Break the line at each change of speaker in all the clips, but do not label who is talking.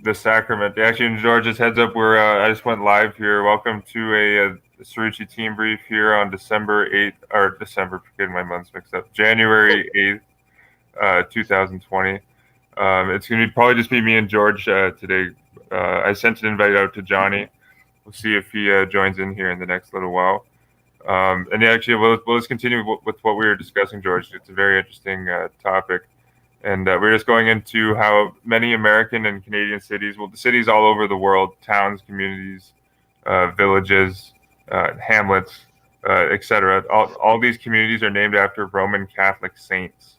the sacrament. Actually, George, just heads up, I just went live here. Welcome to a Cirucci team brief here on December 8th, or December, getting my months mixed up, January 8th, 2020. It's going to probably just be me and George today. I sent an invite out to Johnny. We'll see if he joins in here in the next little while. And yeah, actually, we'll just continue with what we were discussing, George. It's a very interesting topic. And we're just going into how many American and Canadian cities, well, the cities all over the world, towns, communities, villages, hamlets, etc. All these communities are named after Roman Catholic saints.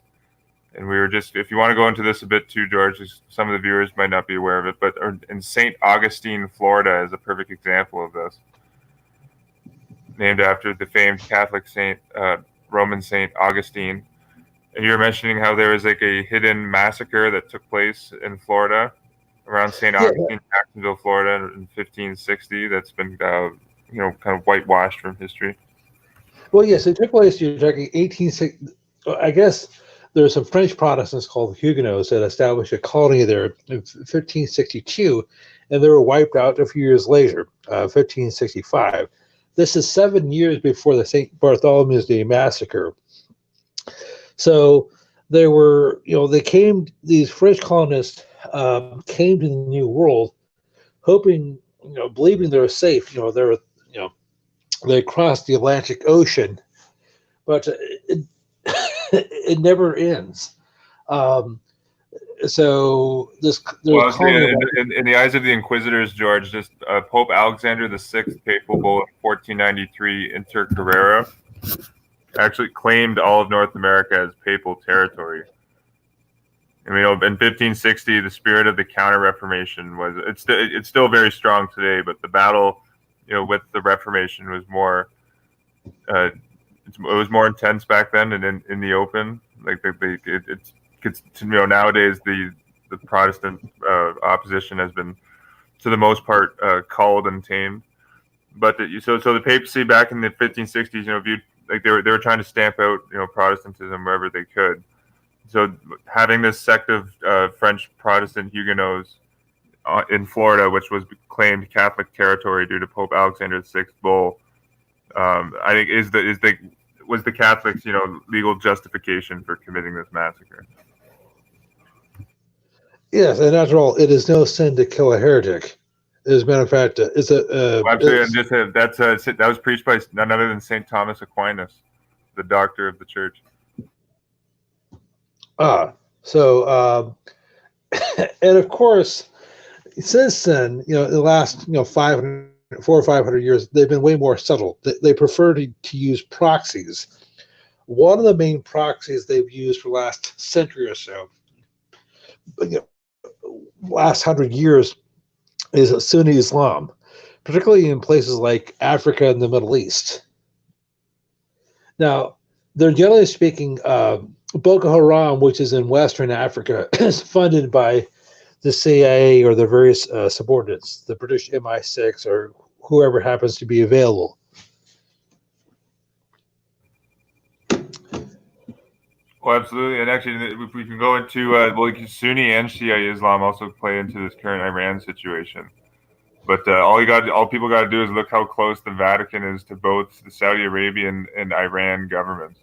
And we were just, if you want to go into this a bit too, George, some of the viewers might not be aware of it, but in St. Augustine, Florida is a perfect example of this. Named after the famed Catholic saint, Roman Saint Augustine. And you were mentioning how there was like a hidden massacre that took place in Florida, around St. Augustine, Jacksonville, Florida, in 1560. That's been, kind of whitewashed from history.
Well, yes, it took place. You're talking 1860. I guess there were some French Protestants called Huguenots that established a colony there in 1562, and they were wiped out a few years later, 1565. This is 7 years before the St. Bartholomew's Day massacre. So there were, these French colonists came to the New World, hoping, believing they were safe. They crossed the Atlantic Ocean, but it never ends. So this,
in the eyes of the Inquisitors, George, just Pope Alexander VI papal bull in 1493 Inter Carrera actually claimed all of North America as papal territory. I mean, in 1560, the spirit of the Counter-Reformation it's still very strong today, but the battle, with the Reformation was more, it was more intense back then and in the open. Like nowadays the Protestant opposition has been, to the most part, culled and tamed. But so the papacy back in the 1560s, viewed like they were trying to stamp out Protestantism wherever they could. So having this sect of French Protestant Huguenots in Florida, which was claimed Catholic territory due to Pope Alexander VI bull, I think was the Catholics' legal justification for committing this massacre.
Yes, and after all, it is no sin to kill a heretic. As a matter of fact, it's a
absolutely. That was preached by none other than Saint Thomas Aquinas, the doctor of the church.
So and of course, since then, in the last 400 or 500 years, they've been way more subtle. They prefer to use proxies. One of the main proxies they've used for the last century or so, last 100 years, is Sunni Islam, particularly in places like Africa and the Middle East. Now, they're generally speaking, Boko Haram, which is in Western Africa, is funded by the CIA or the various subordinates, the British MI6 or whoever happens to be available.
Well, absolutely, and actually, if we can go into Sunni and Shia Islam also play into this current Iran situation. But all people got to do is look how close the Vatican is to both the Saudi Arabian and Iran governments.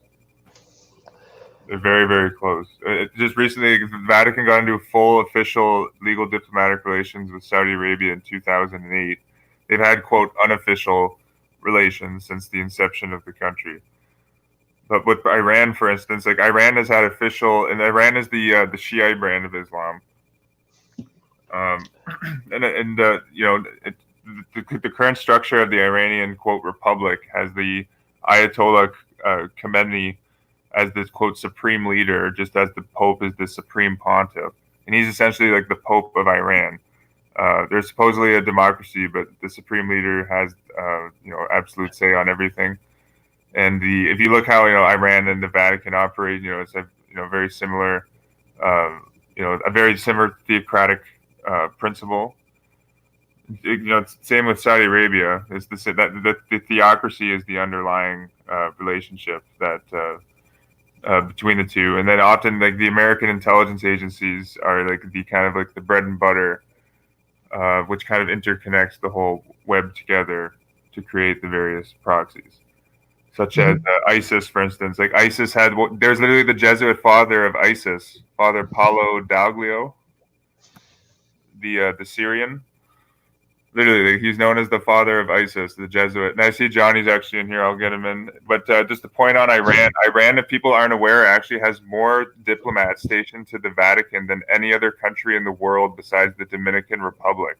They're very, very close. Just recently, the Vatican got into full official legal diplomatic relations with Saudi Arabia in 2008. They've had, quote, unofficial relations since the inception of the country. But with Iran, for instance, like Iran has had official, and Iran is the Shiite brand of Islam. The current structure of the Iranian, quote, republic has the Ayatollah Khamenei as this, quote, supreme leader, just as the Pope is the supreme pontiff. And he's essentially like the Pope of Iran. There's supposedly a democracy, but the supreme leader has, absolute say on everything. And if you look how, Iran and the Vatican operate, it's a, very similar, a very similar theocratic principle. Same with Saudi Arabia. It's the theocracy is the underlying relationship that between the two, and then often like the American intelligence agencies are like the kind of like the bread and butter which kind of interconnects the whole web together to create the various proxies, such as ISIS, for instance. Like ISIS had, there's literally the Jesuit father of ISIS, Father Paulo Daglio, the Syrian. Literally, he's known as the father of ISIS, the Jesuit. And I see Johnny's actually in here. I'll get him in. But just to point on Iran, if people aren't aware, actually has more diplomats stationed to the Vatican than any other country in the world besides the Dominican Republic.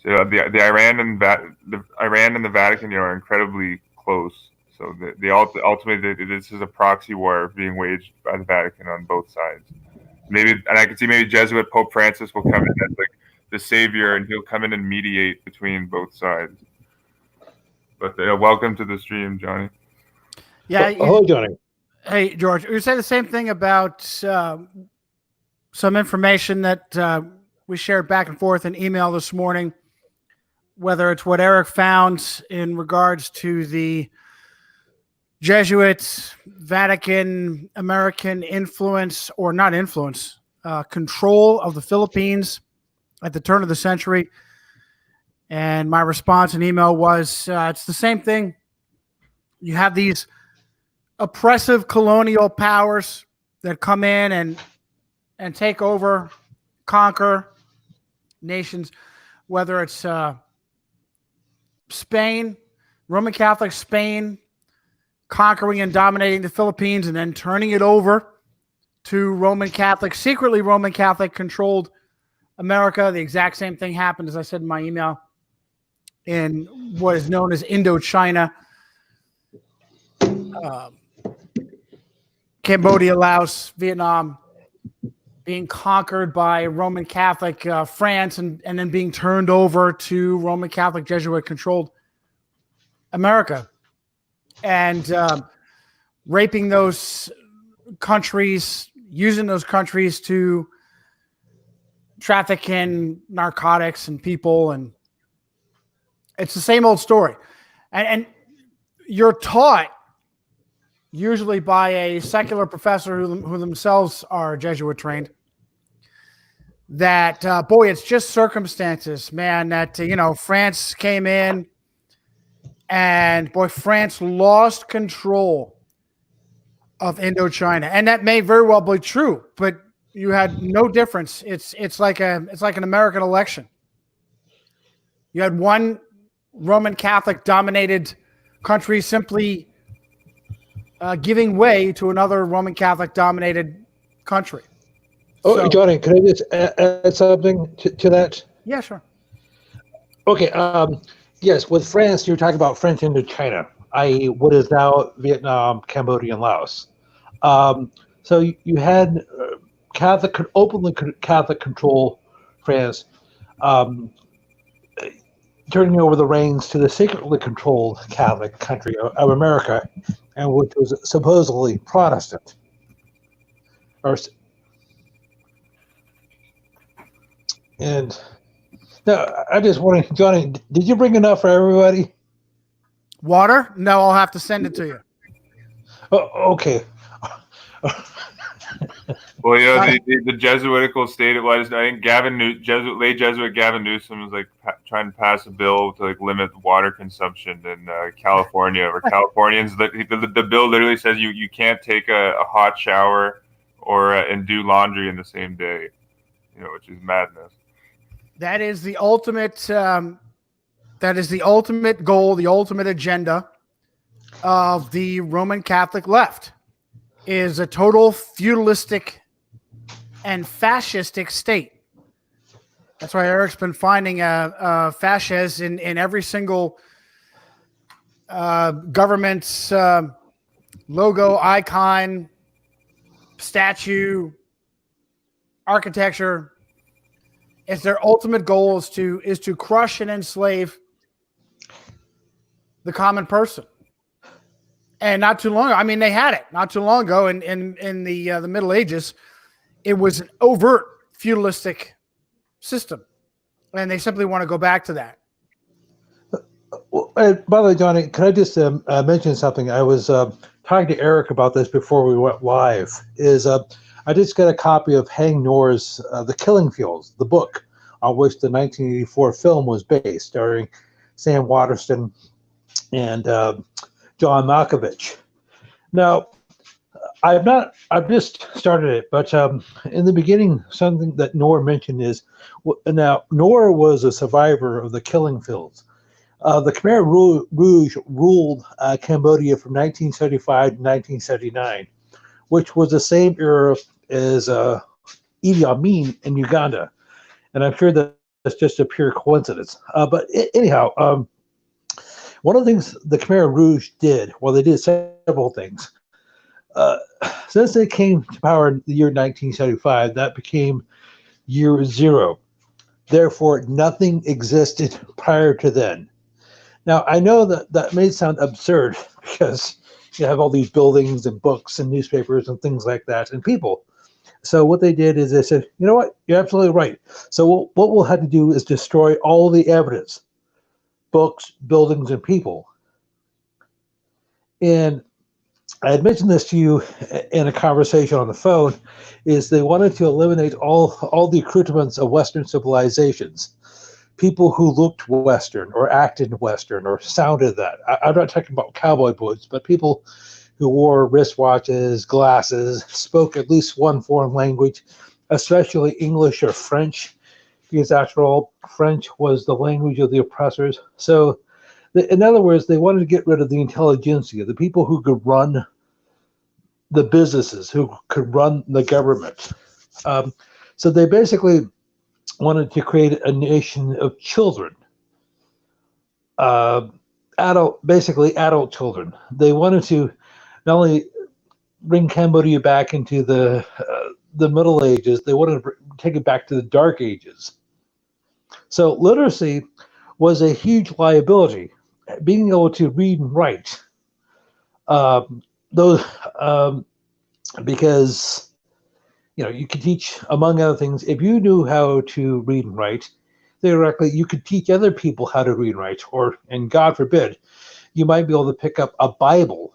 So the Iran and the Vatican, are incredibly close. So ultimately, this is a proxy war being waged by the Vatican on both sides. And I can see maybe Jesuit Pope Francis will come in as like the savior, and he'll come in and mediate between both sides. But welcome to the stream, Johnny.
Yeah.
Hello, Johnny.
Hey, George. You said the same thing about some information that we shared back and forth in email this morning, whether it's what Eric found in regards to the Jesuit, Vatican, American influence, or not influence, control of the Philippines at the turn of the century. And my response in email was, it's the same thing. You have these oppressive colonial powers that come in and take over, conquer nations, whether it's Spain, Roman Catholic Spain, conquering and dominating the Philippines and then turning it over to secretly Roman Catholic controlled America. The exact same thing happened, as I said in my email, in what is known as Indochina. Cambodia, Laos, Vietnam being conquered by Roman Catholic France and then being turned over to Roman Catholic Jesuit controlled America, and raping those countries, using those countries to traffic in narcotics and people. And it's the same old story. And you're taught usually by a secular professor who themselves are Jesuit trained, that, boy, it's just circumstances, man, that, France came in and, boy, France lost control of Indochina. And that may very well be true, but you had no difference. It's like an American election. You had one Roman Catholic dominated country simply giving way to another Roman Catholic dominated country.
Oh,
So,
Johnny, can I just add something to that?
yeah, sure.
Okay. Yes, with France, you're talking about French Indochina, i.e., what is now Vietnam, Cambodia, and Laos. So you had openly Catholic control France, turning over the reins to the secretly controlled Catholic country of America, and which was supposedly Protestant. And now I just wondering, Johnny, did you bring enough for everybody?
Water? No, I'll have to send it to you.
Oh, okay.
Well, the Jesuitical state. I think Jesuit Gavin Newsom was like trying to pass a bill to like limit water consumption in California, where Californians the bill literally says you can't take a hot shower or and do laundry in the same day, which is madness.
That is the ultimate. That is the ultimate goal, the ultimate agenda of the Roman Catholic left, is a total feudalistic and fascistic state. That's why Eric's been finding fascists in every single government's logo, icon, statue, architecture. It's their ultimate goal is to crush and enslave the common person. And not too long ago, I mean, they had it not too long ago in the Middle Ages. It was an overt feudalistic system, and they simply want to go back to that.
Well, by the way, Johnny, can I just mention something? I was talking to Eric about this before we went live. I just got a copy of Hang Nor's The Killing Fields, the book on which the 1984 film was based, starring Sam Waterston and John Malkovich. Now, I've just started it, but in the beginning, something that Nora mentioned is, now Nora was a survivor of the killing fields. The Khmer Rouge ruled Cambodia from 1975 to 1979, which was the same era as Idi Amin in Uganda. And I'm sure that that's just a pure coincidence. But anyhow, one of the things the Khmer Rouge did, well, they did several things. Since they came to power in the year 1975, that became year zero. Therefore, nothing existed prior to then. Now, I know that may sound absurd because you have all these buildings and books and newspapers and things like that and people. So what they did is they said, you know what, you're absolutely right. So what we'll have to do is destroy all the evidence, books, buildings, and people. And I had mentioned this to you in a conversation on the phone, is they wanted to eliminate all the accoutrements of Western civilizations. People who looked Western or acted Western or sounded that. I'm not talking about cowboy boots, but people who wore wristwatches, glasses, spoke at least one foreign language, especially English or French, because after all, French was the language of the oppressors. So, in other words, they wanted to get rid of the intelligentsia, the people who could run the businesses, who could run the government. So they basically wanted to create a nation of children, basically adult children. They wanted to not only bring Cambodia back into the Middle Ages, they wanted to take it back to the Dark Ages. So literacy was a huge liability. Being able to read and write, because you could teach, among other things, if you knew how to read and write, theoretically you could teach other people how to read and write, or, and God forbid, you might be able to pick up a Bible.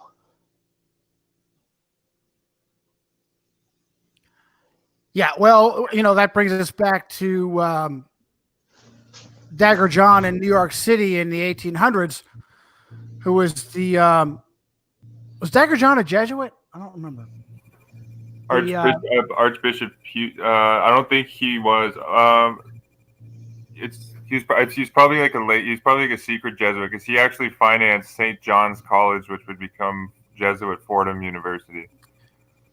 Yeah, well, that brings us back to Dagger John in New York City in the 1800s, who was was Dagger John a Jesuit? I don't remember.
Archbishop I don't think he was. He's probably like a secret Jesuit, because he actually financed St. John's College, which would become Jesuit Fordham University.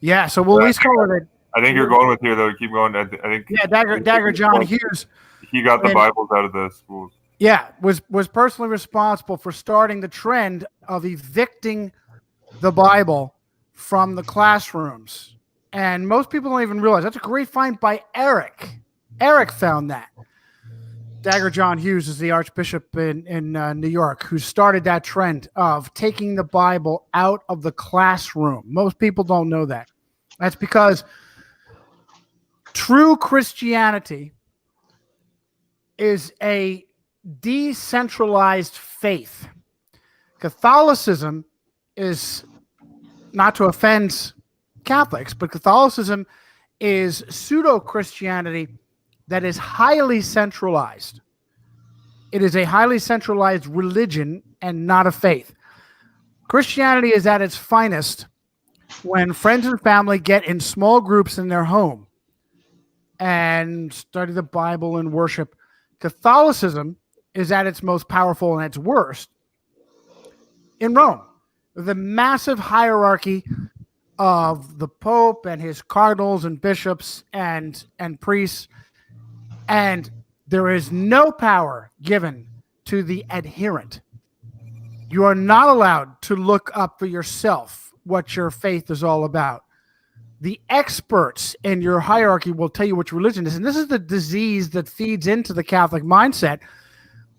Yeah, so we'll at least call it.
I think you're going with here, though. Keep going. I think.
Yeah, Dagger John Hughes.
He got the Bibles out of the schools.
Yeah, was personally responsible for starting the trend of evicting the Bible from the classrooms. And most people don't even realize that's a great find by Eric. Eric found that. Dagger John Hughes is the Archbishop in New York who started that trend of taking the Bible out of the classroom. Most people don't know that. That's because true Christianity is a decentralized faith. Catholicism is, not to offend Catholics, but Catholicism is pseudo-Christianity that is highly centralized. It is a highly centralized religion and not a faith. Christianity is at its finest when friends and family get in small groups in their home and study the Bible and worship. Catholicism is at its most powerful and its worst in Rome. The massive hierarchy of the Pope and his cardinals and bishops and priests, and there is no power given to the adherent. You are not allowed to look up for yourself what your faith is all about. The experts in your hierarchy will tell you which religion is, and this is the disease that feeds into the Catholic mindset,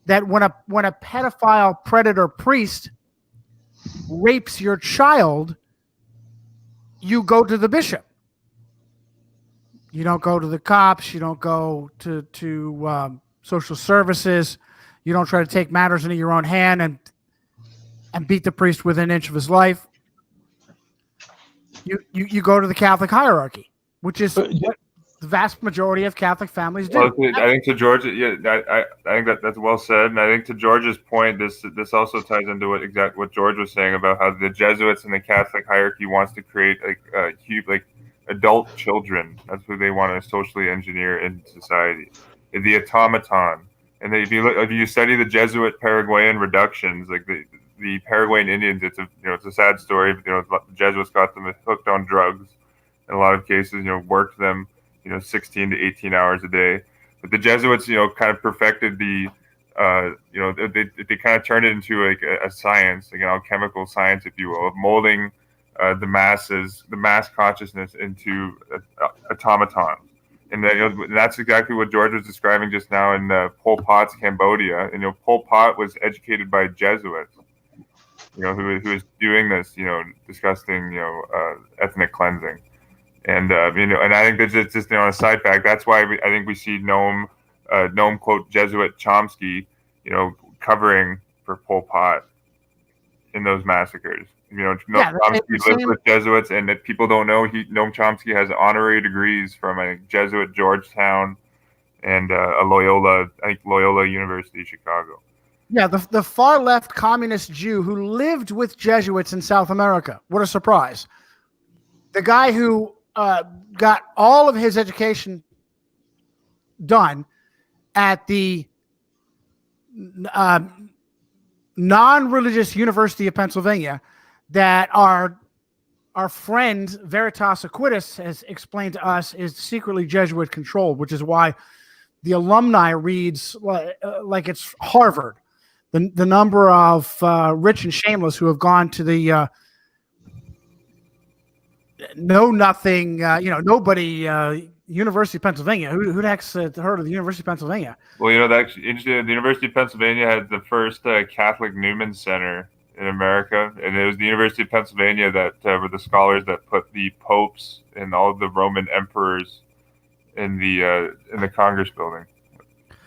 that when a pedophile predator priest rapes your child, you go to the bishop. You don't go to the cops. You don't go to social services. You don't try to take matters into your own hand and beat the priest within an inch of his life. You go to the Catholic hierarchy, which is what the vast majority of Catholic families do.
Well, I think to George, yeah, I think that's well said, and I think to George's point, this also ties into what George was saying about how the Jesuits and the Catholic hierarchy wants to create like adult children. That's who they want to socially engineer in society, the automaton. And if you study the Jesuit Paraguayan reductions, like the Paraguayan Indians, it's a sad story. The Jesuits got them hooked on drugs in a lot of cases. Worked them 16 to 18 hours a day. But the Jesuits, kind of perfected they kind of turned it into like a science, like an alchemical science, if you will, of molding the mass consciousness into automatons. And that's exactly what George was describing just now in Pol Pot's Cambodia. And Pol Pot was educated by Jesuits, who was doing this, disgusting, ethnic cleansing. And and I think that's just on a side fact. That's why I think we see Noam quote Jesuit Chomsky, covering for Pol Pot in those massacres. Chomsky lived with Jesuits, and that people don't know, Noam Chomsky has honorary degrees from Jesuit Georgetown and Loyola University, Chicago.
Yeah, the far left communist Jew who lived with Jesuits in South America. What a surprise! The guy who got all of his education done at the non-religious University of Pennsylvania that our friend Veritas Aquitas has explained to us is secretly Jesuit controlled, which is why the alumni reads like it's Harvard. The number of rich and shameless who have gone to the nobody University of Pennsylvania. Who the heck's heard of the University of Pennsylvania?
Well, that's interesting. The University of Pennsylvania had the first Catholic Newman Center in America, and it was the University of Pennsylvania that were the scholars that put the popes and all of the Roman emperors in the Congress building.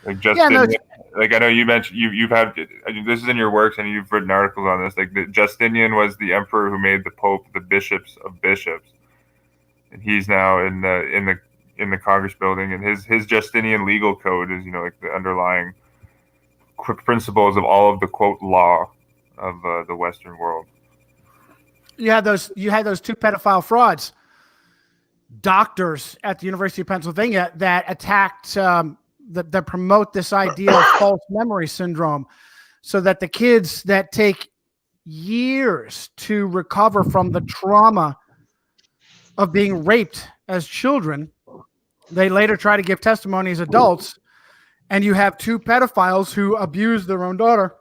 Like Justinian, I know you mentioned you've had this is in your works and you've written articles on this. Like Justinian was the emperor who made the Pope the bishops of bishops, and he's now in the Congress building. And his Justinian legal code is like the underlying principles of all of the quote law of the Western world.
You had those two pedophile frauds, doctors at the University of Pennsylvania that attacked. That promote this idea of false memory syndrome, so that the kids that take years to recover from the trauma of being raped as children, they later try to give testimony as adults, and you have two pedophiles who abuse their own daughter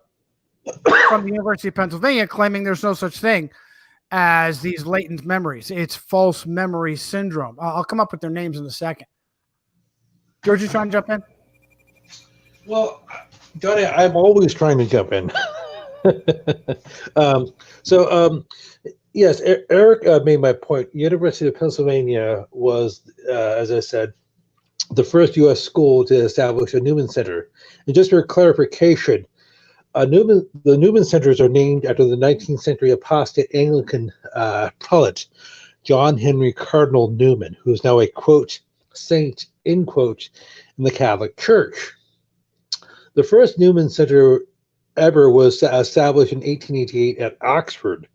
from the University of Pennsylvania claiming there's no such thing as these latent memories. It's false memory syndrome. I'll come up with their names in a second. George, you trying to jump in?
Well, Johnny, I'm always trying to jump in. Yes, Eric made my point. University of Pennsylvania was, as I said, the first U.S. school to establish a Newman Center. And just for clarification, the Newman Centers are named after the 19th century apostate Anglican prelate John Henry Cardinal Newman, who is now a, quote, saint, in quote, in the Catholic Church. The first Newman Center ever was established in 1888 at Oxford,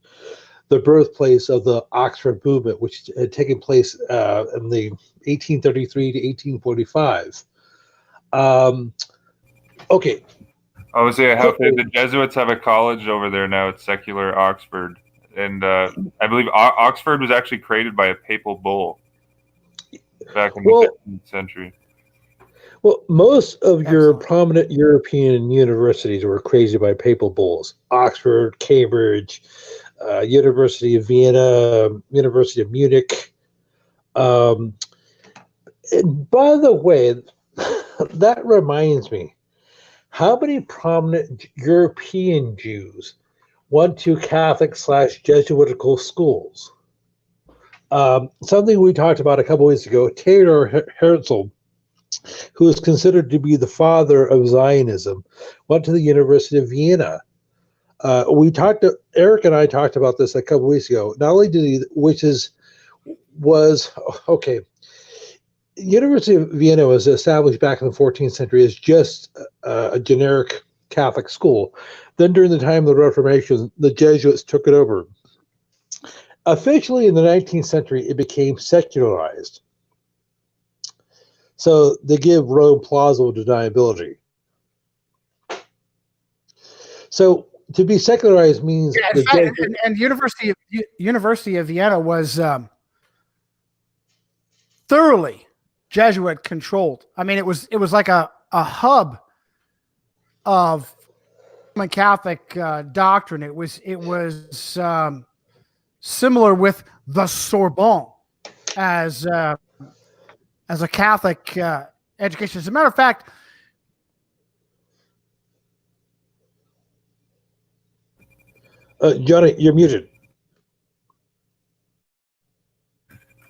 the birthplace of the Oxford movement, which had taken place in the 1833 to 1845. Okay.
I would say the Jesuits have a college over there now. It's secular Oxford. And I believe Oxford was actually created by a papal bull back in the 15th century.
Well, most of your prominent European universities were created by papal bulls. Oxford, Cambridge, University of Vienna, University of Munich. And by the way, that reminds me, how many prominent European Jews went to Catholic/Jesuitical schools? Something we talked about a couple weeks ago, Theodor Herzl, who is considered to be the father of Zionism, went to the University of Vienna. Eric and I talked about this a couple weeks ago. Not only did he, University of Vienna was established back in the 14th century as just a generic Catholic school. Then, during the time of the Reformation, the Jesuits took it over. Officially, in the 19th century, it became secularized. So they give Rome plausible deniability. So to be secularized means
and University of Vienna was thoroughly Jesuit controlled. I mean, it was like a hub of Roman Catholic doctrine. It was similar with the Sorbonne as a Catholic education. As a matter of fact,
Johnny, you're muted.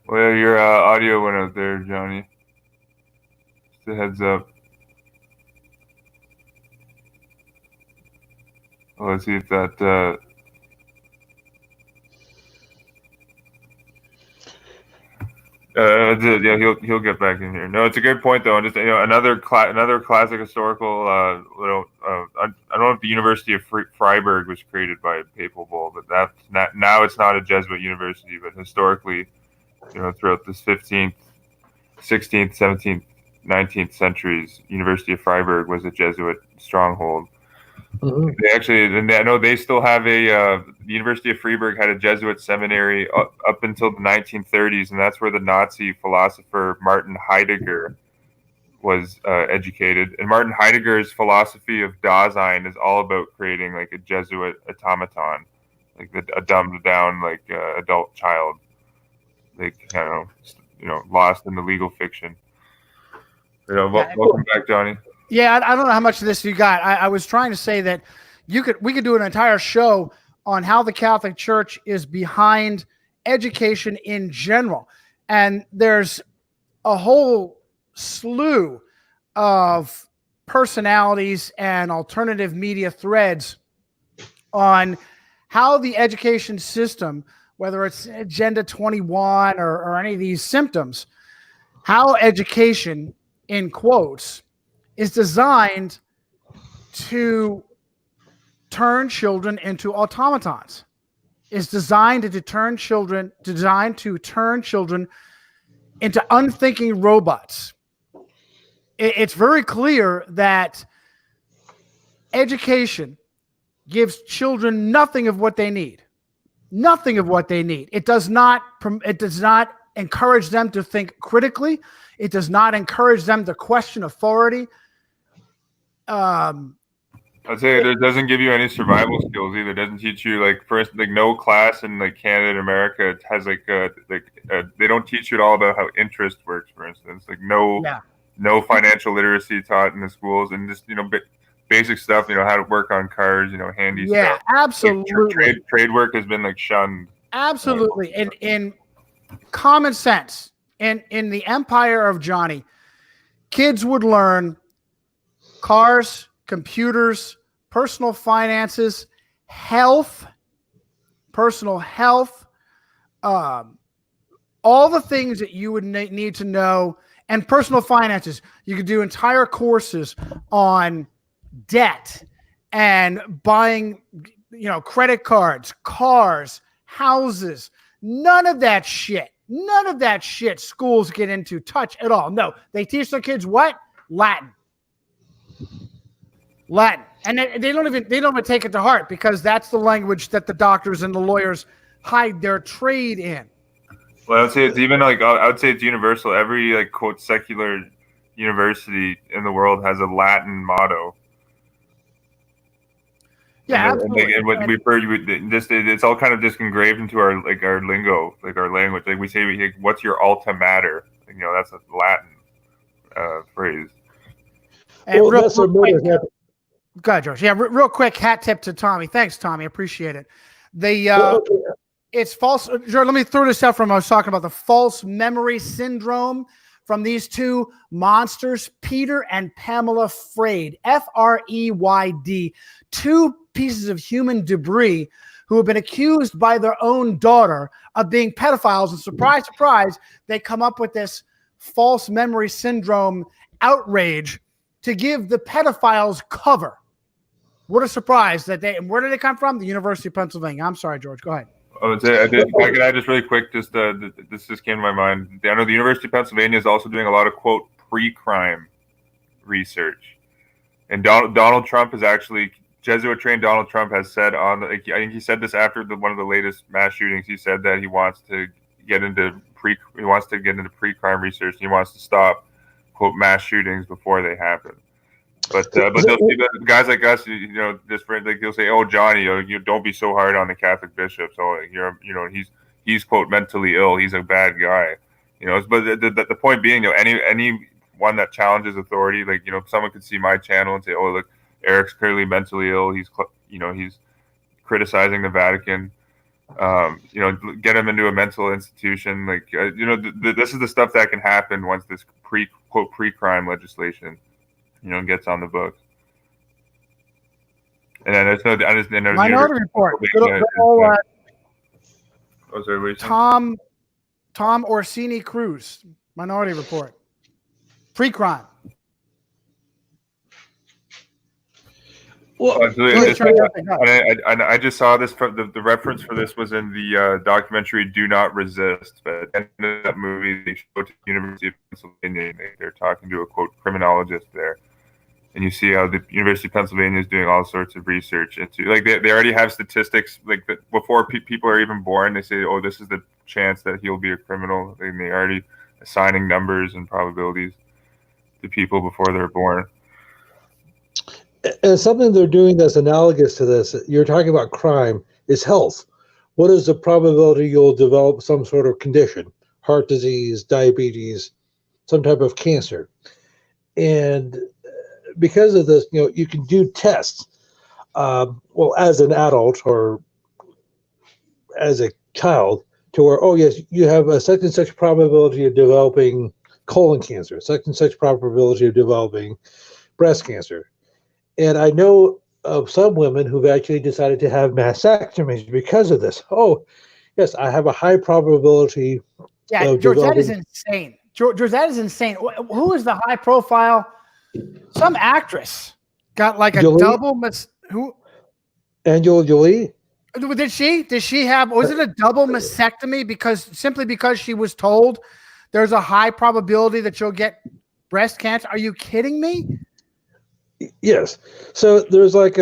Well, your audio went out there, Johnny. Just a heads up. Well, let's see if that. Yeah, he'll get back in here. No, it's a good point though. And just another classic historical. I don't know if the University of Freiburg was created by a papal bull, but that's not, now it's not a Jesuit university. But historically, throughout this 15th, 16th, 17th, 19th centuries, University of Freiburg was a Jesuit stronghold. Mm-hmm. They actually, and I know they still have the University of Freiburg had a Jesuit seminary up until the 1930s, and that's where the Nazi philosopher Martin Heidegger was educated. And Martin Heidegger's philosophy of Dasein is all about creating like a Jesuit automaton, like a dumbed down adult child, like lost in the legal fiction. Welcome back, Johnny.
Yeah, I don't know how much of this you got. I was trying to say that we could do an entire show on how the Catholic Church is behind education in general. And there's a whole slew of personalities and alternative media threads on how the education system, whether it's Agenda 21 or any of these symptoms, how education, in quotes, is designed to turn children into automatons. Is designed to turn children into unthinking robots. It's very clear that education gives children nothing of what they need. Nothing of what they need. It does not encourage them to think critically. It does not encourage them to question authority.
I'd say it doesn't give you any survival skills either. It doesn't teach you no class in Canada and America has they don't teach you at all about how interest works, for instance. No financial literacy taught in the schools, and just basic stuff. How to work on cars. Handy stuff.
Yeah, absolutely.
Trade work has been shunned.
Absolutely, in common sense, in the empire of Johnny, kids would learn cars, computers, personal finances, personal health, all the things that you would need to know. And personal finances, you could do entire courses on debt and buying, credit cards, cars, houses. None of that shit schools get into touch at all. No, they teach their kids what? Latin. And they don't even take it to heart, because that's the language that the doctors and the lawyers hide their trade in.
Well, I would say it's even I would say it's universal. Every quote secular university in the world has a Latin motto.
Yeah, absolutely.
And what we've heard, it's all kind of just engraved into our lingo, our language. We say, "What's your alta mater?" That's a Latin phrase.
And go ahead, George. Yeah, real quick hat tip to Tommy. Thanks, Tommy. Appreciate it. It's false. George, let me throw this out from I was talking about the false memory syndrome from these two monsters, Peter and Pamela Freyd, Freyd, two pieces of human debris who have been accused by their own daughter of being pedophiles. And surprise, surprise, they come up with this false memory syndrome outrage to give the pedophiles cover. What a surprise that they, and where did they come from? The University of Pennsylvania. I'm sorry, George, go ahead.
Can I just really quick, this just came to my mind. I know the University of Pennsylvania is also doing a lot of, quote, pre-crime research. And Donald Trump is actually, Jesuit-trained Donald Trump has said I think he said this after one of the latest mass shootings. He said that he wants to get into pre-crime research. He wants to stop, quote, mass shootings before they happen. But guys like us, just like they'll say, "Oh, Johnny, you don't be so hard on the Catholic bishops. Oh, he's quote mentally ill. He's a bad guy." But the point being, anyone that challenges authority, like someone could see my channel and say, "Oh, look, Eric's clearly mentally ill. He's criticizing the Vatican. Get him into a mental institution. Like this is the stuff that can happen once this pre-crime legislation." Gets on the books. And then there's
Minority Report. Tom Orsini Cruz, Minority Report. Pre-crime.
Well,
I just saw this. The reference for this was in the documentary "Do Not Resist." But at the end of that movie, they showed to the University of Pennsylvania. They're talking to a quote criminologist there, and you see how the University of Pennsylvania is doing all sorts of research into, like they already have statistics like that before people are even born. They say, "Oh, this is the chance that he'll be a criminal," and they already assigning numbers and probabilities to people before they're born.
And something they're doing that's analogous to this, you're talking about crime, is health. What is the probability you'll develop some sort of condition, heart disease, diabetes, some type of cancer? And because of this, you can do tests. As an adult or as a child, to where, oh yes, you have a such and such probability of developing colon cancer, such and such probability of developing breast cancer. And I know of some women who've actually decided to have mastectomies because of this. Oh, yes, I have a high probability.
Yeah, George, that is insane. George, that is insane. Who is the high profile? Some actress got like a double. Who?
Angela Jolie.
Did she have? Was it a double mastectomy simply because she was told there's a high probability that you'll get breast cancer? Are you kidding me?
Yes. So there's like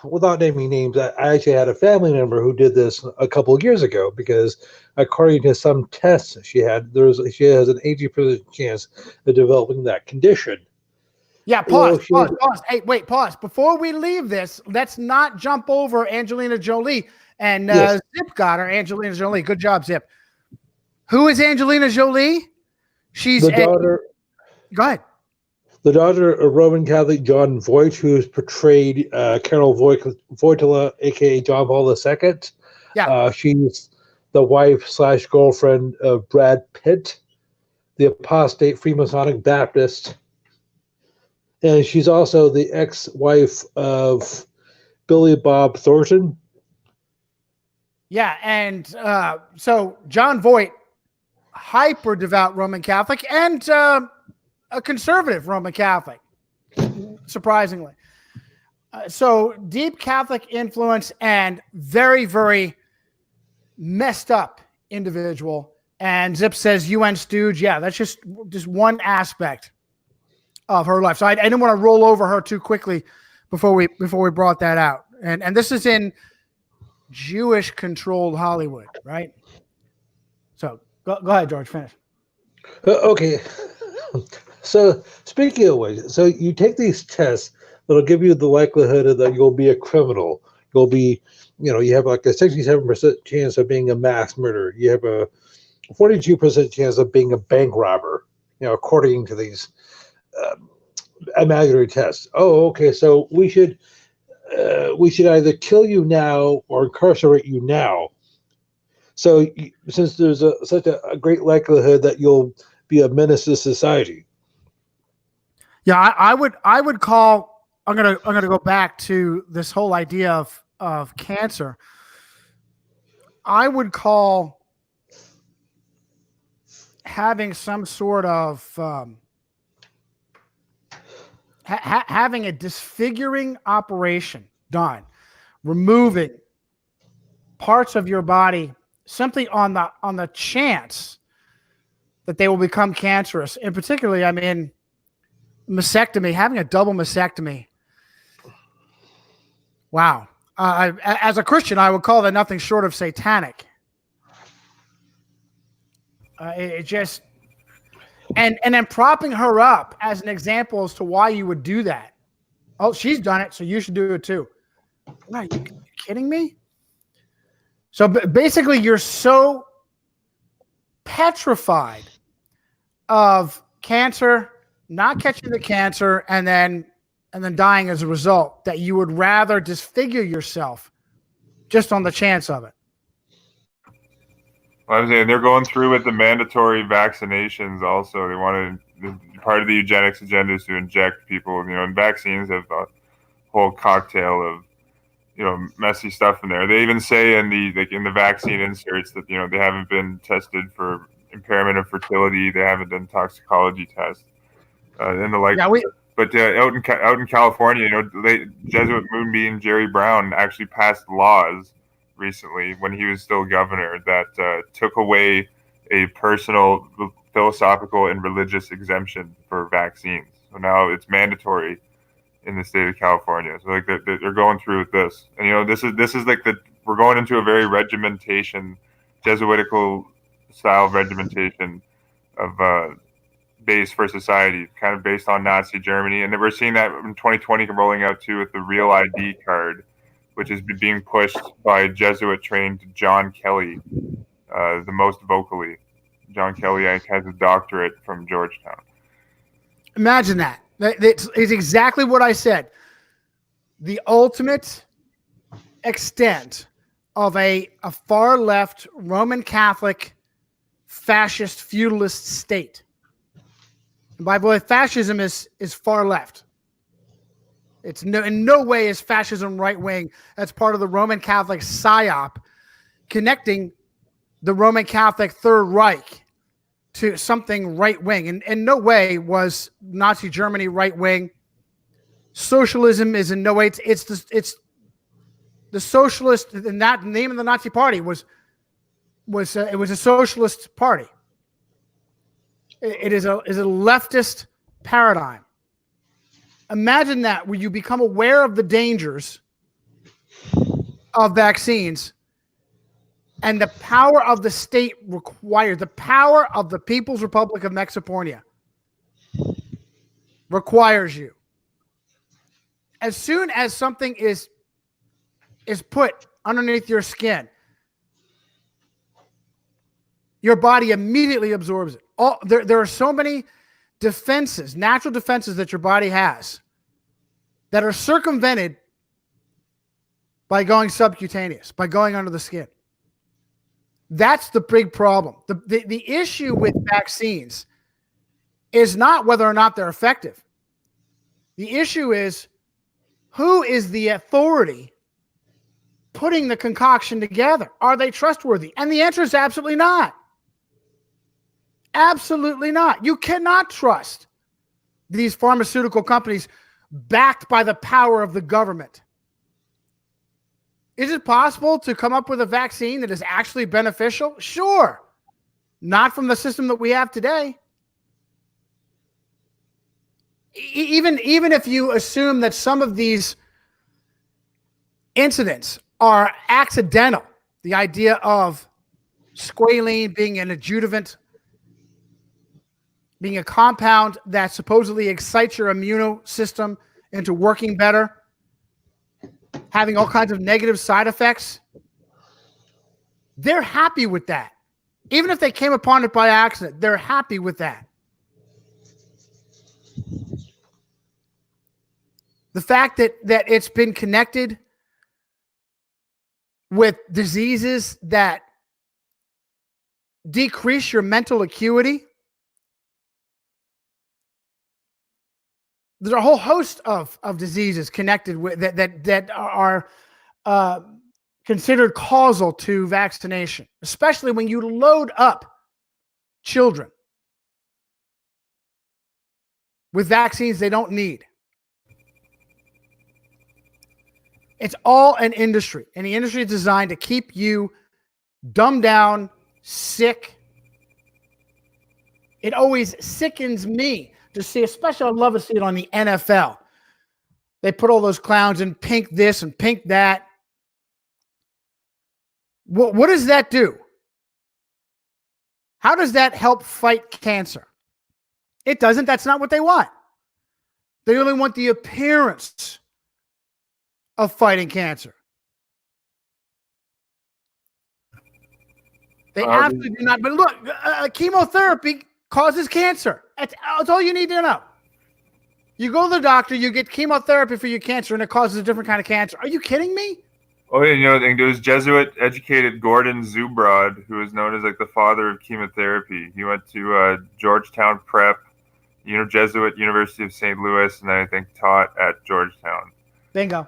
without naming names, I actually had a family member who did this a couple of years ago because according to some tests she has an 80% chance of developing that condition.
Yeah, pause. Hey, wait, pause. Before we leave this, let's not jump over Angelina Jolie and
yes.
Zip got her, Angelina Jolie. Good job, Zip. Who is Angelina Jolie? She's
the daughter.
Go ahead.
The daughter of Roman Catholic John Voight, who's portrayed Carol Wojtyla, a.k.a. John Paul II.
Yeah.
She's the wife/girlfriend of Brad Pitt, the apostate Freemasonic Baptist. And she's also the ex-wife of Billy Bob Thornton.
Yeah, and so John Voight, hyper devout Roman Catholic, and a conservative Roman Catholic, surprisingly. So deep Catholic influence and very, very messed up individual. And Zip says UN stooge. Yeah, that's just one aspect of her life. So I didn't want to roll over her too quickly before we brought that out. And this is in Jewish controlled Hollywood, right? So go ahead, George, finish.
Okay. So speaking of which, so you take these tests that'll give you the likelihood that you'll be a criminal. You'll be, you have like a 67% chance of being a mass murderer. You have a 42% chance of being a bank robber, according to these imaginary tests. Oh, okay. So we should either kill you now or incarcerate you now. So since there's such a great likelihood that you'll be a menace to society.
Yeah, I would call. I'm gonna go back to this whole idea of cancer. I would call having some sort of having a disfiguring operation done, removing parts of your body simply on the chance that they will become cancerous. And particularly, I mean, mastectomy, having a double mastectomy. Wow. As a Christian, I would call that nothing short of satanic. It just, and then propping her up as an example as to why you would do that. Oh, she's done it, so you should do it too. Are you kidding me? So basically, you're so petrified of cancer, not catching the cancer, and then dying as a result, that you would rather disfigure yourself just on the chance of it.
Well, I'm saying they're going through with the mandatory vaccinations also. They wanted, part of the eugenics agenda is to inject people, and vaccines have a whole cocktail of, messy stuff in there. They even say in the vaccine inserts that, they haven't been tested for impairment of fertility. They haven't done toxicology tests and the like.
Yeah,
But out in California, Jesuit Moonbeam Jerry Brown actually passed laws recently when he was still governor that took away a personal, philosophical, and religious exemption for vaccines. So now it's mandatory in the state of California. So they're going through with this, and this is we're going into a very regimentation, Jesuitical style regimentation of base for society, kind of based on Nazi Germany. And then we're seeing that in 2020 rolling out too with the Real ID card, which is being pushed by Jesuit-trained John Kelly, the most vocally. John Kelly has a doctorate from Georgetown.
Imagine that. It's exactly what I said. The ultimate extent of a far-left Roman Catholic fascist feudalist state. And by the way, fascism is far left. It's in no way is fascism right wing. That's part of the Roman Catholic psyop, connecting the Roman Catholic Third Reich to something right wing. And in no way was Nazi Germany right wing. Socialism is in no way. It's the socialist. And that the name of the Nazi Party was it was a socialist party. It is a leftist paradigm. Imagine that, where you become aware of the dangers of vaccines, and the power of the state requires, the power of the People's Republic of Mexipornia requires you. As soon as something is put underneath your skin, your body immediately absorbs it. There are so many defenses, natural defenses that your body has that are circumvented by going subcutaneous, by going under the skin. That's the big problem. The issue with vaccines is not whether or not they're effective. The issue is, who is the authority putting the concoction together? Are they trustworthy? And the answer is absolutely not. Absolutely not. You cannot trust these pharmaceutical companies backed by the power of the government. Is it possible to come up with a vaccine that is actually beneficial? Sure. Not from the system that we have today. Even if you assume that some of these incidents are accidental, the idea of squalene being an adjuvant, being a compound that supposedly excites your immune system into working better, having all kinds of negative side effects, they're happy with that. Even if they came upon it by accident, they're happy with that. The fact that it's been connected with diseases that decrease your mental acuity. There's a whole host of diseases connected with that are considered causal to vaccination, especially when you load up children with vaccines they don't need. It's all an industry, and the industry is designed to keep you dumbed down, sick. It always sickens me to see, especially I love to see it on the NFL. They put all those clowns in pink this and pink that. What does that do? How does that help fight cancer? It doesn't. That's not what they want. They only want the appearance of fighting cancer. They absolutely do not. But look, chemotherapy causes cancer. That's all you need to know. You go to the doctor, you get chemotherapy for your cancer, and it causes a different kind of cancer. Are you kidding me?
Oh, yeah, you know, there was Jesuit-educated Gordon Zubrod, who is known as like the father of chemotherapy. He went to Georgetown Prep, Jesuit University of St. Louis, and then I think taught at Georgetown.
Bingo.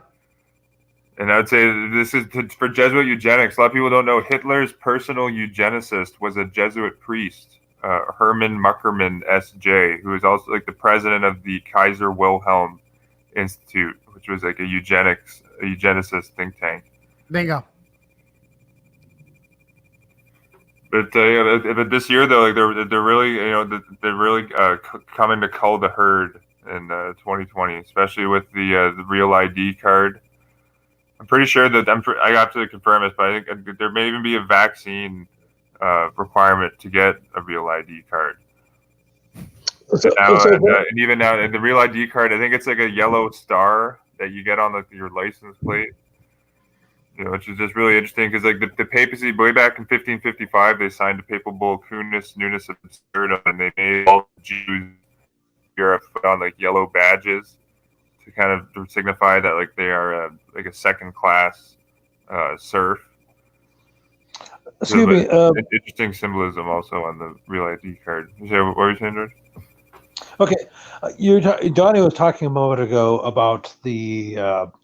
And I would say this is for Jesuit eugenics. A lot of people don't know Hitler's personal eugenicist was a Jesuit priest, Hermann Muckermann, S.J., who was also like the president of the Kaiser Wilhelm Institute, which was like a eugenicist think tank.
Bingo.
But this year though, like they're really coming to cull the herd in 2020, especially with the real ID card. I'm pretty sure that I have to confirm this, but I think there may even be a vaccine requirement to get a real ID card. And even now, the real ID card, I think it's like a yellow star that you get on your license plate. Which is just really interesting because like the papacy way back in 1555 they signed a papal bull Cunis Nunis Absurdum, and they made all the Jews in Europe put on like yellow badges to kind of signify that like they are like a second class serf.
Excuse me.
Interesting symbolism also on the real ID card. What were you saying, George?
Okay, Donnie was talking a moment ago about the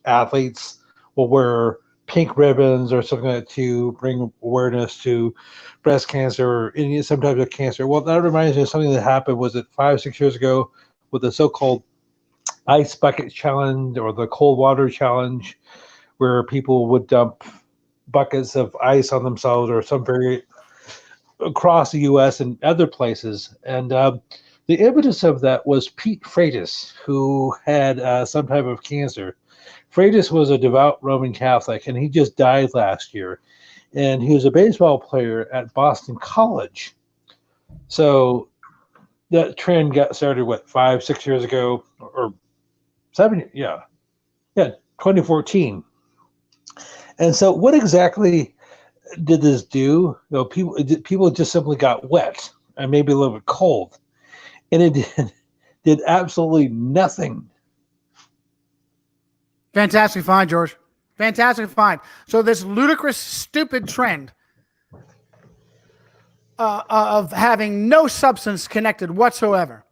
athletes will wear pink ribbons or something like that to bring awareness to breast cancer or any some type of cancer. Well, that reminds me of something that happened, was it 5-6 years ago, with the so-called ice bucket challenge or the cold water challenge, where people would dump buckets of ice on themselves or some very across the U.S. and other places. And the impetus of that was Pete Freitas, who had some type of cancer. Freitas was a devout Roman Catholic, and he just died last year. And he was a baseball player at Boston College. So that trend got started, 5-6 years ago, or 7? Yeah, 2014. And so, what exactly did this do? People just simply got wet and maybe a little bit cold, and it did absolutely nothing.
Fantastic find, George. Fantastic find. So this ludicrous, stupid trend of having no substance connected whatsoever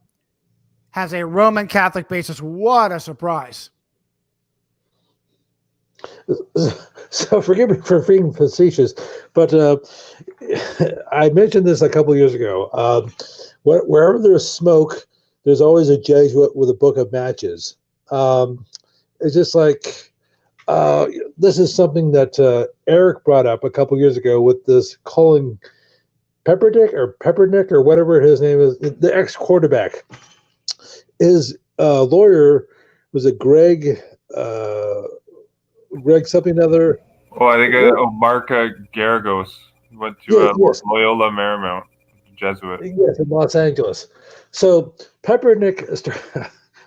has a Roman Catholic basis. What a surprise.
So forgive me for being facetious, but I mentioned this a couple of years ago. Wherever there's smoke, there's always a Jesuit with a book of matches. It's just like this is something that Eric brought up a couple years ago with this calling Peppernick or whatever his name is, the ex-quarterback. His lawyer was a Greg something other.
Oh, I think Mark Garagos went to Loyola Marymount, Jesuit.
Yes, in Los Angeles. So Peppernick.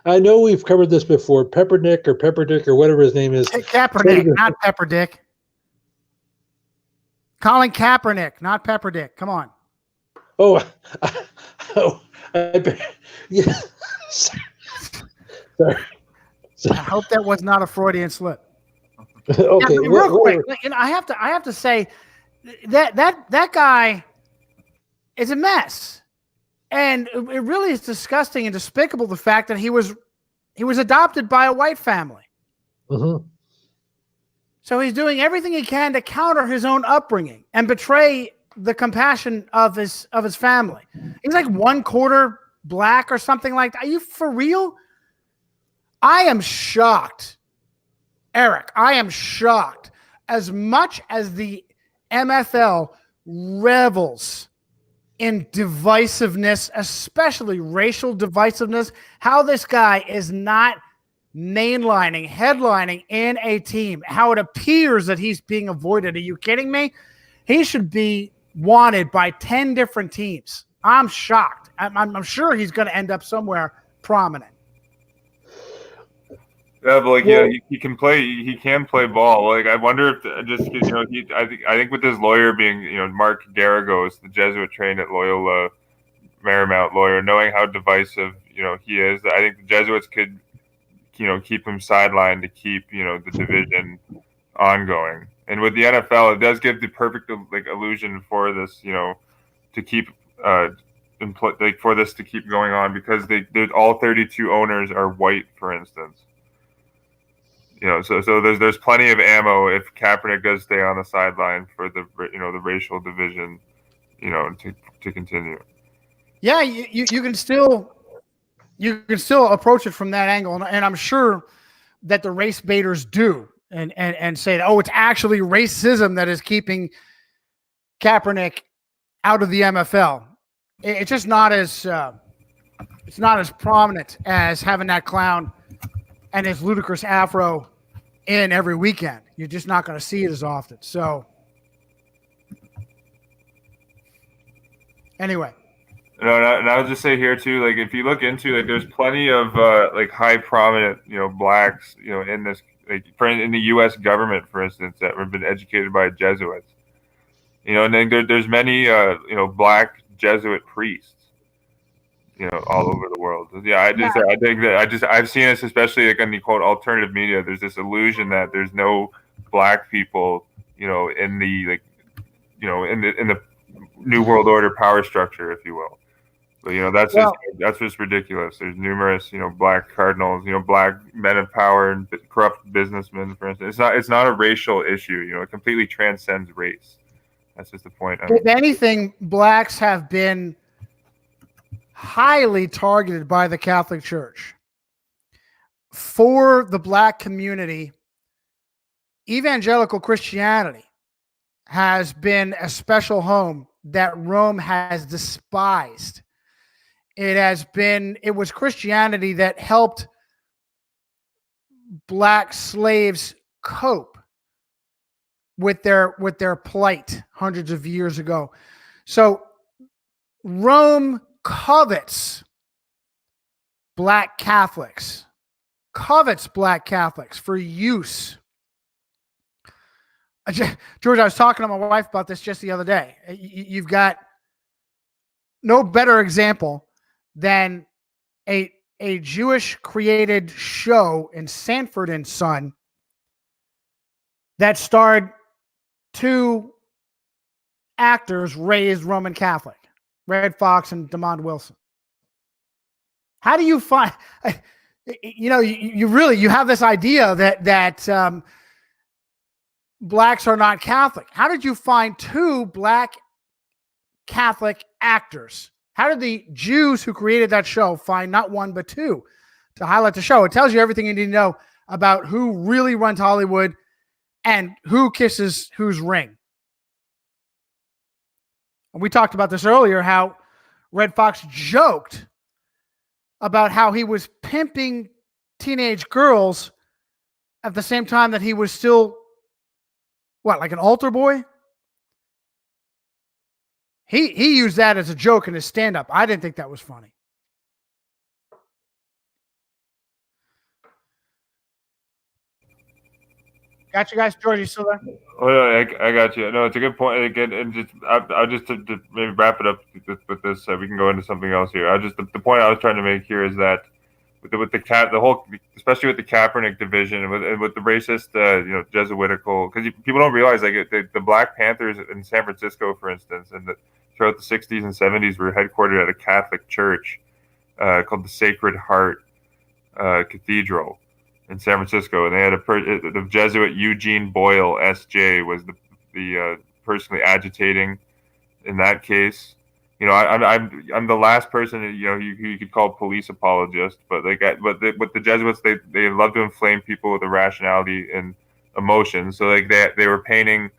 I know we've covered this before. Peppernick or whatever his name is.
Kaepernick, not Pepperdick. Colin Kaepernick, not Pepperdick. Come on.
Oh, yeah. Sorry.
I hope that was not a Freudian slip.
Okay,
yeah, real quick, I have to say that guy is a mess. And it really is disgusting and despicable, the fact that he was adopted by a white family.
Mm-hmm.
So he's doing everything he can to counter his own upbringing and betray the compassion of his family. He's like 1/4 black or something like that. Are you for real? I am shocked, Eric. I am shocked. As much as the MFL revels in divisiveness, especially racial divisiveness, how this guy is not headlining in a team, how it appears that he's being avoided. Are you kidding me? He should be wanted by 10 different teams. I'm shocked. I'm sure he's going to end up somewhere prominent.
Yeah, but he can play. He can play ball. Like, I wonder if I think with his lawyer being Mark Garagos, the Jesuit trained at Loyola Marymount lawyer, knowing how divisive he is, I think the Jesuits could keep him sidelined to keep the division ongoing. And with the NFL, it does give the perfect illusion for this to keep for this to keep going on, because all 32 owners are white, for instance. So there's plenty of ammo if Kaepernick does stay on the sideline for the the racial division to continue.
Yeah, you can still approach it from that angle, and I'm sure that the race baiters do and say, oh, it's actually racism that is keeping Kaepernick out of the MFL. It's just not as prominent as having that clown and his ludicrous afro in every weekend. You're just not going to see it as often. So anyway.
No, and I would just say here too, like, if you look into there's plenty of high prominent blacks in this, in the U.S. government, for instance, that have been educated by Jesuits. And then there's many black Jesuit priests all over the world. Yeah, I think that I've seen this, especially in the quote alternative media. There's this illusion that there's no black people in the in the New World Order power structure, if you will. But that's just ridiculous. There's numerous black cardinals, black men of power and corrupt businessmen, for instance. It's not a racial issue. It completely transcends race. That's just the point.
If anything, blacks have been highly targeted by the Catholic Church. For the black community, evangelical Christianity has been a special home that Rome has despised. It was Christianity that helped black slaves cope with their plight hundreds of years ago. So Rome covets black Catholics for use. George, I was talking to my wife about this just the other day. You've got no better example than a Jewish created show in Sanford and Son that starred two actors raised Roman Catholic, Red Fox and DeMond Wilson. How do you find, you have this idea that blacks are not Catholic. How did you find two black Catholic actors? How did the Jews who created that show find not one but two to highlight the show? It tells you everything you need to know about who really runs Hollywood and who kisses whose ring. And we talked about this earlier, how Red Fox joked about how he was pimping teenage girls at the same time that he was still, like an altar boy? He used that as a joke in his stand-up. I didn't think that was funny. Got you guys, George? You still there?
Oh, yeah, I got you. No, it's a good point. Again, and I'll just to maybe wrap it up with this. We can go into something else here. The point I was trying to make here is that with the whole, especially with the Kaepernick division and with the racist, Jesuitical, because people don't realize the Black Panthers in San Francisco, for instance, and throughout the 60s and 70s were headquartered at a Catholic church called the Sacred Heart Cathedral in San Francisco, and they had the Jesuit Eugene Boyle, S.J., was the personally agitating in that case. I'm the last person you could call police apologist, but with the Jesuits, they love to inflame people with irrationality and emotion. So like they were painting,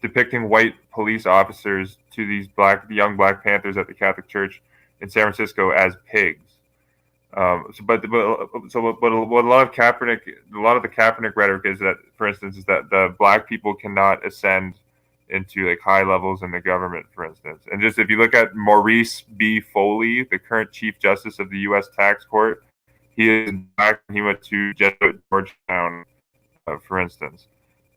depicting white police officers to these young Black Panthers at the Catholic Church in San Francisco as pigs. But what a lot of the Kaepernick rhetoric is that, for instance, is that the Black people cannot ascend into like high levels in the government, for instance. And just if you look at Maurice B. Foley, the current Chief Justice of the U.S. Tax Court, he is Black. He went to Jesuit Georgetown, for instance.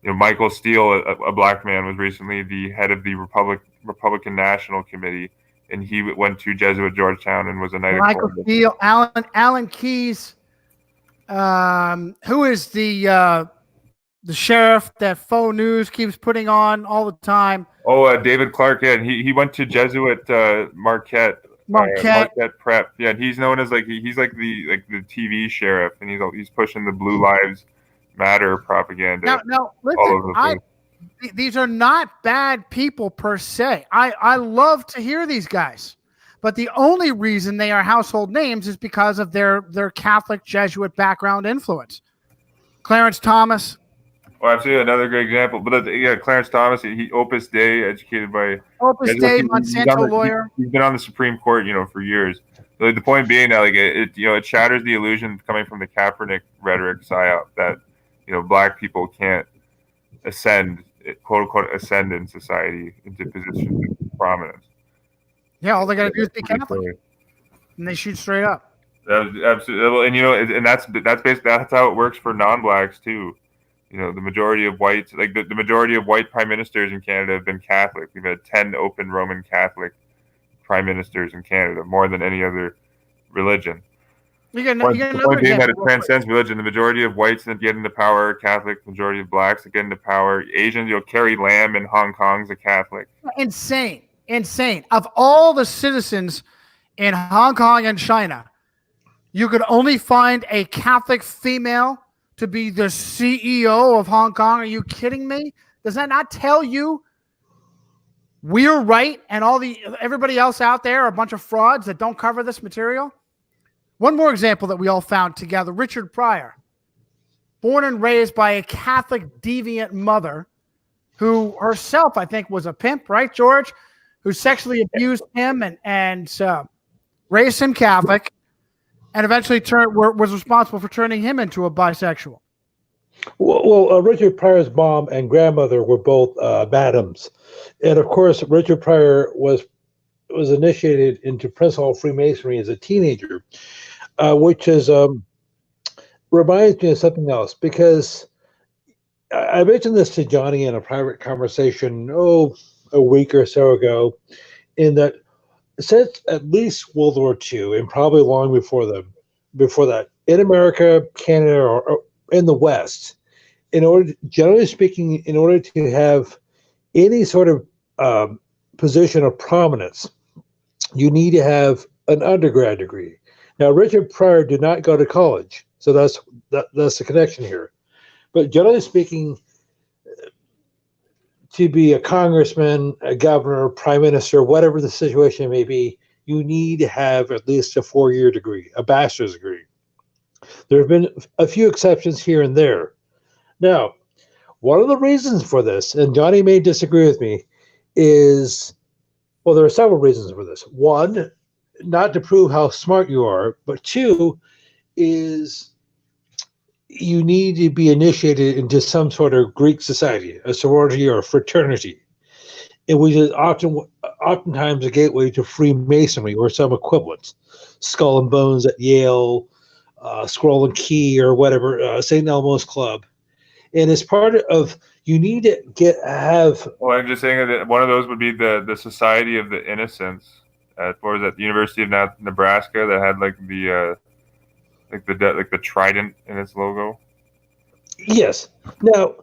Michael Steele, a Black man, was recently the head of the Republican National Committee, and he went to Jesuit Georgetown and was a knight.
Michael Steele, Alan Keyes, who is the sheriff that Faux News keeps putting on all the time.
Oh, David Clark. Yeah, he went to Jesuit Marquette Prep. Yeah, and he's known as he's like the TV sheriff, and he's pushing the Blue Lives Matter propaganda.
Now listen, these are not bad people per se. I love to hear these guys, but the only reason they are household names is because of their Catholic Jesuit background influence. Clarence Thomas.
Well, absolutely, another great example. But Clarence Thomas, he Opus Dei, educated by
Opus Dei, Monsanto lawyer.
He's been on the Supreme Court, for years. So the point being that, it shatters the illusion coming from the Kaepernick rhetoric psyop that, Black people can't ascend, quote unquote, ascend in society into positions of prominence.
Yeah, all they got to do is be Catholic, and they shoot straight up.
Absolutely, and that's basically that's how it works for non-Blacks too. The majority of whites, like the majority of white prime ministers in Canada have been Catholic. We've had 10 open Roman Catholic prime ministers in Canada, more than any other religion.
You get another
point being that it transcends religion. The majority of whites that get into power are Catholic. The majority of Blacks that get into power, Asians. Carrie Lam in Hong Kong's a Catholic.
Insane. Of all the citizens in Hong Kong and China, you could only find a Catholic female to be the CEO of Hong Kong. Are you kidding me? Does that not tell you we're right and everybody else out there are a bunch of frauds that don't cover this material? One more example that we all found together. Richard Pryor, born and raised by a Catholic deviant mother who herself, I think, was a pimp, right, George? Who sexually abused him and raised him Catholic, and eventually was responsible for turning him into a bisexual.
Well, Richard Pryor's mom and grandmother were both madams, and of course, Richard Pryor was initiated into Prince Hall Freemasonry as a teenager, which is reminds me of something else, because I mentioned this to Johnny in a private conversation a week or so ago, in that since at least World War II, and probably long before that, in America, Canada, or in the West, generally speaking, in order to have any sort of position of prominence, you need to have an undergrad degree. Now, Richard Pryor did not go to college, so that's the connection here. But generally speaking, to be a congressman, a governor, prime minister, whatever the situation may be, you need to have at least a 4-year degree, a bachelor's degree. There have been a few exceptions here and there. Now, one of the reasons for this, and Johnny may disagree with me, is, well, there are several reasons for this. One, not to prove how smart you are, but two, is you need to be initiated into some sort of Greek society, a sorority or a fraternity, which is oftentimes a gateway to Freemasonry or some equivalents, Skull and Bones at Yale, Scroll and Key or whatever, St. Elmo's Club. And as part of, you need to have.
Well, I'm just saying that one of those would be the Society of the Innocents. What was that? The University of Nebraska that had the trident in its logo.
Yes. Now,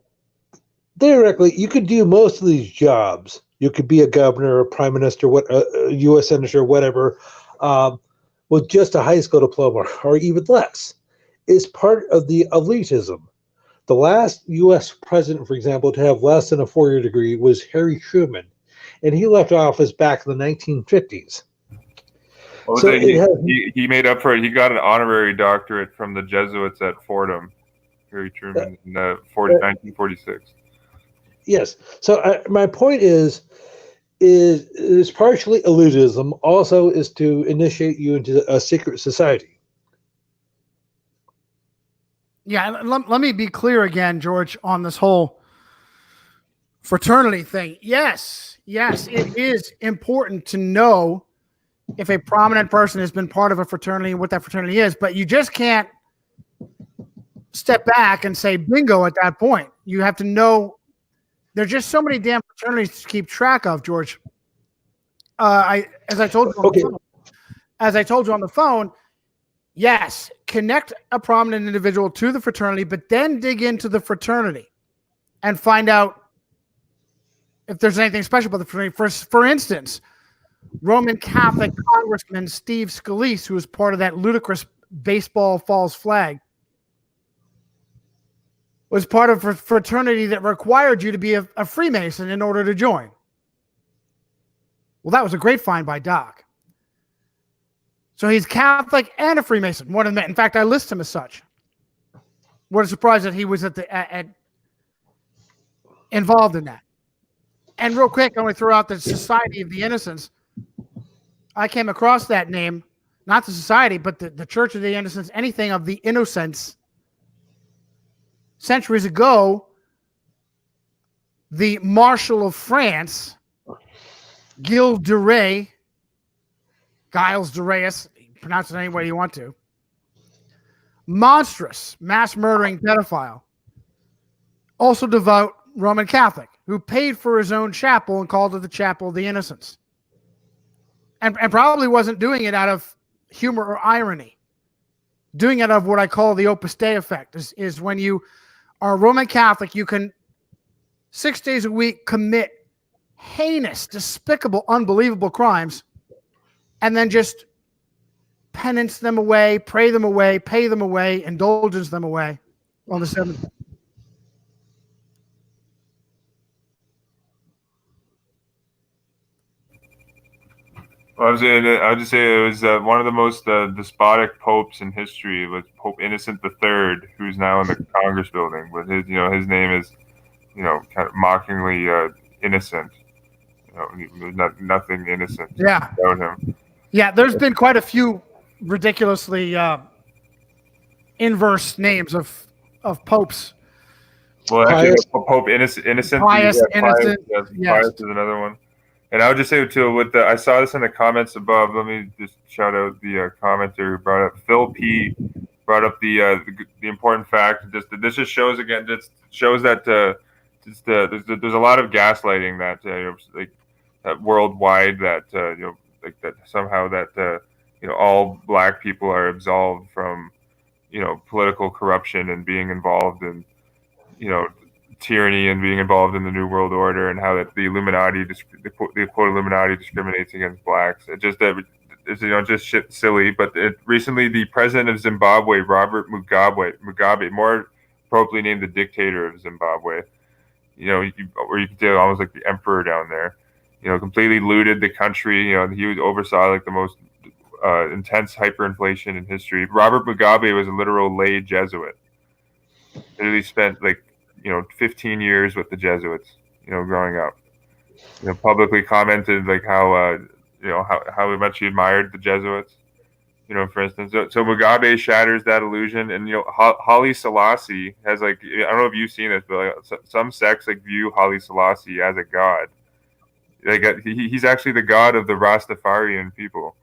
theoretically, you could do most of these jobs. You could be a governor, a prime minister, a U.S. senator, whatever, with just a high school diploma or even less. It's part of the elitism. The last U.S. president, for example, to have less than a 4-year degree was Harry Truman. and he left office back in the 1950s.
Well,
So
he made up for it. He got an honorary doctorate from the Jesuits at Fordham, Harry Truman, in 1946.
Yes. So my point is partially elitism, also is to initiate you into a secret society.
Yeah, let me be clear again, George, on this whole fraternity thing. Yes, it is important to know if a prominent person has been part of a fraternity and what that fraternity is, but you just can't step back and say bingo at that point. You have to know there's just so many damn fraternities to keep track of, George. As I told you on the phone, yes, connect a prominent individual to the fraternity, but then dig into the fraternity and find out if there's anything special about the fraternity. For instance, Roman Catholic Congressman Steve Scalise, who was part of that ludicrous baseball false flag, was part of a fraternity that required you to be a Freemason in order to join. Well, that was a great find by Doc. So he's Catholic and a Freemason. In fact, I list him as such. What a surprise that he was involved in that. And real quick, I want to throw out the Society of the Innocents. I came across that name, not the society, but the Church of the Innocents, anything of the Innocents. Centuries ago, the Marshal of France, Giles de Reyes, pronounce it any way you want to, monstrous, mass-murdering pedophile, also devout Roman Catholic, who paid for his own chapel and called it the Chapel of the Innocents. And probably wasn't doing it out of humor or irony. Doing it out of what I call the Opus Dei effect is when you are a Roman Catholic, you can 6 days a week commit heinous, despicable, unbelievable crimes and then just penance them away, pray them away, pay them away, indulgence them away on the seventh day.
Well, I would just say it was one of the most despotic popes in history was Pope Innocent III, who's now in the Congress building. But his name is, kind of mockingly innocent. There's nothing innocent about him.
Yeah, there's been quite a few ridiculously inverse names of popes.
Well, actually, Pope Innocent.
Pius Innocent.
Pius is another one. And I would just say too, I saw this in the comments above. Let me just shout out the commenter who brought up Phil P. Brought up the important fact. This just shows again. Just shows that there's a lot of gaslighting that worldwide that that somehow that all black people are absolved from political corruption and being involved in tyranny and being involved in the New World Order, and how that the Illuminati, the quote Illuminati, discriminates against blacks. It's just shit silly. But recently, the president of Zimbabwe, Robert Mugabe, more appropriately named the dictator of Zimbabwe, or you could say almost like the emperor down there, completely looted the country. He oversaw like the most intense hyperinflation in history. Robert Mugabe was a literal lay Jesuit. Literally spent 15 years with the Jesuits, growing up. Publicly commented how much he admired the Jesuits. For instance, so Mugabe shatters that illusion, and Haile Selassie has I don't know if you've seen this, but some sects view Haile Selassie as a god. He's actually the god of the Rastafarian people.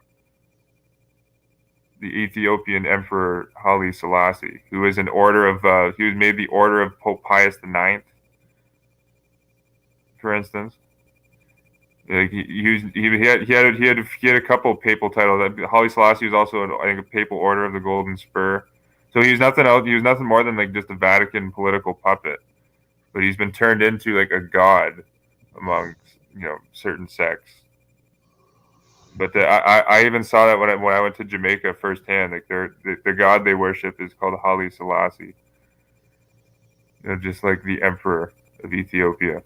The Ethiopian Emperor Haile Selassie, who was an order of he was made the order of Pope Pius IX, for instance. He had a couple of papal titles. Haile Selassie was also a papal order of the Golden Spur. So he was nothing else. He was nothing more than just a Vatican political puppet. But he's been turned into a god among certain sects. But I even saw that when I went to Jamaica firsthand. The god they worship is called Haile Selassie. Just like the Emperor of Ethiopia.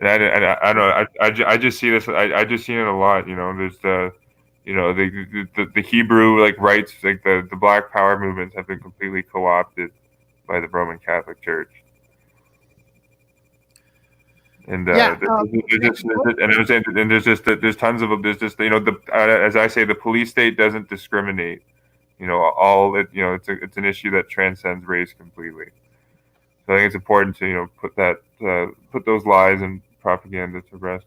And I don't know. I just see this. I just seen it a lot. There's the Hebrew like rights, like the Black Power movements have been completely co-opted by the Roman Catholic Church. And there's tons of them. There's just as I say, the police state doesn't discriminate. It's an issue that transcends race completely. So I think it's important to put those lies and propaganda to rest.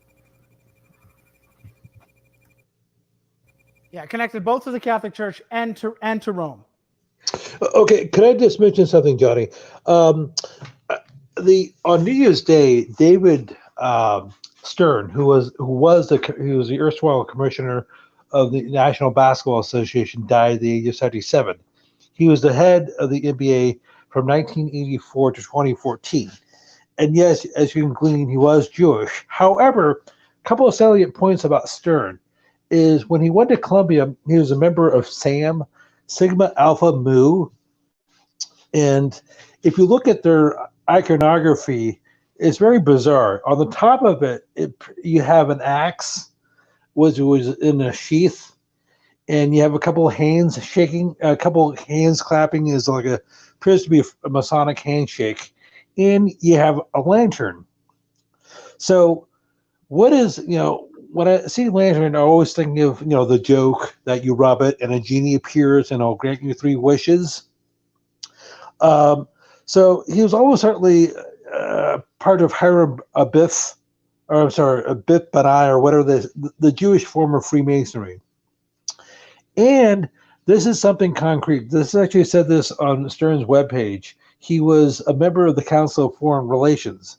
Yeah, connected both to the Catholic Church and to Rome.
Okay, could I just mention something, Johnny? On New Year's Day, David Stern, who was the erstwhile commissioner of the National Basketball Association, died at the age of 77. He was the head of the NBA from 1984 to 2014. And yes, as you can glean, he was Jewish. However, a couple of salient points about Stern is when he went to Columbia, he was a member of SAM, Sigma Alpha Mu. And if you look at their iconography, it's very bizarre. On the top of it, you have an axe, which was in a sheath, and you have a couple of hands shaking, a couple of hands clapping is like appears to be a Masonic handshake, and you have a lantern. So what is, when I see lantern, I always think of, the joke that you rub it and a genie appears and it'll grant you 3 wishes. So he was almost certainly part of Hiram Abiff, or I'm sorry, Abiff B'nai, or whatever the Jewish form of Freemasonry. And this is something concrete. This actually said this on Stern's webpage. He was a member of the Council of Foreign Relations.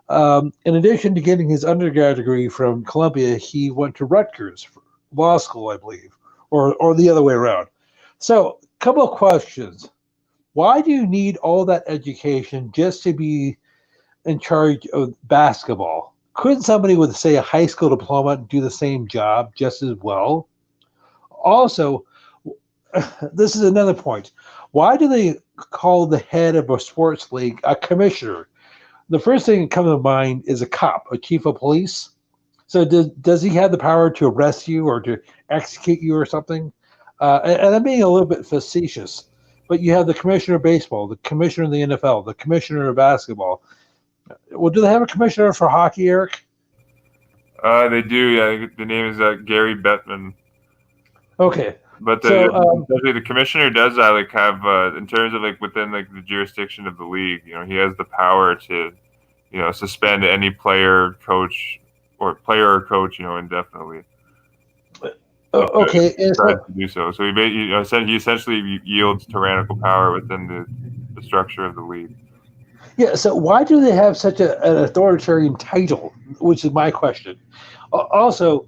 In addition to getting his undergrad degree from Columbia, he went to Rutgers for law school, I believe, or the other way around. So, a couple of questions. Why do you need all that education just to be in charge of basketball? Couldn't somebody with, say, a high school diploma do the same job just as well? Also, this is another point. Why do they call the head of a sports league a commissioner? The first thing that comes to mind is a cop, a chief of police. So does he have the power to arrest you or to execute you or something? And I'm being a little bit facetious, but you have the commissioner of baseball, the commissioner of the NFL, the commissioner of basketball. Well, do they have a commissioner for hockey, Eric?
They do. Yeah, the name is Gary Bettman.
Okay.
But the commissioner does have in terms of within the jurisdiction of the league, he has the power to, suspend any player, coach, indefinitely.
Okay.
To do so. So he essentially yields tyrannical power within the structure of the league.
Yeah. So why do they have such an authoritarian title? Which is my question. Also,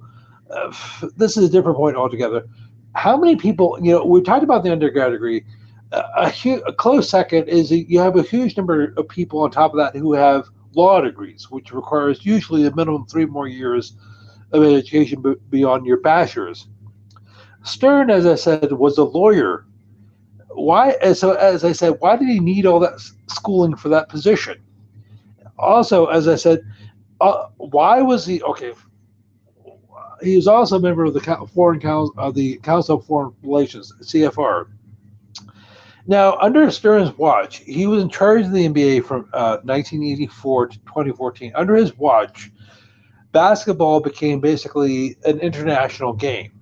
this is a different point altogether. How many people, we talked about the undergrad degree. A close second is you have a huge number of people on top of that who have law degrees, which requires usually a minimum 3 more years of education beyond your bachelor's. Stern, as I said, was a lawyer. Why? So, as I said, why did he need all that schooling for that position? Also, as I said, why was he okay? He was also a member of the Council of Foreign Relations, CFR. Now, under Stern's watch, he was in charge of the NBA from 1984 to 2014. Under his watch, basketball became basically an international game.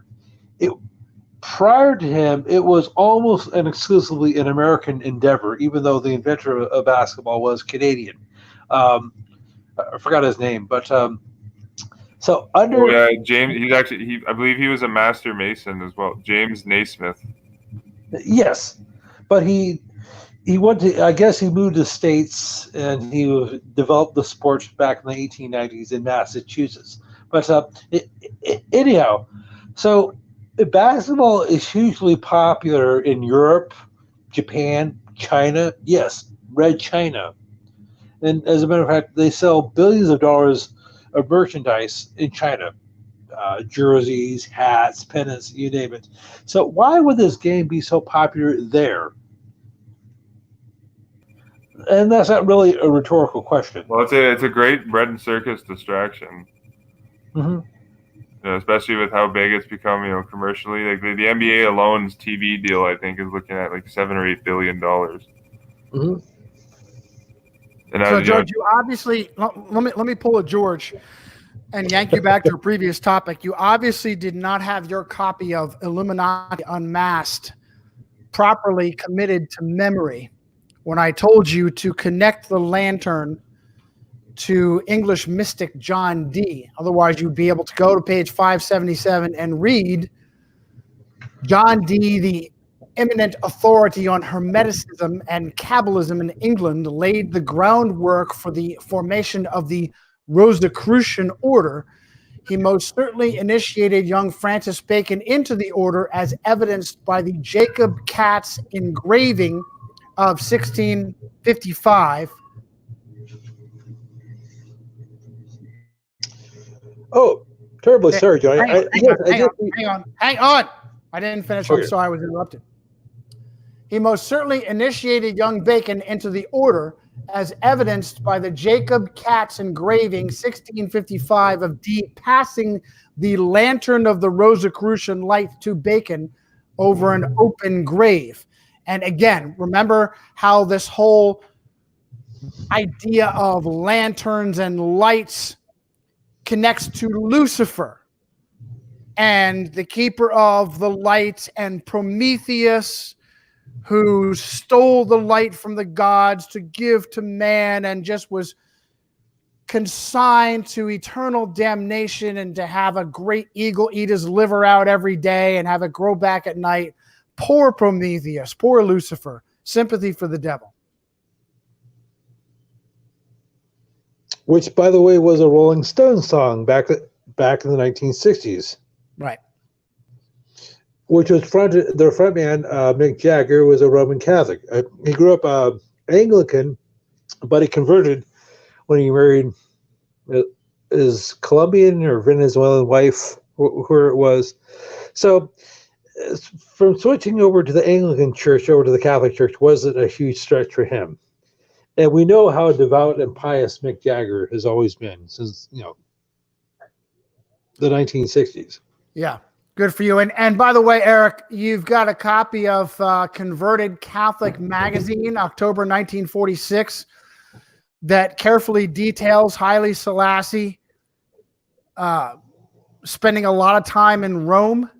Prior to him, it was almost and exclusively an American endeavor, even though the inventor of basketball was Canadian. I forgot his name, but so under
James, I believe he was a master mason as well. James Naismith.
Yes, but he went to. I guess he moved to the States and he developed the sports back in the 1890s in Massachusetts. But anyhow, so basketball is hugely popular in Europe, Japan, China. Yes, Red China, and as a matter of fact, they sell billions of dollars of merchandise in China, jerseys, hats, pennants, you name it. So why would this game be so popular there? And that's not really a rhetorical question.
Well, it's a great bread and circus distraction.
Mm-hmm.
You know, especially with how big it's become, you know, commercially. Like the NBA alone's TV deal, I think, is looking at like $7 or $8 billion.
Mm-hmm.
And
So, George, you obviously let me pull a George and yank you back to a previous topic. You obviously did not have your copy of Illuminati Unmasked properly committed to memory when I told you to connect the lantern to English mystic John Dee. Otherwise, you'd be able to go to page 577 and read John Dee, the eminent authority on Hermeticism and Kabbalism in England, laid the groundwork for the formation of the Rosicrucian order. He most certainly initiated young Francis Bacon into the order, as evidenced by the Jacob Katz engraving of 1655.
Oh, terribly sorry, Johnny.
Hang on. I didn't finish.
Okay.
I'm sorry, I was interrupted. He most certainly initiated young Bacon into the order, as evidenced by the Jacob Katz engraving 1655 of Dee passing the lantern of the Rosicrucian light to Bacon over an open grave. And again, remember how this whole idea of lanterns and lights connects to Lucifer and the keeper of the light and Prometheus, who stole the light from the gods to give to man and just was consigned to eternal damnation and to have a great eagle eat his liver out every day and have it grow back at night. Poor Prometheus, poor Lucifer. Sympathy for the devil.
Which, by the way, was a Rolling Stones song back in the 1960s.
Right.
Which was their frontman, Mick Jagger, was a Roman Catholic. He grew up Anglican, but he converted when he married his Colombian or Venezuelan wife, whoever it was. So from switching over to the Anglican church over to the Catholic church wasn't a huge stretch for him. And we know how devout and pious Mick Jagger has always been since, the 1960s.
Yeah. Good for you. And by the way, Eric, you've got a copy of Converted Catholic Magazine, October 1946, that carefully details Haile Selassie spending a lot of time in Rome.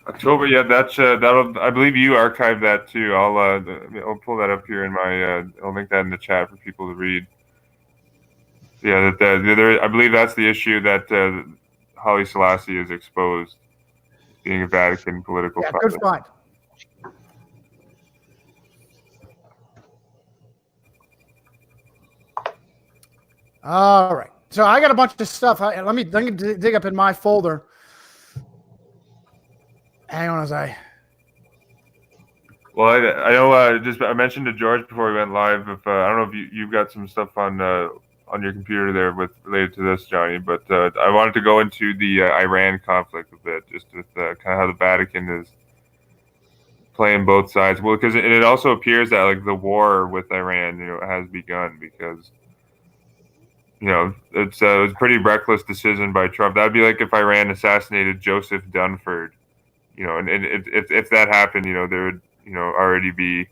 October, yeah, that'll. I believe you archived that too. I'll pull that up here in my. I'll link that in the chat for people to read. Yeah, I believe that's the issue that Haile Selassie is exposed, being a Vatican political.
Yeah, good find. All right, so I got a bunch of stuff. Let me dig up in my folder. Hang on as I.
Well, I know. I mentioned to George before we went live. If I don't know if you've got some stuff on your computer there related to this, Johnny. But I wanted to go into the Iran conflict a bit, just with kind of how the Vatican is playing both sides. Well, because it also appears that like the war with Iran, has begun because. It's a pretty reckless decision by Trump. That'd be like if Iran assassinated Joseph Dunford. And if that happened, there would, already be,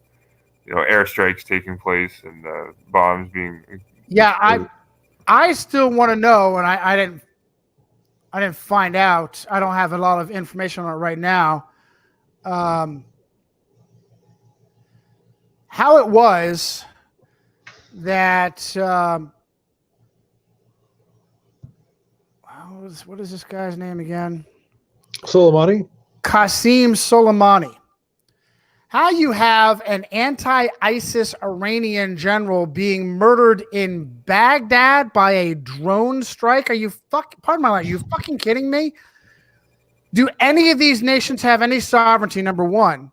airstrikes taking place and bombs being.
Yeah, I still want to know, and I didn't find out. I don't have a lot of information on it right now. How it was that. What is this guy's name again?
Soleimani?
Qasem Soleimani. How you have an anti-ISIS Iranian general being murdered in Baghdad by a drone strike? Are you pardon my language, are you fucking kidding me? Do any of these nations have any sovereignty, number one?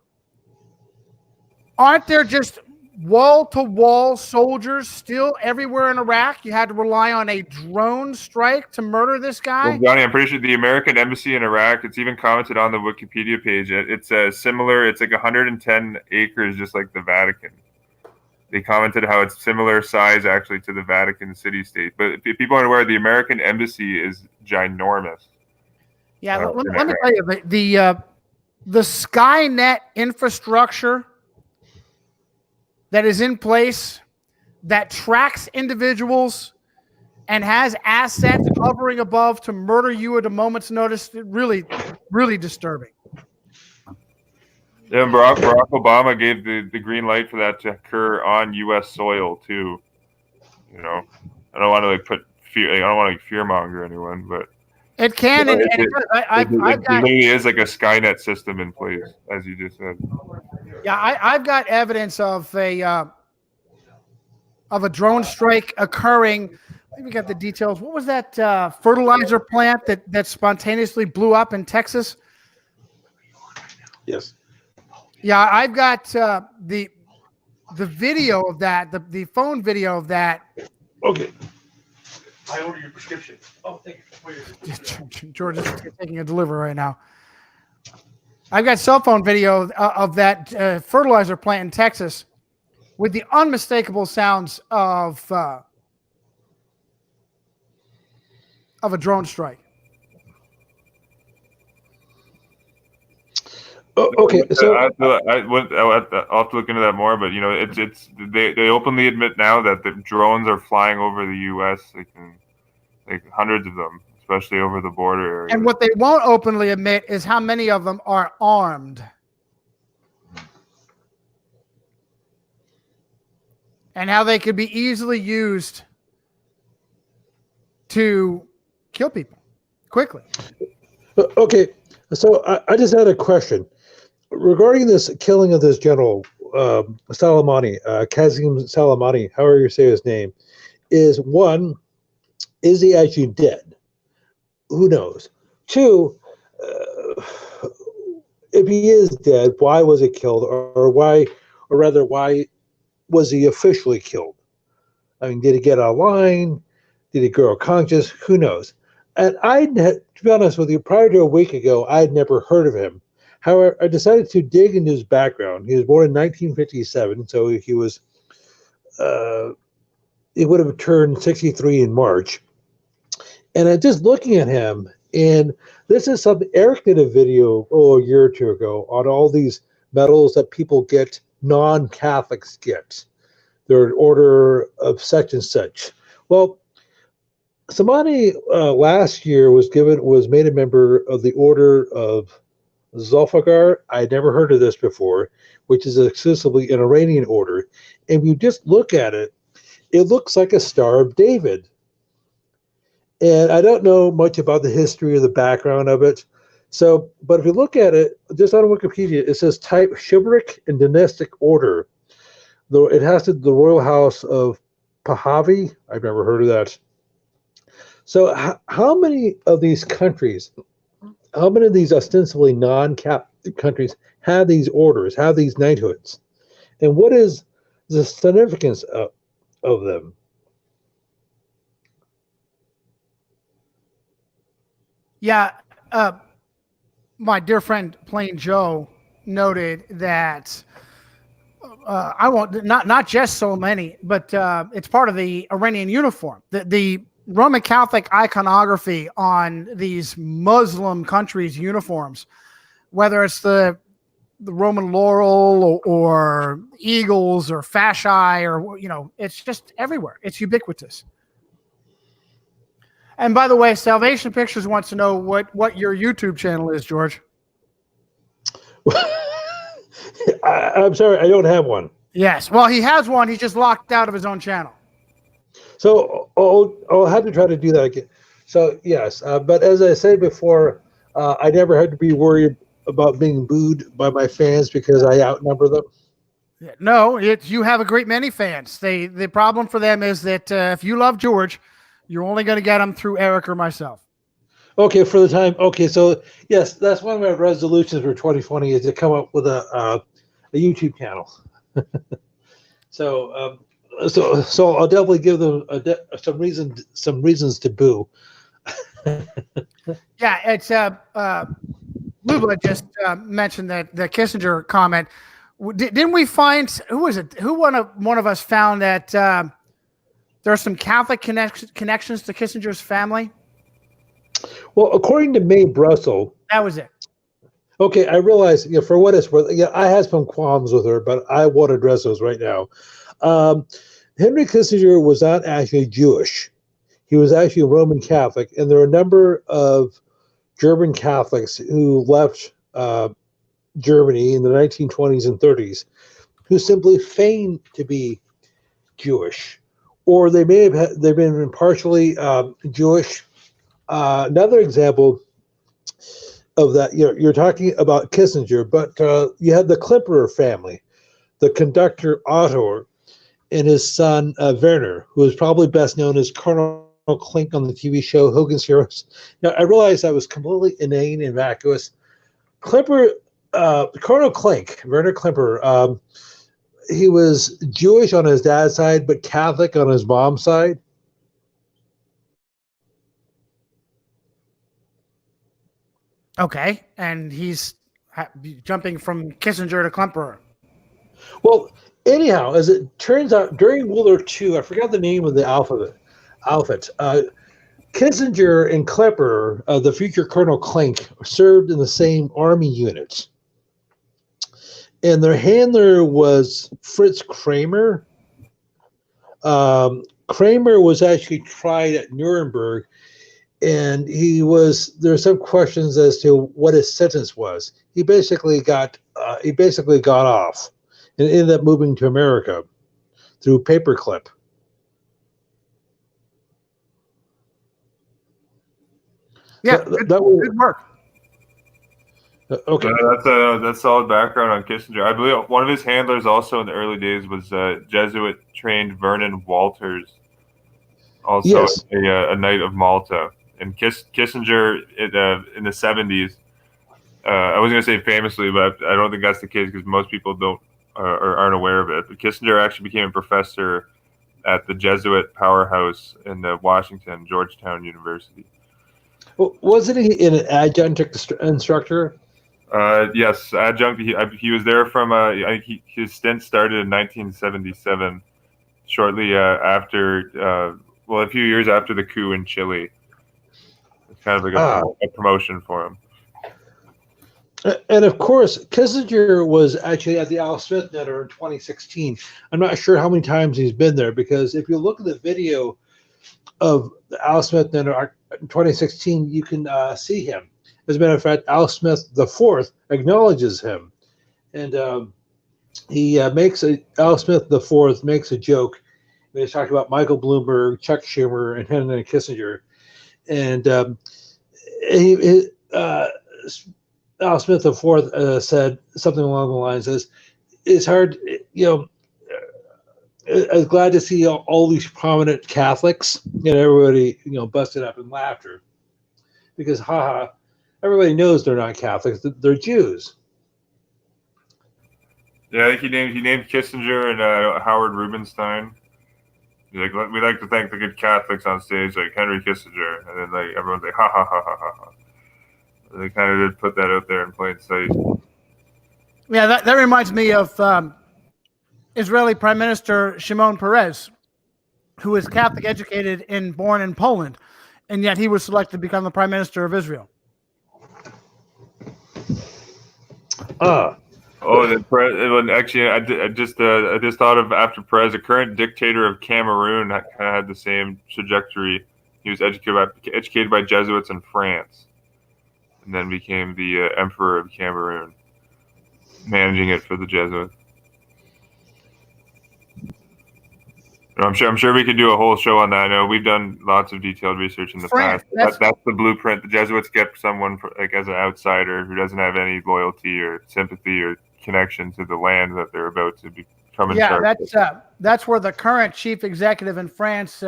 Aren't there just wall-to-wall soldiers still everywhere in Iraq? You had to rely on a drone strike to murder this guy?
Well, Johnny, I'm pretty sure the American embassy in Iraq, it's even commented on the Wikipedia page. It's similar. It's like 110 acres, just like the Vatican. They commented how it's similar size actually to the Vatican city-state. But if people aren't aware, the American embassy is ginormous.
Yeah, let me tell you, the Skynet infrastructure that is in place that tracks individuals and has assets hovering above to murder you at a moment's notice, really, really disturbing.
Yeah, Barack Obama gave the green light for that to occur on U.S. soil too. You know, I don't want to put fear. I don't want to fearmonger anyone, but
it can.
It
It
really is like a Skynet system in place, as you just said.
Yeah, I've got evidence of a drone strike occurring. I think we got the details. What was that fertilizer plant that spontaneously blew up in Texas?
Yes.
Yeah, I've got the video of that, the phone video of that.
Okay. I order your prescription. Oh, thank
you. George is taking a delivery right now. I've got cell phone video of that fertilizer plant in Texas with the unmistakable sounds of a drone strike.
Oh, okay, so
I'll have to look into that more. But you know, they openly admit now that the drones are flying over the U.S. like hundreds of them, especially over the border area.
And what they won't openly admit is how many of them are armed. And how they could be easily used to kill people quickly.
Okay, so I just had a question regarding this killing of this general Soleimani, Kazim Soleimani, however you say his name. Is he actually dead? Who knows? Two, if he is dead, why was he killed, or why was he officially killed? I mean, did he get online? Did he grow conscious? Who knows? And to be honest with you, prior to a week ago, I had never heard of him. However, I decided to dig into his background. He was born in 1957, so he would have turned 63 in March. And I'm just looking at him, and this is something Eric did a video a year or two ago on all these medals that people get, non-Catholics get. They're an order of such and such. Well, Soleimani last year was made a member of the Order of Zulfikar. I had never heard of this before, which is exclusively an Iranian order. And if you just look at it, it looks like a Star of David. And I don't know much about the history or the background of it. So, but if you look at it, just on Wikipedia, it says type chivalric and dynastic order. Though it has the Royal House of Pahlavi. I've never heard of that. So how many of these countries, how many of these ostensibly non-Catholic countries have these orders, have these knighthoods? And what is the significance of them?
Yeah, my dear friend Plain Joe noted that I won't not just so many, but it's part of the Iranian uniform. The Roman Catholic iconography on these Muslim countries' uniforms, whether it's the Roman laurel or eagles or fasci or it's just everywhere. It's ubiquitous. And by the way, Salvation Pictures wants to know what your YouTube channel is, George.
I'm sorry, I don't have one.
Yes, well, he has one. He just locked out of his own channel.
So I'll have to try to do that again. So yes, but as I said before, I never had to be worried about being booed by my fans because I outnumber them.
No, you have a great many fans. The problem for them is that if you love George, you're only going to get them through Eric or myself.
Okay, for the time. Okay, so yes, that's one of my resolutions for 2020 is to come up with a YouTube channel. So I'll definitely give them some reasons to boo.
Yeah, it's Lubla just mentioned that the Kissinger comment. Didn't we find who was it? Who one of us found that there are some Catholic connections to Kissinger's family?
Well, according to Mae Brussel,
that was it.
Okay, I realize, for what it's worth, I had some qualms with her, but I won't address those right now. Henry Kissinger was not actually Jewish. He was actually a Roman Catholic, and there are a number of German Catholics who left Germany in the 1920s and 30s who simply feigned to be Jewish, or they've been partially Jewish. Another example of that, you're talking about Kissinger, but you had the Klemperer family, the conductor Otto, and his son Werner, who is probably best known as Colonel Klink on the TV show Hogan's Heroes. Now, I realized I was completely inane and vacuous. Colonel Klink, Werner Klemperer, he was Jewish on his dad's side, but Catholic on his mom's side.
Okay, and he's jumping from Kissinger to Klemperer.
Well, anyhow, as it turns out, during World War II, I forgot the name of the alphabet. Kissinger and Klemperer, the future Colonel Klink, served in the same army units. And their handler was Fritz Kramer. Kramer was actually tried at Nuremberg, and there's some questions as to what his sentence was. He basically got off and ended up moving to America through paperclip.
Yeah, good work.
Okay,
that's solid background on Kissinger. I believe one of his handlers also in the early days was Jesuit trained Vernon Walters, also
yes.
a Knight of Malta. And Kissinger in the 70s, I was going to say famously, but I don't think that's the case because most people don't or aren't aware of it. But Kissinger actually became a professor at the Jesuit powerhouse in Washington, Georgetown University.
Well, wasn't he an adjunct instructor?
Yes, adjunct. He was there from. His stint started in 1977, shortly after. A few years after the coup in Chile. It's kind of like a promotion for him.
And of course, Kissinger was actually at the Al Smith Dinner in 2016. I'm not sure how many times he's been there, because if you look at the video of the Al Smith Dinner in 2016, you can see him. As a matter of fact, Al Smith IV acknowledges him, and Al Smith IV makes a joke. He's talking about Michael Bloomberg, Chuck Schumer, and Henry Kissinger, and Al Smith IV said something along the lines as, "It's hard, I was glad to see all these prominent Catholics and everybody, busted up in laughter, because everybody knows they're not Catholics; they're Jews."
Yeah, I think he named Kissinger and Howard Rubinstein. He's like, we like to thank the good Catholics on stage, like Henry Kissinger, and then everyone's like, ha ha ha ha ha ha. They kind of did put that out there in plain sight.
Yeah, that reminds me of Israeli Prime Minister Shimon Peres, who was Catholic educated and born in Poland, and yet he was selected to become the Prime Minister of Israel.
Actually, I just thought of, after Perez, the current dictator of Cameroon kind of had the same trajectory. He was educated by Jesuits in France, and then became the Emperor of Cameroon, managing it for the Jesuits. I'm sure we could do a whole show on that. I know we've done lots of detailed research in the past. That's the blueprint. The Jesuits get someone as an outsider who doesn't have any loyalty or sympathy or connection to the land that they're about to become in charge.
Yeah, that's where the current chief executive in France,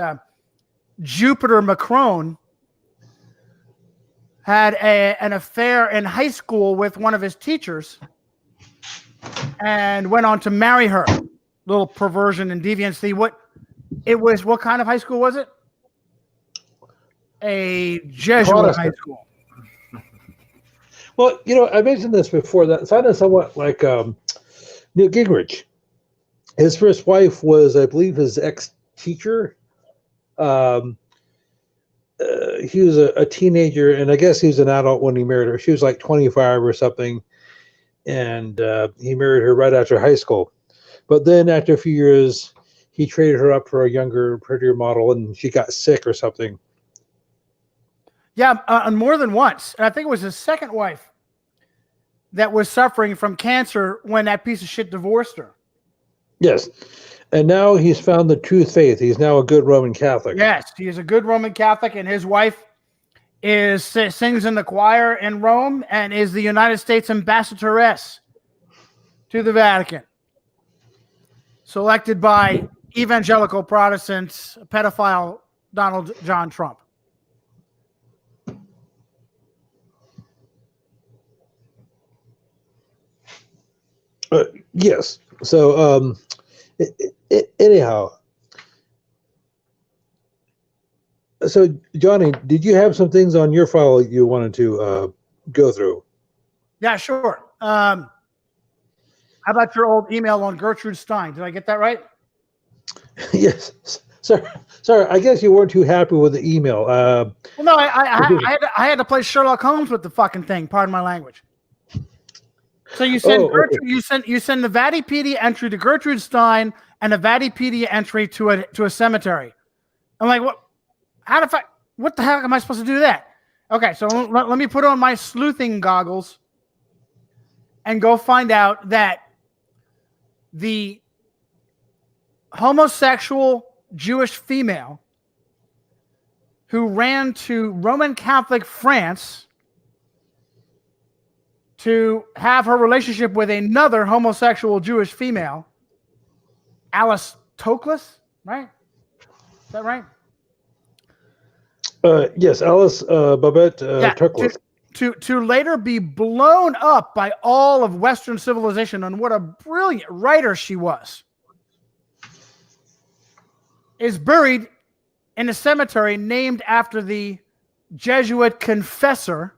Jupiter Macron, had an affair in high school with one of his teachers and went on to marry her. Little perversion and deviancy. What kind of high school was it? A Jesuit high school.
Well, I mentioned this before. That sounded somewhat like Newt Gingrich. His first wife was, I believe, his ex-teacher. He was a teenager, and I guess he was an adult when he married her. She was like 25 or something, and he married her right after high school. But then after a few years, he traded her up for a younger, prettier model, and she got sick or something.
Yeah, more than once. And I think it was his second wife that was suffering from cancer when that piece of shit divorced her.
Yes. And now he's found the true faith. He's now a good Roman Catholic.
Yes, he is a good Roman Catholic, and his wife sings in the choir in Rome and is the United States ambassadoress to the Vatican, selected by evangelical Protestants, pedophile Donald John Trump.
Yes. So, anyhow, so Johnny, did you have some things on your file you wanted to go through?
Yeah, sure. How about your old email on Gertrude Stein? Did I get that right?
Yes. Sorry. I guess you weren't too happy with the email.
Well, no, I had to play Sherlock Holmes with the fucking thing. Pardon my language. So you send you send the Vatipedia entry to Gertrude Stein and a Vatipedia entry to a cemetery. I'm like, what? What the heck am I supposed to do that? Okay, so let me put on my sleuthing goggles and go find out that the homosexual Jewish female who ran to Roman Catholic France to have her relationship with another homosexual Jewish female, Alice Toklas, right? Is that right?
Yes, Alice Babette Toklas.
To later be blown up by all of Western civilization on what a brilliant writer she was, is buried in a cemetery named after the Jesuit confessor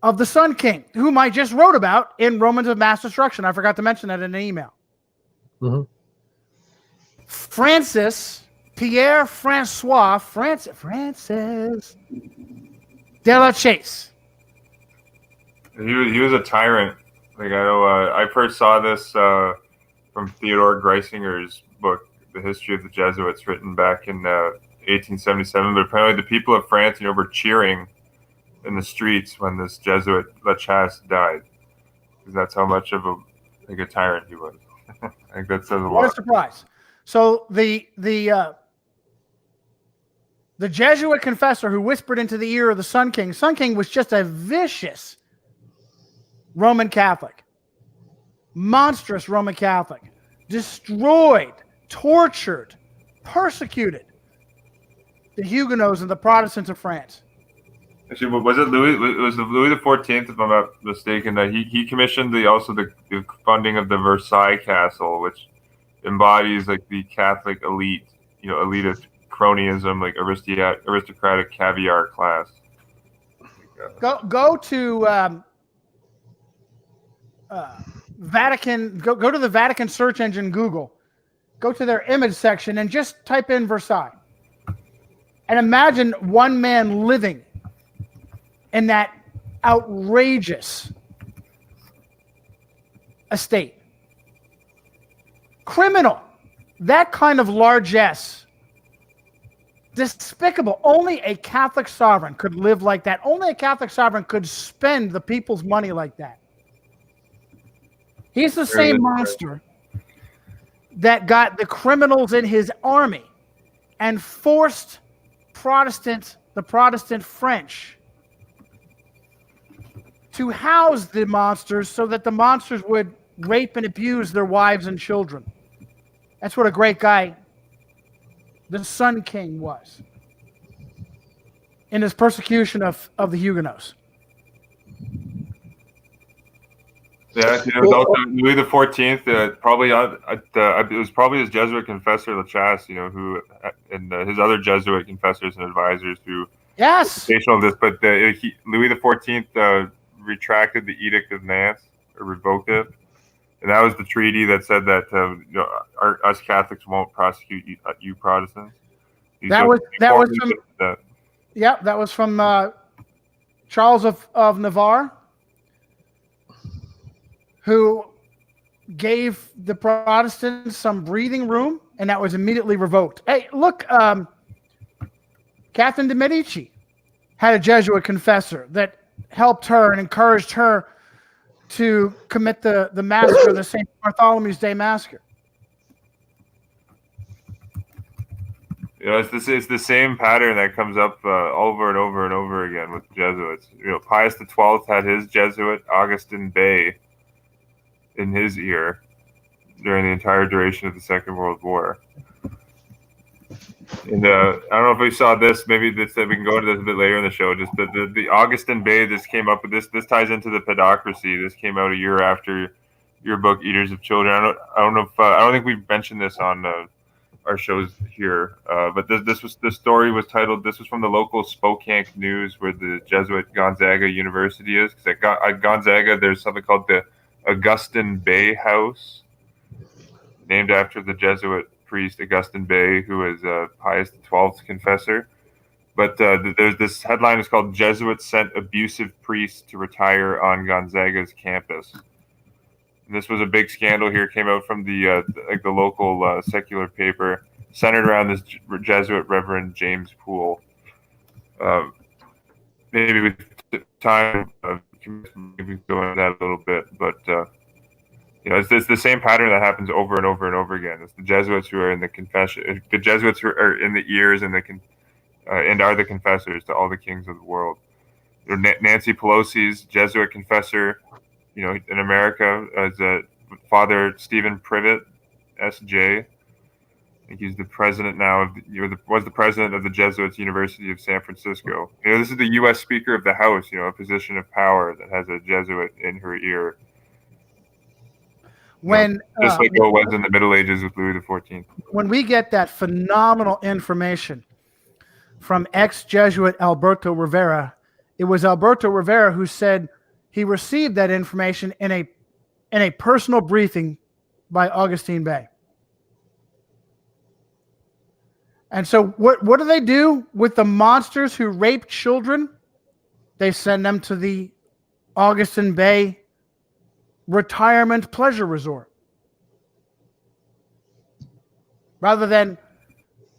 of the Sun King, whom I just wrote about in Romans of Mass Destruction. I forgot to mention that in an email.
Mm-hmm.
Pierre Francois de la Chase.
He was a tyrant. Like, I know, I first saw this from Theodore Greisinger's book, The History of the Jesuits, written back in 1877. But apparently, the people of France, were cheering in the streets when this Jesuit La Chasse died, because that's how much of a tyrant he was. I think that says a lot.
What a surprise! So the Jesuit confessor who whispered into the ear of the Sun King. Sun King was just a vicious Roman Catholic, monstrous Roman Catholic, destroyed, tortured, persecuted the Huguenots and the Protestants of France.
Actually, was it Louis? It was Louis XIV, if I'm not mistaken, that he commissioned the funding of the Versailles Castle, which embodies like the Catholic elite, elitist cronyism, like aristocratic caviar class.
Go to Vatican. Go to the Vatican search engine, Google. Go to their image section and just type in Versailles, and imagine one man living in that outrageous estate. Criminal. That kind of largesse. Despicable. Only a Catholic sovereign could live like that. Only a Catholic sovereign could spend the people's money like that. He's the same monster that got the criminals in his army and forced the Protestant French to house the monsters so that the monsters would rape and abuse their wives and children. That's what a great guy the Sun King was in his persecution of the Huguenots.
Yeah, it was also Louis XIV. Probably it was probably his Jesuit confessor La Chasse, who and his other Jesuit confessors and advisors who.
Yes.
This, but Louis XIV retracted the Edict of Nantes, or revoked it, And that was the treaty that said that us Catholics won't prosecute you Protestants.
That was from that was from Charles of Navarre, who gave the Protestants some breathing room, and that was immediately revoked. Hey, look, Catherine de' Medici had a Jesuit confessor that helped her and encouraged her to commit the massacre, the St. Bartholomew's Day massacre.
It's the same pattern that comes up over and over and over again with Jesuits. Pius XII had his Jesuit Augustin Bey in his ear during the entire duration of the Second World War. And I don't know if we saw this. Maybe we can go into this a bit later in the show. Just the Augustin Bey. This came up with this. This ties into the pedocracy. This came out a year after your book, Eaters of Children. I don't know if I don't think we've mentioned this on our shows here. But the story was titled. This was from the local Spokane News, where the Jesuit Gonzaga University is. Because at Gonzaga, there's something called the Augustin Bey House, named after the Jesuit priest Augustin Bey, who is Pius XII's confessor. But there's this headline is called "Jesuits Sent Abusive Priest to Retire on Gonzaga's Campus." And this was a big scandal here. It came out from the local secular paper, centered around this Jesuit Reverend James Poole. Maybe with time, maybe go into that a little bit, but. It's the same pattern that happens over and over and over again. It's the Jesuits who are in the confession, the Jesuits who are in the ears and and are the confessors to all the kings of the world. Nancy Pelosi's Jesuit confessor, in America, is Father Stephen Privet, S.J. I think he's the president now was the president of the Jesuits University of San Francisco. This is the U.S. Speaker of the House, a position of power that has a Jesuit in her ear. Just like it was in the Middle Ages with Louis XIV.
When we get that phenomenal information from ex-Jesuit Alberto Rivera, it was Alberto Rivera who said he received that information in a personal briefing by Augustine Bey. And so what do they do with the monsters who rape children? They send them to the Augustine Bey retirement pleasure resort, rather than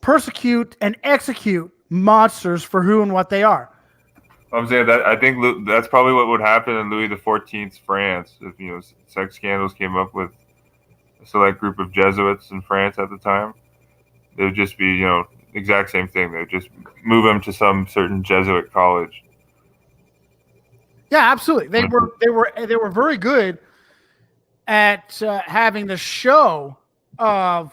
persecute and execute monsters for who and what they are.
I'm saying that I think that's probably what would happen in Louis XIV's France if sex scandals came up with a select group of Jesuits in France at the time. It would just be exact same thing. They would just move them to some certain Jesuit college.
Yeah, absolutely. They were very good at having the show of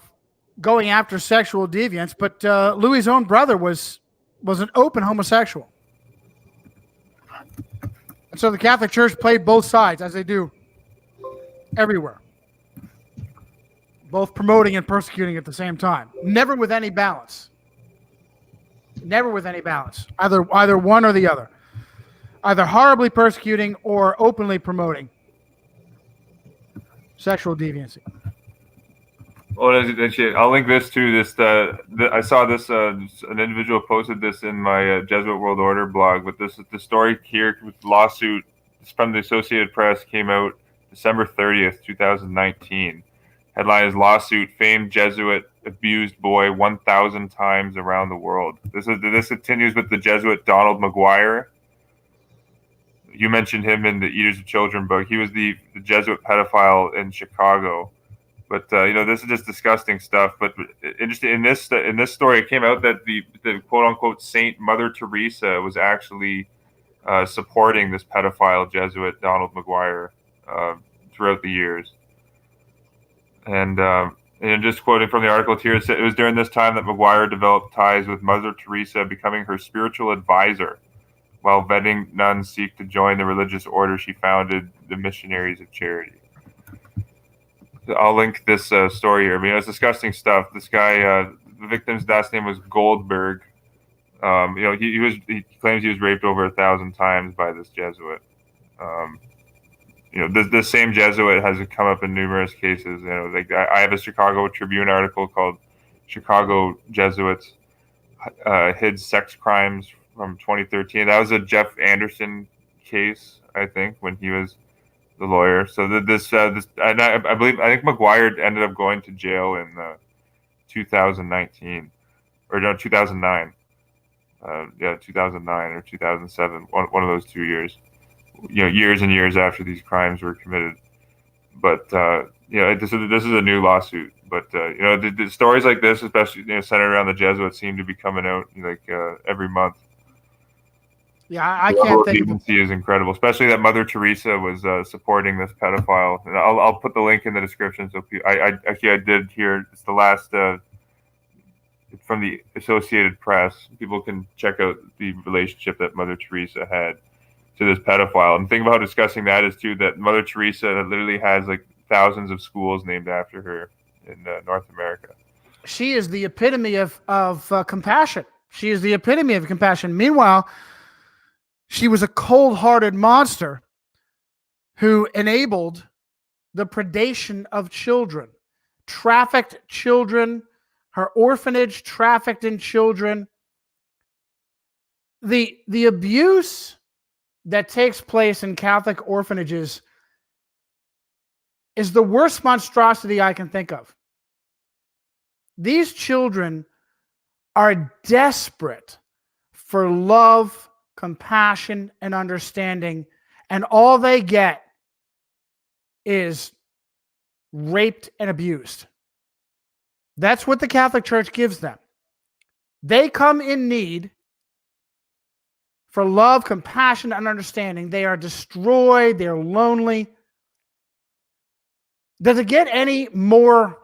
going after sexual deviants, but Louis's own brother was an open homosexual. And so the Catholic Church played both sides, as they do everywhere, both promoting and persecuting at the same time, never with any balance. Never with any balance, either one or the other, either horribly persecuting or openly promoting sexual deviancy.
Well, I'll link this to this. I saw this. An individual posted this in my Jesuit World Order blog. But the story here with the lawsuit from the Associated Press came out December 30th, 2019. Headline is "Lawsuit: Famed Jesuit Abused Boy 1,000 Times Around the World." This continues with the Jesuit Donald McGuire. You mentioned him in the Eaters of Children book. He was the Jesuit pedophile in Chicago. But this is just disgusting stuff. But interesting in this story, it came out that the quote unquote Saint Mother Teresa was actually supporting this pedophile Jesuit Donald McGuire throughout the years. And just quoting from the article here, it was during this time that McGuire developed ties with Mother Teresa, becoming her spiritual advisor, while vetting nuns seek to join the religious order she founded, the Missionaries of Charity. I'll link this story here. It's disgusting stuff. This guy, the victim's last name was Goldberg. He claims he was raped over 1,000 times by this Jesuit. the same Jesuit has come up in numerous cases. Like I have a Chicago Tribune article called "Chicago Jesuits Hid Sex Crimes" from 2013. That was a Jeff Anderson case, I think, when he was the lawyer. So this and I think McGuire ended up going to jail in 2019 or no 2009. 2009 or 2007, one of those 2 years. Years and years after these crimes were committed. But this is a new lawsuit. But the stories like this, especially centered around the Jesuits, seem to be coming out every month.
Yeah, I can't think.
The agency is incredible, especially that Mother Teresa was supporting this pedophile. And I'll put the link in the description. So I did hear it's the last from the Associated Press. People can check out the relationship that Mother Teresa had to this pedophile. And the thing about discussing that is too that Mother Teresa literally has like thousands of schools named after her in North America.
She is the epitome of compassion. She is the epitome of compassion. Meanwhile, she was a cold-hearted monster who enabled the predation of children, trafficked children, her orphanage trafficked in children. The abuse that takes place in Catholic orphanages is the worst monstrosity I can think of. These children are desperate for love, compassion, and understanding, and all they get is raped and abused. That's what the Catholic Church gives them. They come in need for love, compassion, and understanding. They are destroyed. They're lonely. Does it get any more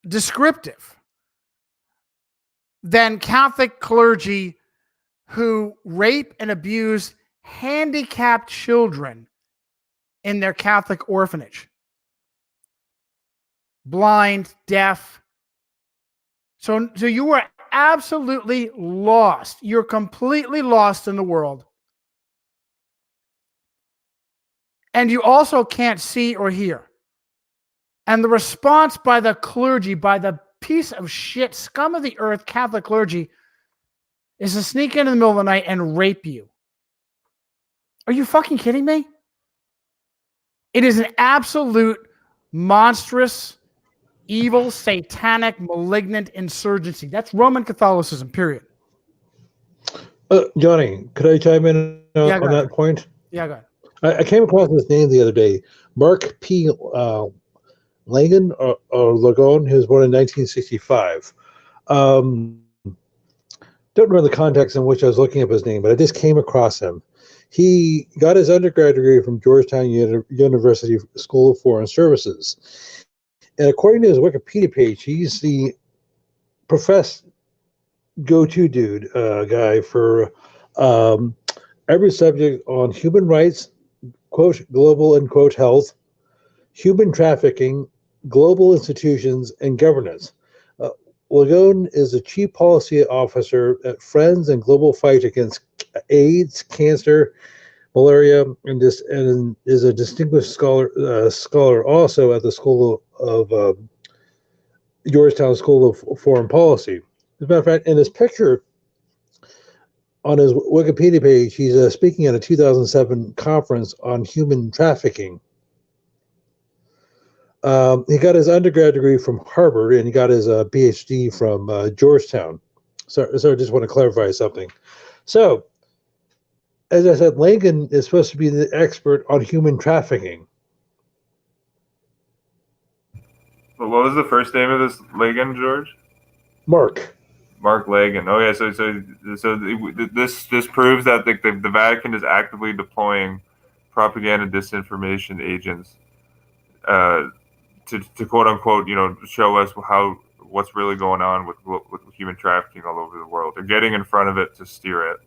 descriptive than Catholic clergy who rape and abuse handicapped children in their Catholic orphanage? Blind, deaf. So you are absolutely lost. You're completely lost in the world. And you also can't see or hear. And the response by the clergy, by the piece of shit, scum of the earth Catholic clergy, is to sneak in the middle of the night and rape you. Are you fucking kidding me? It is an absolute monstrous, evil, satanic, malignant insurgency. That's Roman Catholicism, period.
Johnny, could I chime in on that point?
Yeah, go ahead.
I came across his name the other day. Mark P. Langan or Lagon, he was born in 1965. Don't remember the context in which I was looking up his name, but I just came across him. He got his undergrad degree from Georgetown University School of Foreign Services. And according to his Wikipedia page, he's the professed go-to dude guy for every subject on human rights, quote, global, and quote, health, human trafficking, global institutions, and governance. Lagon is the Chief Policy Officer at Friends and Global Fight Against AIDS, Cancer, Malaria, and is a distinguished scholar also at the School of Georgetown School of Foreign Policy. As a matter of fact, in his picture on his Wikipedia page, he's speaking at a 2007 conference on human trafficking. He got his undergrad degree from Harvard, and he got his PhD from Georgetown. So I just want to clarify something. So, as I said, Langan is supposed to be the expert on human trafficking.
But what was the first name of this Lagan, George?
Mark
Lagan. Oh yeah. So this proves that the Vatican is actively deploying propaganda disinformation agents to quote unquote show us what's really going on with human trafficking all over the world. They're getting in front of it to steer it.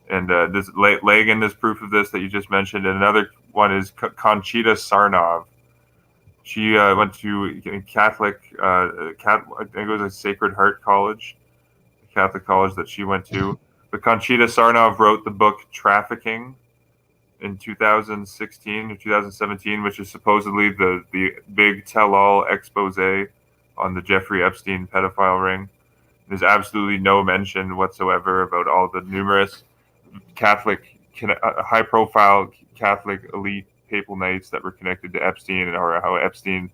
And this Lagan is proof of this that you just mentioned. And another one is Conchita Sarnov. She went to Catholic, I think it was a Sacred Heart College, a Catholic college that she went to. But Conchita Sarnov wrote the book Trafficking, in 2016 or 2017, which is supposedly the big tell-all expose on the Jeffrey Epstein pedophile ring. There's absolutely no mention whatsoever about all the numerous Catholic, high-profile Catholic elite papal knights that were connected to Epstein, or how Epstein's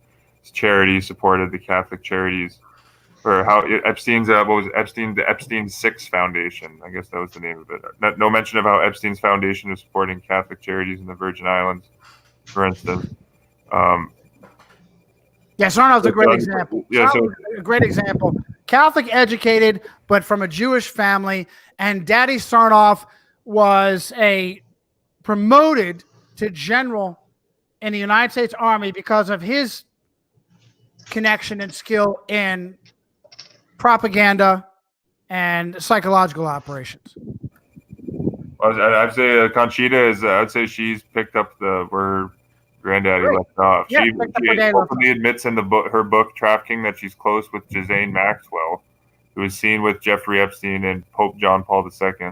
charities supported the Catholic charities, or how Epstein's what was Epstein, the Epstein Six Foundation, I guess that was the name of it. No mention of how Epstein's foundation is supporting Catholic charities in the Virgin Islands, for instance.
Yeah, Sarnoff's a great example.
Yeah,
a great example. Catholic educated, but from a Jewish family, and Daddy Sarnoff was promoted to general in the United States Army because of his connection and skill in propaganda and psychological operations.
I'd say Conchita is. I'd say she's picked up where Granddaddy left off.
Yeah,
she openly admits in her book Trafficking that she's close with Ghislaine Maxwell, who was seen with Jeffrey Epstein and Pope John Paul II.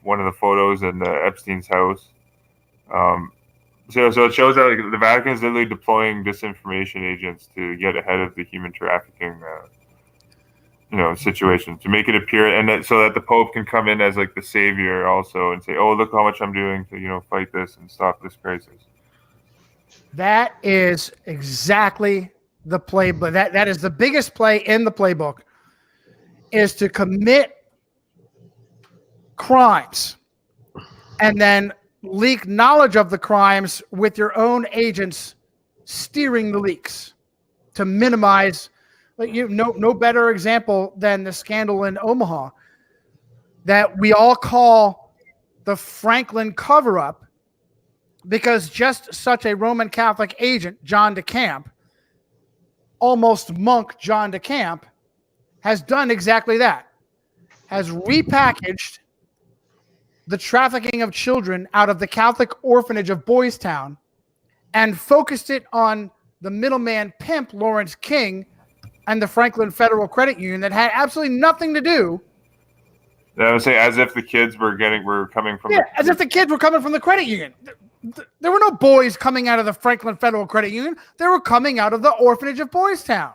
One of the photos in Epstein's house. So it shows that the Vatican is literally deploying disinformation agents to get ahead of the human trafficking, situation, to make it appear, and so that the Pope can come in as like the savior also and say, "Oh, look how much I'm doing to fight this and stop this crisis."
That is exactly the play, but that is the biggest play in the playbook, is to commit crimes and then leak knowledge of the crimes with your own agents steering the leaks to minimize. No better example than the scandal in Omaha that we all call the Franklin cover-up, because just such a Roman Catholic agent, John DeCamp, almost monk John DeCamp, has done exactly that, has repackaged the trafficking of children out of the Catholic orphanage of Boys Town and focused it on the middleman pimp, Lawrence King, and the Franklin Federal Credit Union that had absolutely nothing to do.
I would say as if the kids were coming from.
Yeah, as if the kids were coming from the credit union. There were no boys coming out of the Franklin Federal Credit Union. They were coming out of the orphanage of Boys Town.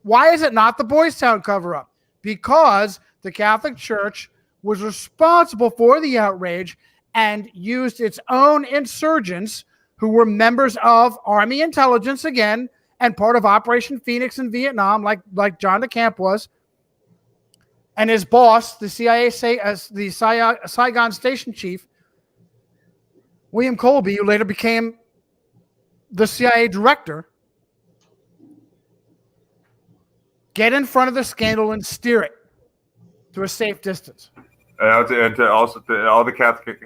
Why is it not the Boys Town cover-up? Because the Catholic Church was responsible for the outrage and used its own insurgents who were members of Army intelligence again and part of Operation Phoenix in Vietnam, like John DeCamp was, and his boss, the Saigon station chief, William Colby, who later became the CIA director, get in front of the scandal and steer it to a safe distance.
And also all the Catholic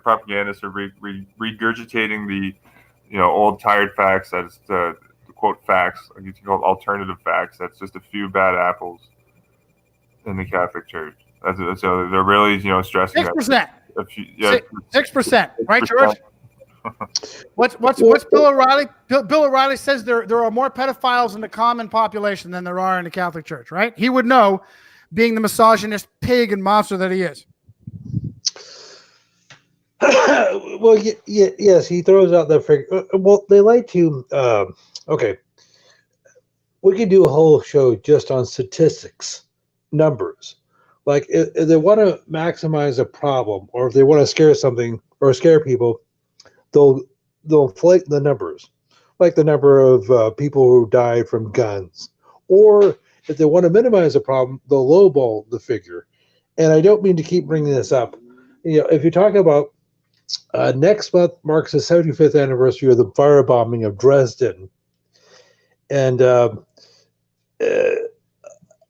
propagandists are regurgitating the old tired facts. That's the quote facts, like you can call alternative facts. That's just a few bad apples in the Catholic Church. So they're really stressing
6%. 6%, right,
6%.
George? What's Bill O'Reilly? Bill O'Reilly says there are more pedophiles in the common population than there are in the Catholic Church, right? He would know, being the misogynist pig and monster that he is.
Well, yes, he throws out that figure. Well, they like to. Okay, we could do a whole show just on statistics, numbers. Like if they want to maximize a problem, or if they want to scare something or scare people, they'll inflate the numbers, like the number of people who died from guns. Or if they want to minimize a problem, they'll lowball the figure. And I don't mean to keep bringing this up. If you're talking about next month marks the 75th anniversary of the firebombing of Dresden, and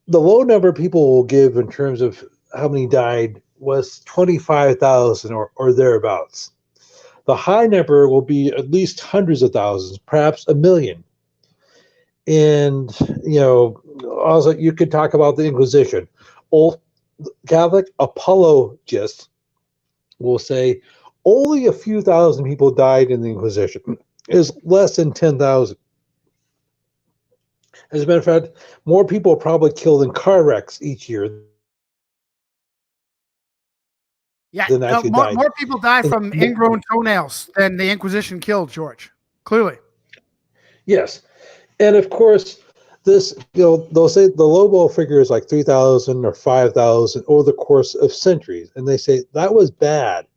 the low number people will give in terms of how many died was 25,000 or thereabouts. The high number will be at least hundreds of thousands, perhaps a million. And, also you could talk about the Inquisition. Old Catholic apologists will say only a few thousand people died in the Inquisition. Is less than 10,000. As a matter of fact, more people are probably killed in car wrecks each year
Yeah,
than actually died.
more people die from ingrown toenails than the Inquisition killed, George. Clearly.
Yes, and of course, this they'll say the lowball figure is like 3,000 or 5,000 over the course of centuries, and they say that was bad.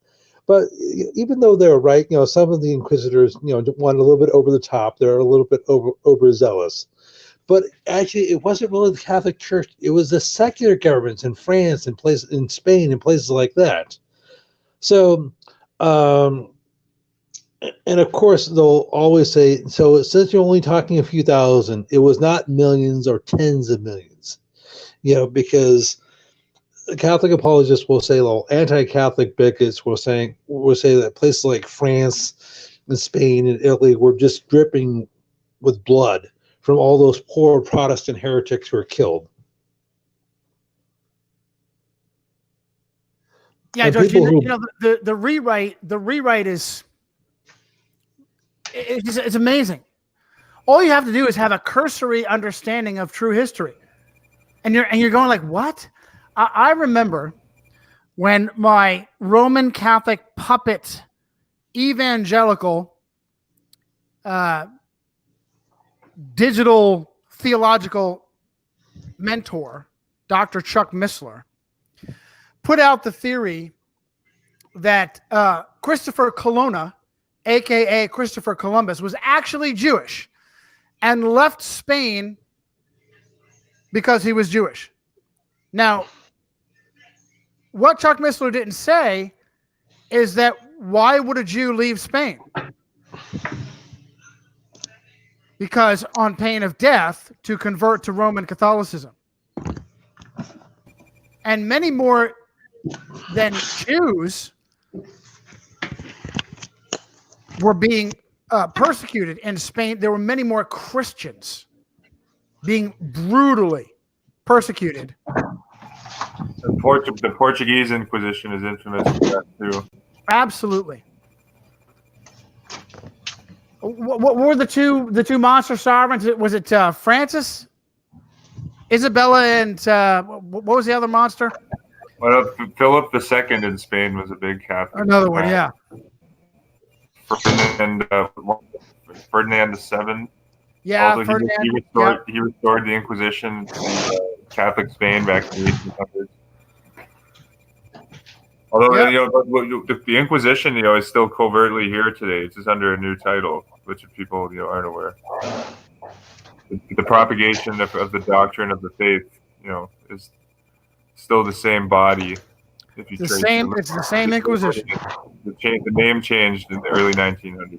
But even though they're right, some of the inquisitors, went a little bit over the top. They're a little bit overzealous. But actually, it wasn't really the Catholic Church. It was the secular governments in France and in Spain and places like that. So, and of course, they'll always say, so since you're only talking a few thousand, it was not millions or tens of millions, because the Catholic apologists will say, well, anti-Catholic bigots will say that places like France and Spain and Italy were just dripping with blood from all those poor Protestant heretics who were killed.
Yeah, George, the rewrite is it's amazing. All you have to do is have a cursory understanding of true history, and you're going like, what? I remember when my Roman Catholic puppet evangelical digital theological mentor, Dr. Chuck Missler, put out the theory that Christopher Colonna, a.k.a. Christopher Columbus, was actually Jewish and left Spain because he was Jewish. Now, what Chuck Missler didn't say is that why would a Jew leave Spain? Because on pain of death to convert to Roman Catholicism. And many more than Jews were being persecuted in Spain. There were many more Christians being brutally persecuted.
The Portuguese Inquisition is infamous for that too.
Absolutely. What were the two monster sovereigns? Was it Francis, Isabella, and what was the other monster?
Well, Philip II in Spain was a big Catholic.
Another one, yeah.
Ferdinand VII.
Yeah,
also,
Ferdinand.
He restored the Inquisition to Catholic Spain back in the 1800s. Although the Inquisition, is still covertly here today. It's just under a new title, which people aren't aware. The propagation of the doctrine of the faith, is still the same body. If you
it's the same Inquisition.
The name changed in the early 1900s.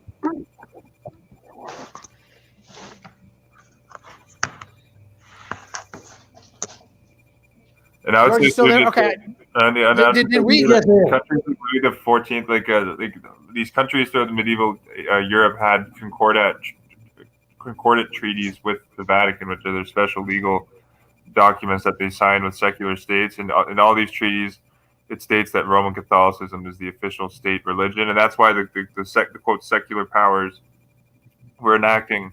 And I would say
did we
countries like Louis the 14th, like these countries throughout the medieval Europe had concordant treaties with the Vatican, which are their special legal documents that they sign with secular states. And in all these treaties, it states that Roman Catholicism is the official state religion, and that's why the quote secular powers were enacting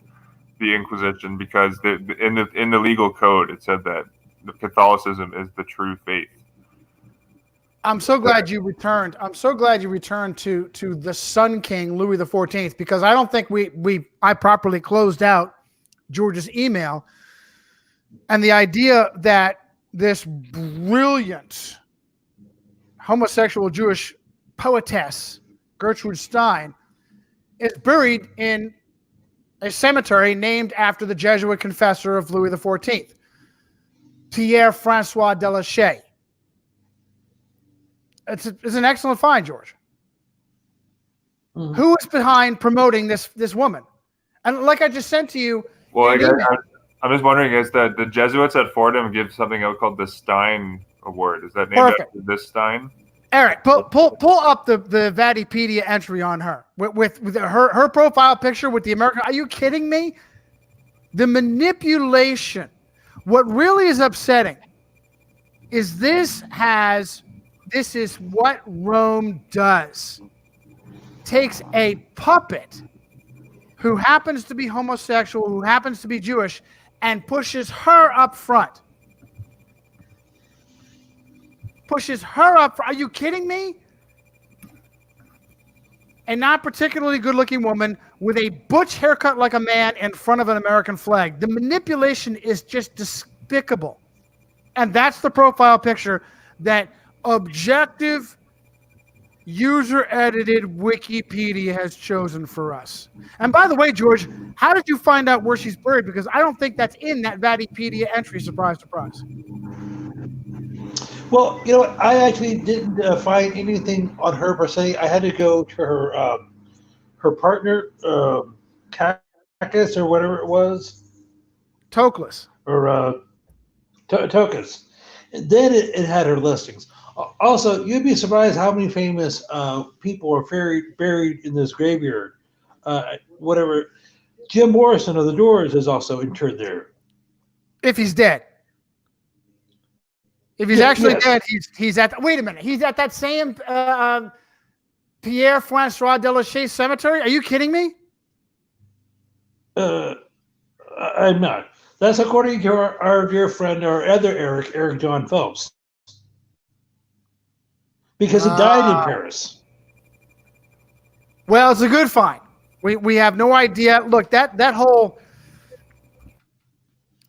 the Inquisition, because in the legal code it said that Catholicism is the true faith.
I'm so glad you returned. I'm so glad you returned to the Sun King Louis the 14th, because I don't think I properly closed out George's email, and the idea that this brilliant homosexual Jewish poetess Gertrude Stein is buried in a cemetery named after the Jesuit confessor of Louis the 14th, Pierre-François de la Chaise. It's an excellent find, George. Mm-hmm. Who is behind promoting this woman? And like I just sent to you.
Well, I'm just wondering, is that the Jesuits at Fordham give something out called the Stein Award? Is that named after this Stein?
Eric, pull up the Vatipedia entry on her with her profile picture with the American. Are you kidding me? The manipulation. What really is upsetting is this is what Rome does. Takes a puppet who happens to be homosexual, who happens to be Jewish, and pushes her up front. Are you kidding me? a not particularly good-looking woman with a butch haircut like a man in front of an American flag. The manipulation is just despicable. And that's the profile picture that objective, user-edited Wikipedia has chosen for us. And by the way, George, how did you find out where she's buried? Because I don't think that's in that Vatipedia entry. Surprise, surprise.
Well, I actually didn't find anything on her per se. I had to go to her partner, Cactus or whatever it was,
Toklas.
or Tokus. And then it had her listings. Also, you'd be surprised how many famous people are buried in this graveyard. Whatever. Jim Morrison of the Doors is also interred there.
If he's dead. If he's actually dead, he's at. Wait a minute. He's at that same Pierre Francois Delachaux cemetery. Are you kidding me?
I'm not. That's according to our dear friend, our other Eric John Phelps, because he died in Paris.
Well, it's a good find. We have no idea. Look, that whole,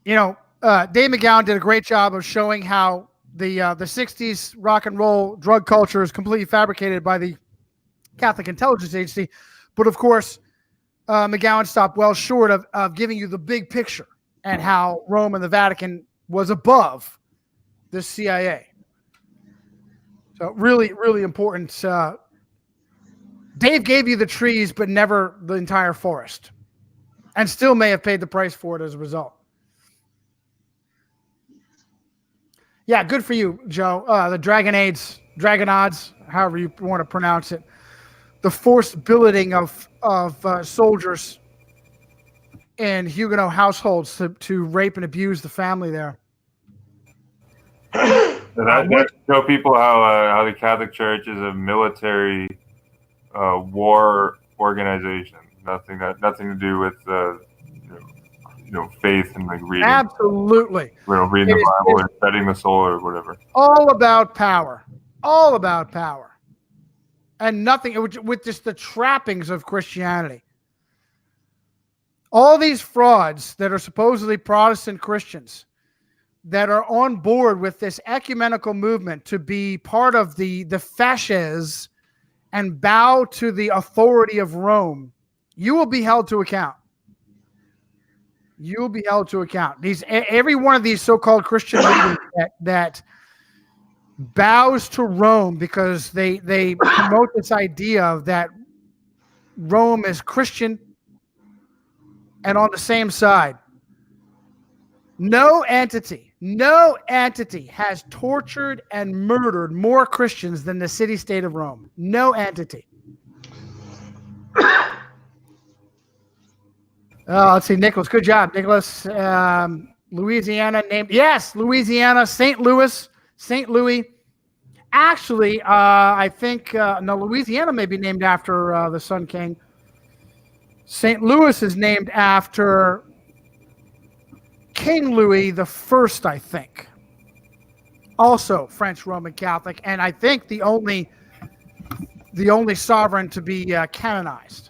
Dave McGowan did a great job of showing how the 60s rock and roll drug culture is completely fabricated by the Catholic Intelligence Agency. But of course, McGowan stopped well short of giving you the big picture and how Rome and the Vatican was above the CIA. So really, really important. Dave gave you the trees, but never the entire forest, and still may have paid the price for it as a result. Yeah, good for you, Joe. The Dragonades, however you want to pronounce it, the forced billeting of soldiers in Huguenot households to rape and abuse the family there.
That show people how the Catholic Church is a military war organization. Nothing to do with faith and like reading.
Absolutely.
Reading the Bible or studying the soul or whatever.
All about power. All about power. And nothing with just the trappings of Christianity. All these frauds that are supposedly Protestant Christians that are on board with this ecumenical movement to be part of the fasces and bow to the authority of Rome, you will be held to account. You will be held to account. Every one of these so-called Christian leaders that bows to Rome because they promote this idea that Rome is Christian and on the same side. No entity has tortured and murdered more Christians than the city-state of Rome. No entity. Let's see, Nicholas. Good job, Nicholas. Louisiana named. Yes, Louisiana, St. Louis. Actually, I think Louisiana may be named after the Sun King. St. Louis is named after King Louis the First, I think. Also French Roman Catholic, and I think the only sovereign to be canonized.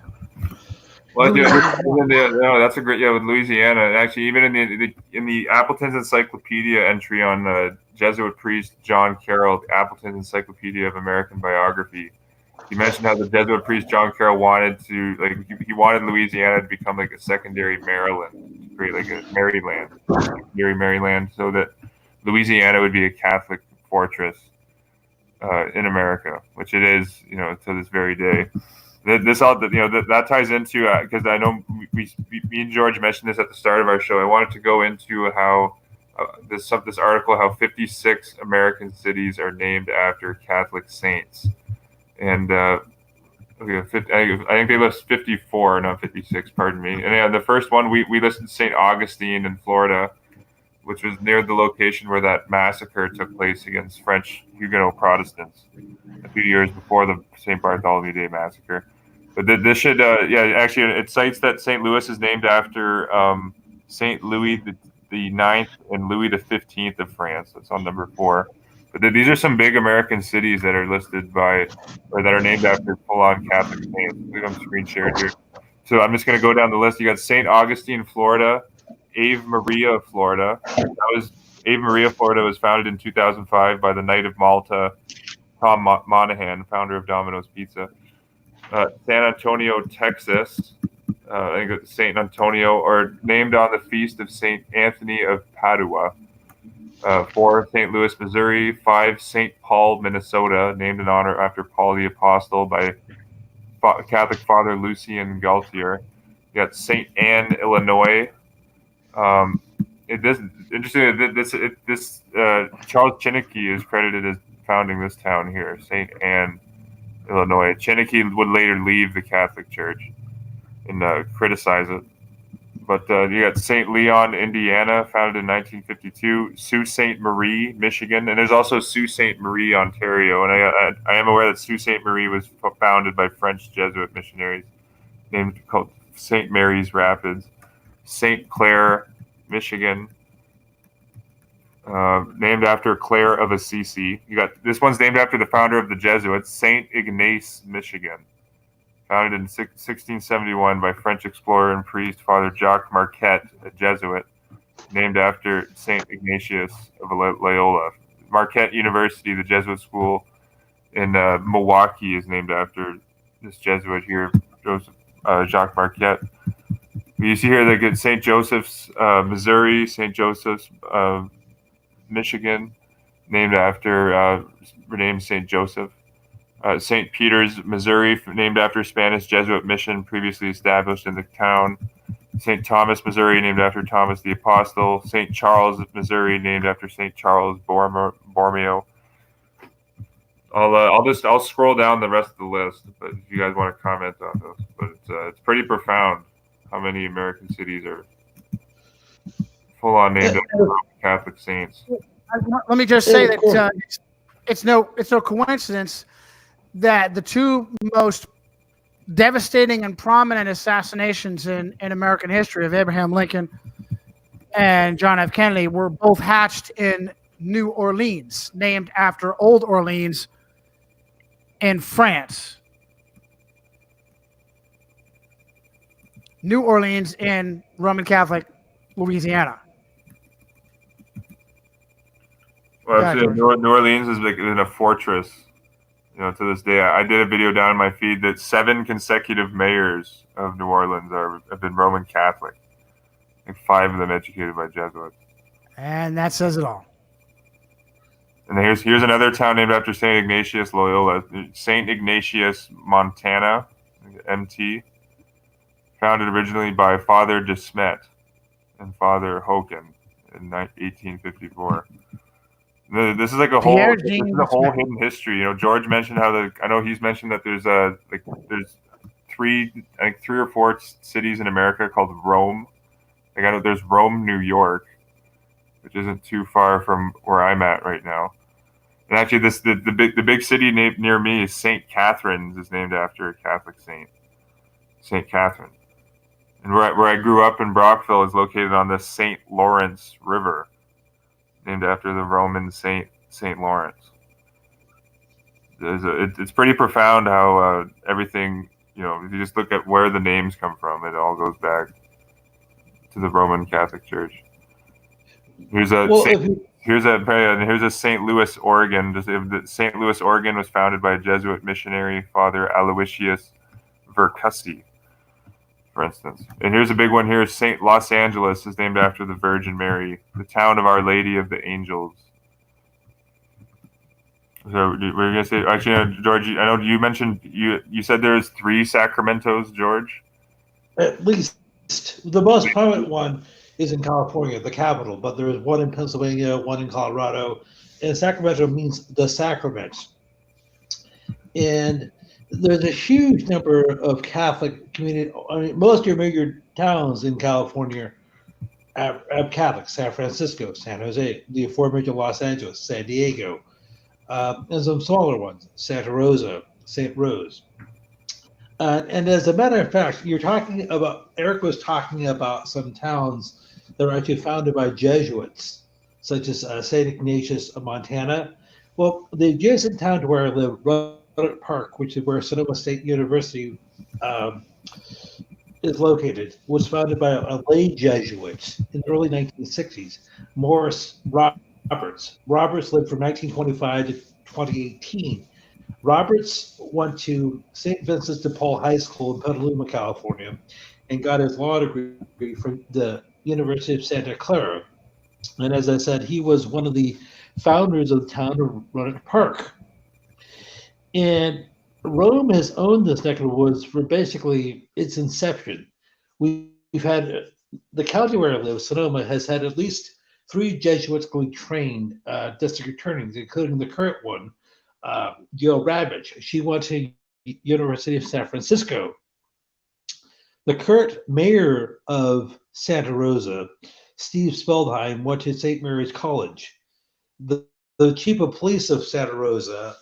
Well, that's a great with Louisiana. And actually, even in the Appleton's Encyclopedia entry on the Jesuit priest John Carroll, Appleton's Encyclopedia of American Biography, he mentioned how the Jesuit priest John Carroll wanted Louisiana to become like a secondary Maryland, create like a Maryland, so that Louisiana would be a Catholic fortress in America, which it is, to this very day. That ties into because I know me and George mentioned this at the start of our show. I wanted to go into how this article, how 56 American cities are named after Catholic saints, and I think they list 54, not 56. Pardon me. And the first one we listed St. Augustine in Florida, which was near the location where that massacre took place against French Huguenot Protestants a few years before the St. Bartholomew Day massacre. But this should, actually, it cites that St. Louis is named after St. Louis the Ninth and Louis the 15th of France. That's on number 4. But these are some big American cities that are listed by, or that are named after full-on Catholic saints. I believe I'm screen shared here. So I'm just going to go down the list. You got St. Augustine, Florida, Ave Maria, Florida. Ave Maria, Florida was founded in 2005 by the Knight of Malta, Tom Monahan, founder of Domino's Pizza. San Antonio, Texas. I think it's St. Antonio, or named on the feast of St. Anthony of Padua. 4, St. Louis, Missouri. 5, St. Paul, Minnesota, named in honor after Paul the Apostle by Catholic Father Lucien Galtier. You got St. Anne, Illinois. Interesting. This Charles Chinnicky is credited as founding this town here, St. Anne, Illinois. Chinnicky would later leave the Catholic Church and criticize it. But you got St. Leon, Indiana, founded in 1952. Sault Ste. Marie, Michigan, and there's also Sault Ste. Marie, Ontario. And I am aware that Sault Ste. Marie was founded by French Jesuit missionaries, called St. Mary's Rapids. St. Clair, Michigan, named after Clare of Assisi. You got this one's named after the founder of the Jesuits, St. Ignace, Michigan. Founded in 1671 by French explorer and priest Father Jacques Marquette, a Jesuit, named after St. Ignatius of Loyola. Marquette University, the Jesuit school in Milwaukee, is named after this Jesuit here, Jacques Marquette. You see here they get St. Joseph's, Missouri, St. Joseph's, Michigan, named after renamed St. Joseph. St. Peter's, Missouri, named after Spanish Jesuit mission previously established in the town. St. Thomas, Missouri, named after Thomas the Apostle. St. Charles, Missouri, named after St. Charles Borromeo. I'll scroll down the rest of the list, but if you guys want to comment on those, but it's pretty profound how many American cities are full on named after Catholic saints.
Let me just say that it's no coincidence that the two most devastating and prominent assassinations in American history of Abraham Lincoln and John F. Kennedy were both hatched in New Orleans, named after Old Orleans in France. New Orleans in Roman Catholic Louisiana.
Well, New Orleans is like in a fortress. You know, to this day, I did a video down in my feed that 7 consecutive mayors of New Orleans have been Roman Catholic. Like 5 of them educated by Jesuits.
And that says it all.
And here's another town named after St. Ignatius Loyola. St. Ignatius, Montana, MT. Founded originally by Father De Smet and Father Hoken in 1854. This is like a whole hidden history. You know, George mentioned I know he's mentioned that there's 3 or 4 cities in America called Rome. Like I know there's Rome, New York, which isn't too far from where I'm at right now. And actually, the big city near me is St. Catherine's, is named after a Catholic saint, St. Catherine. And where I grew up in Brockville is located on the St. Lawrence River, named after the Roman St. Lawrence. It's pretty profound how everything, you know, if you just look at where the names come from, it all goes back to the Roman Catholic Church. Here's a St. Louis, Oregon. St. Louis, Oregon was founded by a Jesuit missionary, Father Aloysius Vercusi, for instance. And here's a big one here. St. Los Angeles is named after the Virgin Mary, the town of Our Lady of the Angels. So we're going to say, actually, George, I know you mentioned, you said there's 3 Sacramentos, George?
At least. The most prominent one is in California, the capital, but there is one in Pennsylvania, one in Colorado, and Sacramento means the sacrament. And there's a huge number of Catholic community. I mean, most of your major towns in California have Catholics: San Francisco, San Jose, the aforementioned Los Angeles, San Diego, and some smaller ones: Santa Rosa, St. Rose. And as a matter of fact, Eric was talking about some towns that were actually founded by Jesuits, such as St. Ignatius of Montana. Well, the adjacent town to where I live, Ruddock Park, which is where Sonoma State University um, is located, was founded by a lay Jesuit in the early 1960s, Morris Roberts. Roberts lived from 1925 to 2018. Roberts went to St. Vincent de Paul High School in Petaluma, California, and got his law degree from the University of Santa Clara. And as I said, he was one of the founders of the town of Ruddock Park. And Rome has owned this neck of the woods for basically its inception. We've had the county where I live, Sonoma, has had at least 3 Jesuitically trained district attorneys, including the current one, Jill Ravitch. She went to University of San Francisco. The current mayor of Santa Rosa, Steve Speldheim, went to St. Mary's College. The chief of police of Santa Rosa,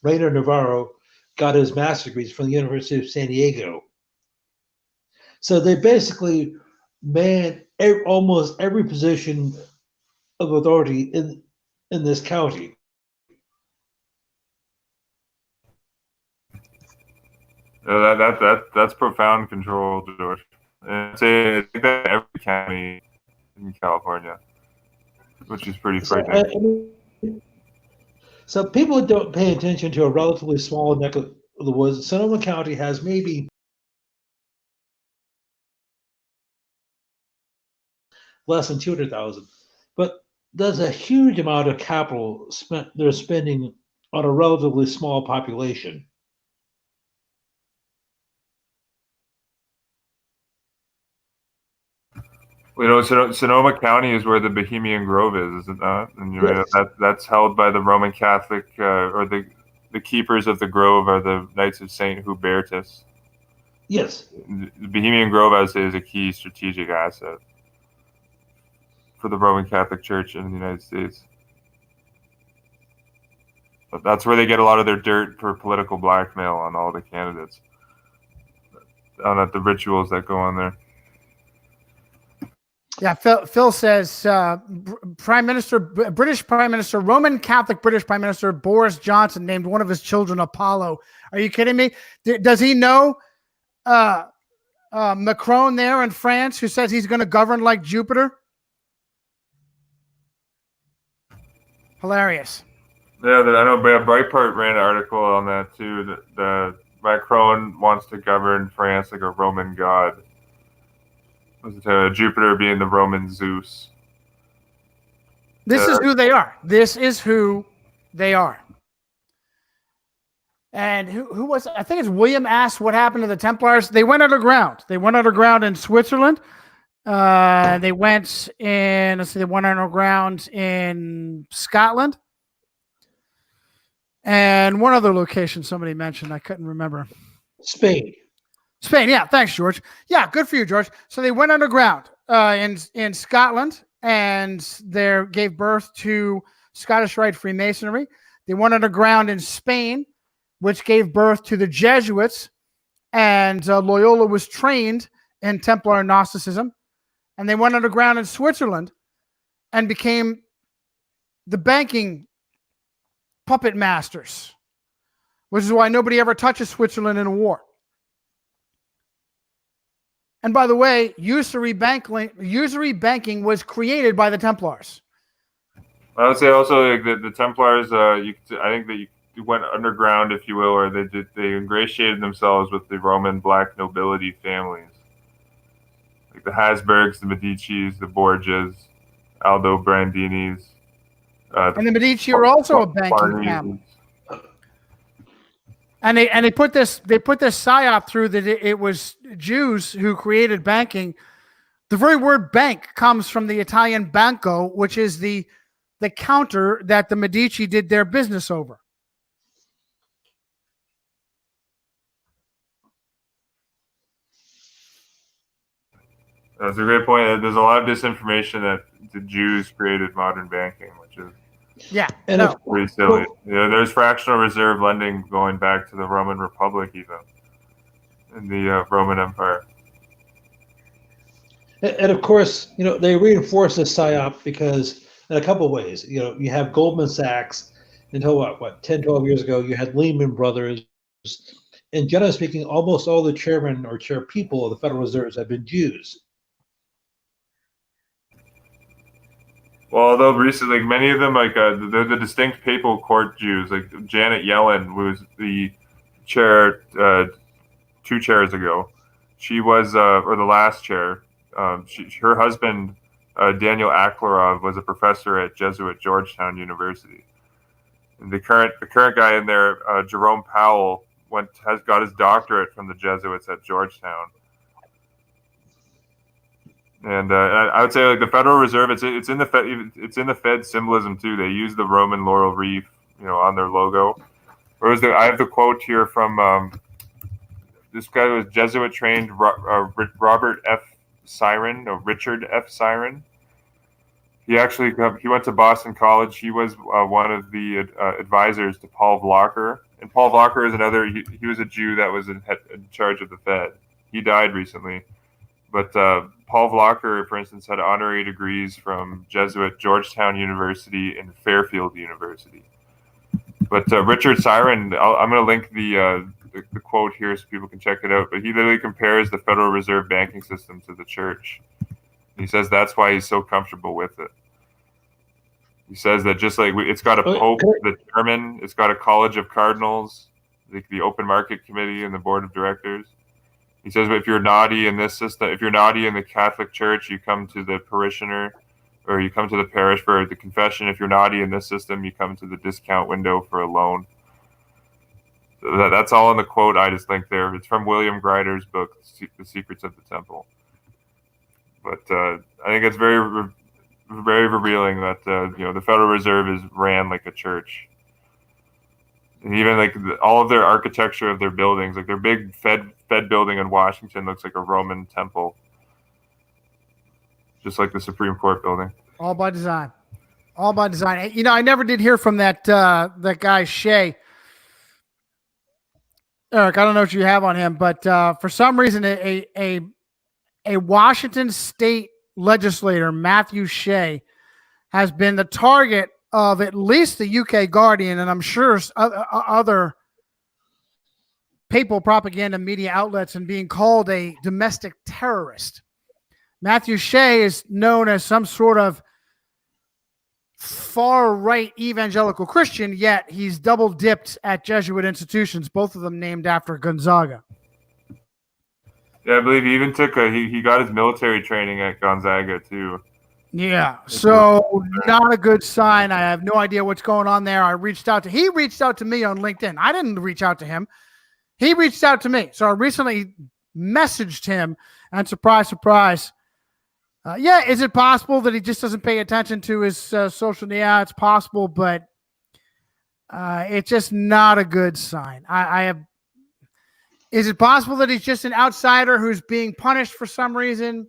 Rainer Navarro, got his master's degrees from the University of San Diego. So they basically man almost every position of authority in this county.
That's profound control, George. And I think that every county in California, which is pretty frightening.
So people don't pay attention to a relatively small neck of the woods. Sonoma County has maybe less than 200,000, but there's a huge amount of capital they're spending on a relatively small population.
Sonoma County is where the Bohemian Grove is it not? And
Yes.
That's held by the Roman Catholic, or the keepers of the grove are the Knights of Saint Hubertus.
Yes.
The Bohemian Grove, I would say, is a key strategic asset for the Roman Catholic Church in the United States. But that's where they get a lot of their dirt for political blackmail on all the candidates, on the rituals that go on there.
Yeah, Phil says British Prime Minister, Roman Catholic British Prime Minister Boris Johnson named one of his children Apollo. Are you kidding me? Does he know Macron there in France, who says he's going to govern like Jupiter? Hilarious.
Yeah, I know Breitbart ran an article on that too. That Macron wants to govern France like a Roman god. Jupiter being the Roman Zeus.
This is who they are. This is who they are. And who was? I think it's William asked what happened to the Templars. They went underground. They went underground in Switzerland. They went in. Let's see. They went underground in Scotland. And one other location somebody mentioned. I couldn't remember.
Spain.
Yeah. Thanks, George. Yeah, good for you, George. So they went underground in Scotland, and they gave birth to Scottish Rite Freemasonry. They went underground in Spain, which gave birth to the Jesuits, and Loyola was trained in Templar Gnosticism. And they went underground in Switzerland and became the banking puppet masters, which is why nobody ever touches Switzerland in a war. And by the way, usury banking was created by the Templars.
I would say also like the Templars. I think that you went underground, if you will, or they ingratiated themselves with the Roman black nobility families, like the Habsburgs, the Medicis, the Borgias, Aldo Brandinis.
And the Medici were also a banking family. And they put this psyop through that it was Jews who created banking. The very word bank comes from the Italian banco, which is the counter that the Medici did their business over.
That's a great point. There's a lot of disinformation that the Jews created modern banking, which is pretty silly. There's fractional reserve lending going back to the Roman Republic, even in the Roman Empire.
And of course, they reinforce this psyop because in a couple of ways. You have Goldman Sachs until what, 10, 12 years ago, you had Lehman Brothers. And generally speaking, almost all the chairmen or chair people of the Federal Reserves have been Jews.
Well, although recently, like many of them, like they're the distinct papal court Jews. Like Janet Yellen, who was the chair 2 chairs ago, she was, or the last chair. Her husband, Daniel Aklarov, was a professor at Jesuit Georgetown University. And the current guy in there, Jerome Powell, has got his doctorate from the Jesuits at Georgetown. And I would say, like the Federal Reserve, it's in the Fed symbolism too. They use the Roman laurel wreath, on their logo. I have the quote here from this guy was Jesuit trained, Richard F. Siren. He went to Boston College. He was one of the advisors to Paul Volcker. And Paul Volcker is another. He was a Jew that was in charge of the Fed. He died recently. But Paul Volcker, for instance, had honorary degrees from Jesuit Georgetown University and Fairfield University. But Richard Siren, I'm going to link the quote here so people can check it out. But he literally compares the Federal Reserve banking system to the church. He says that's why he's so comfortable with it. He says that just like it's got a pope, the chairman, it's got a college of cardinals, like the open market committee and the board of directors. He says, but if you're naughty in this system, if you're naughty in the Catholic Church, you come to the parishioner, or you come to the parish for the confession. If you're naughty in this system, you come to the discount window for a loan. So that's all in the quote I just linked there. It's from William Greider's book, The Secrets of the Temple. But I think it's very revealing that the Federal Reserve is ran like a church. And even like all of their architecture of their buildings, like their big Fed building in Washington looks like a Roman temple, just like the Supreme Court building.
All by design. All by design. I never did hear from that guy Shea. Eric, I don't know what you have on him, but for some reason, a Washington State legislator, Matthew Shea, has been the target of at least the UK Guardian, and I'm sure other papal propaganda media outlets, and being called a domestic terrorist. Matthew Shea is known as some sort of far-right evangelical Christian, yet he's double-dipped at Jesuit institutions, both of them named after Gonzaga.
Yeah, I believe he even took he got his military training at Gonzaga too.
Yeah, so not a good sign. I have no idea what's going on there. He reached out to me on LinkedIn. I didn't reach out to him. He reached out to me. So I recently messaged him, and surprise, surprise. Is it possible that he just doesn't pay attention to his social media? Yeah, it's possible, but it's just not a good sign. Is it possible that he's just an outsider who's being punished for some reason?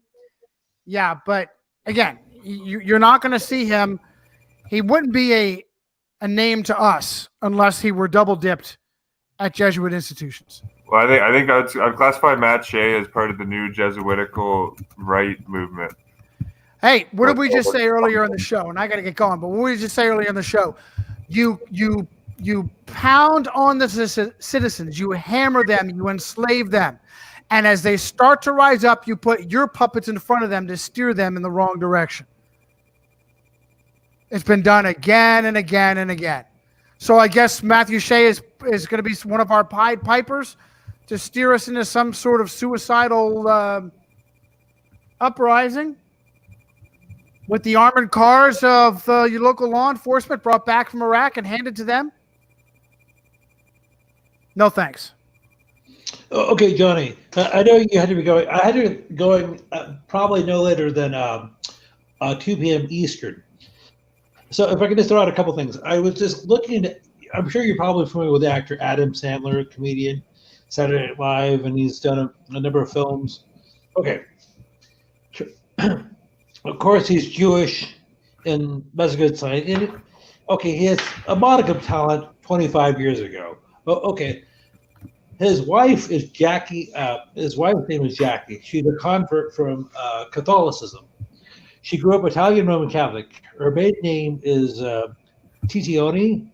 Yeah, but again, you're not going to see him. He wouldn't be a name to us unless he were double dipped at Jesuit institutions.
Well, I think I'd classify Matt Shea as part of the new Jesuitical right movement.
Hey, what did we just say earlier in the show? And I got to get going, but what did we just say earlier in the show? You pound on the citizens, you hammer them, you enslave them. And as they start to rise up, you put your puppets in front of them to steer them in the wrong direction. It's been done again and again and again. So I guess Matthew Shea is going to be one of our Pied Pipers to steer us into some sort of suicidal uprising with the armored cars of your local law enforcement brought back from Iraq and handed to them. No thanks.
Okay, Johnny. I know you had to be going. I had to be going probably no later than 2 p.m. Eastern. So if I could just throw out a couple things. I was just looking at, I'm sure you're probably familiar with the actor Adam Sandler, comedian, Saturday Night Live, and he's done a number of films. Okay. Of course, he's Jewish, and that's a good sign. And, okay, he has a modicum of talent 25 years ago. Okay. His wife is Jackie. His wife's name is Jackie. She's a convert from Catholicism. She grew up Italian Roman Catholic. Her maiden name is Titioni.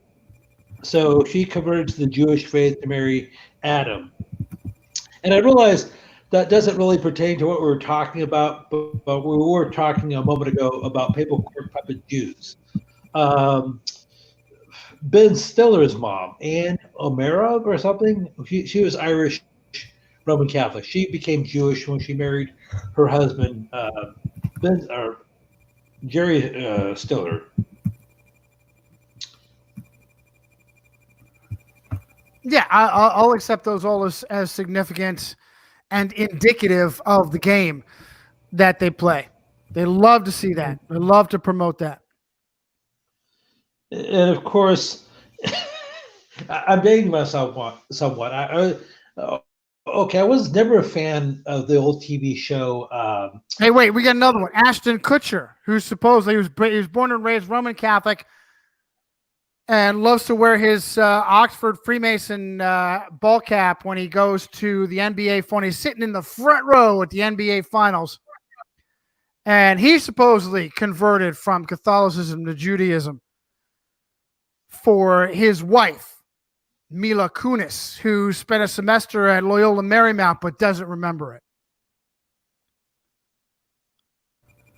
So she converted to the Jewish faith to marry Adam. And I realized that doesn't really pertain to what we were talking about, but we were talking a moment ago about papal court puppet Jews. Um, Ben Stiller's mom, Anne O'Mara or something, she was Irish Roman Catholic. She became Jewish when she married her husband, Ben or Jerry Stiller.
Yeah, I'll accept those all as significant and indicative of the game that they play. They love to see that. They love to promote that.
And of course, I'm dating myself somewhat. Okay, I was never a fan of the old TV show.
Hey, wait, we got another one. Ashton Kutcher, who supposedly he was born and raised Roman Catholic and loves to wear his Oxford Freemason ball cap when he goes to the NBA when he's sitting in the front row at the NBA Finals. And he supposedly converted from Catholicism to Judaism for his wife, Mila Kunis, who spent a semester at Loyola Marymount but doesn't remember it.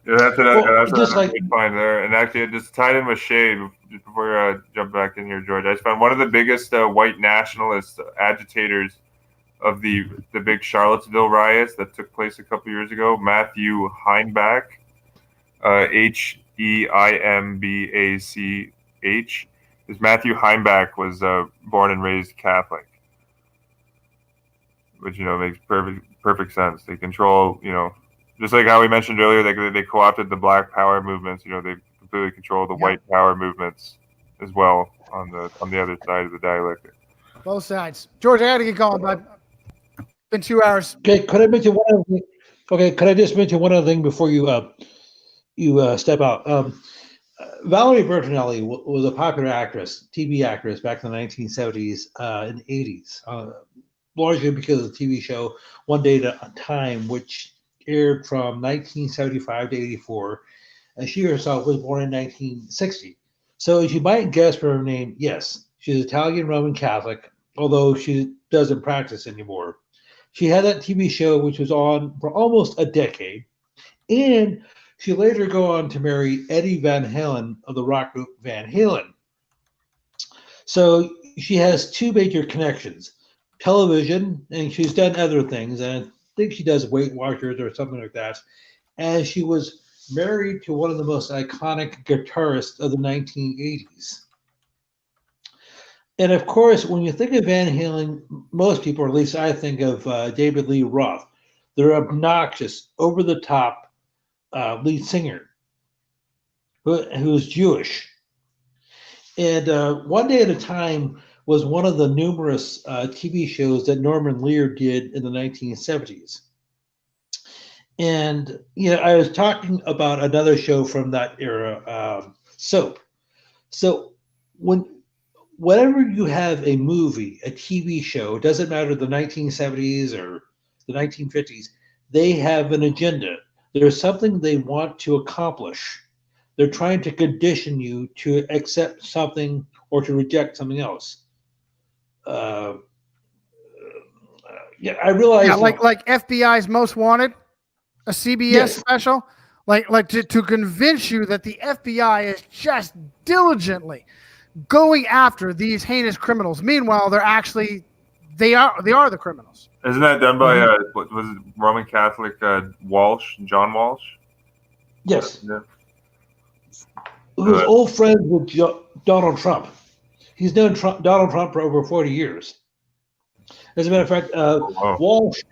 Yeah, that's a good find there. And actually, it just tied in with Shay just before I jump back in here, George. I just found one of the biggest white nationalist agitators of the big Charlottesville riots that took place a couple years ago, Matthew Heimbach, Heimbach. Is Matthew Heimbach was born and raised Catholic, which makes perfect sense. They control, just like how we mentioned earlier, they co-opted the Black Power movements. They completely control the White Power movements as well on the other side of the dialectic.
Both sides. George, I got to get going, bud. Been 2 hours.
Okay, could I mention one other thing? Okay, could I just mention one other thing before you step out? Valerie Bertinelli was a popular actress, TV actress back in the 1970s and 80s, largely because of the TV show One Day at a Time, which aired from 1975 to 84, and she herself was born in 1960. So as you might guess from her name, yes, she's Italian Roman Catholic, although she doesn't practice anymore. She had that TV show which was on for almost a decade, and she later go on to marry Eddie Van Halen of the rock group Van Halen. So she has two major connections: television, and she's done other things, and I think she does Weight Watchers or something like that. And she was married to one of the most iconic guitarists of the 1980s. And of course, when you think of Van Halen, most people, or at least I think of David Lee Roth. They're obnoxious, over the top lead singer who's Jewish. And One Day at a Time was one of the numerous TV shows that Norman Lear did in the 1970s. And I was talking about another show from that era, Soap. So whenever you have a movie, a TV show, it doesn't matter the 1970s or the 1950s, they have an agenda. There's something they want to accomplish. They're trying to condition you to accept something or to reject something else. I realize.
Yeah, like FBI's Most Wanted, a CBS special, like to convince you that the FBI is just diligently going after these heinous criminals. Meanwhile, they are the criminals.
Isn't that done by what was it, Roman Catholic Walsh, John Walsh?
Yes.
Yeah.
Who's old friends with Donald Trump. He's known Donald Trump for over 40 years. As a matter of fact, Walsh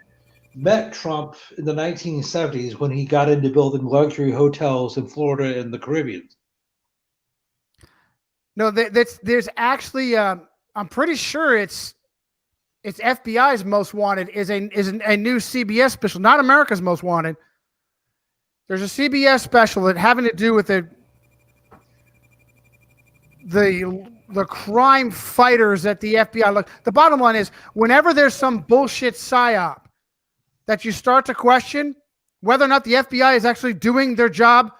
met Trump in the 1970s when he got into building luxury hotels in Florida and the Caribbean.
No, there's actually I'm pretty sure it's FBI's Most Wanted is a new CBS special, not America's Most Wanted. There's a CBS special that having to do with the crime fighters at the FBI. Look, the bottom line is, whenever there's some bullshit psyop that you start to question whether or not the FBI is actually doing their job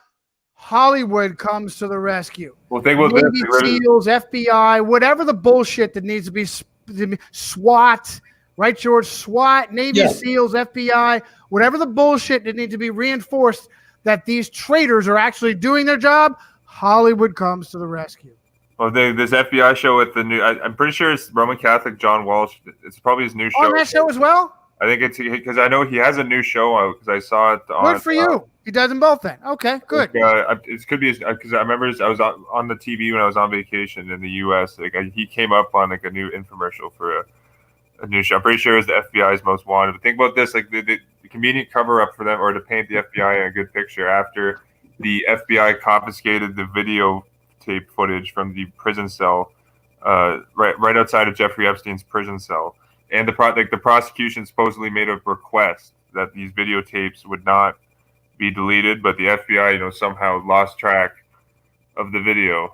Hollywood comes to the rescue.
Well, think about
Navy
this.
SEALs, FBI, whatever the bullshit that needs to be SWAT, right, George? SWAT, Navy SEALs, FBI, whatever the bullshit that needs to be reinforced that these traitors are actually doing their job, Hollywood comes to the rescue.
Well, this FBI show with the new, I'm pretty sure it's Roman Catholic John Walsh. It's probably his new show.
On that show as well?
I think it's because I know he has a new show out because I saw it on.
Good for you. He does them both then. Okay, good.
It could be because I remember I was on the TV when I was on vacation in the U.S. Like he came up on like a new infomercial for a new show. I'm pretty sure it was the FBI's Most Wanted. But think about this: like the convenient cover up for them, or to paint the FBI in a good picture after the FBI confiscated the videotape footage from the prison cell, right outside of Jeffrey Epstein's prison cell. And the prosecution supposedly made a request that these videotapes would not be deleted, but the FBI, somehow lost track of the video.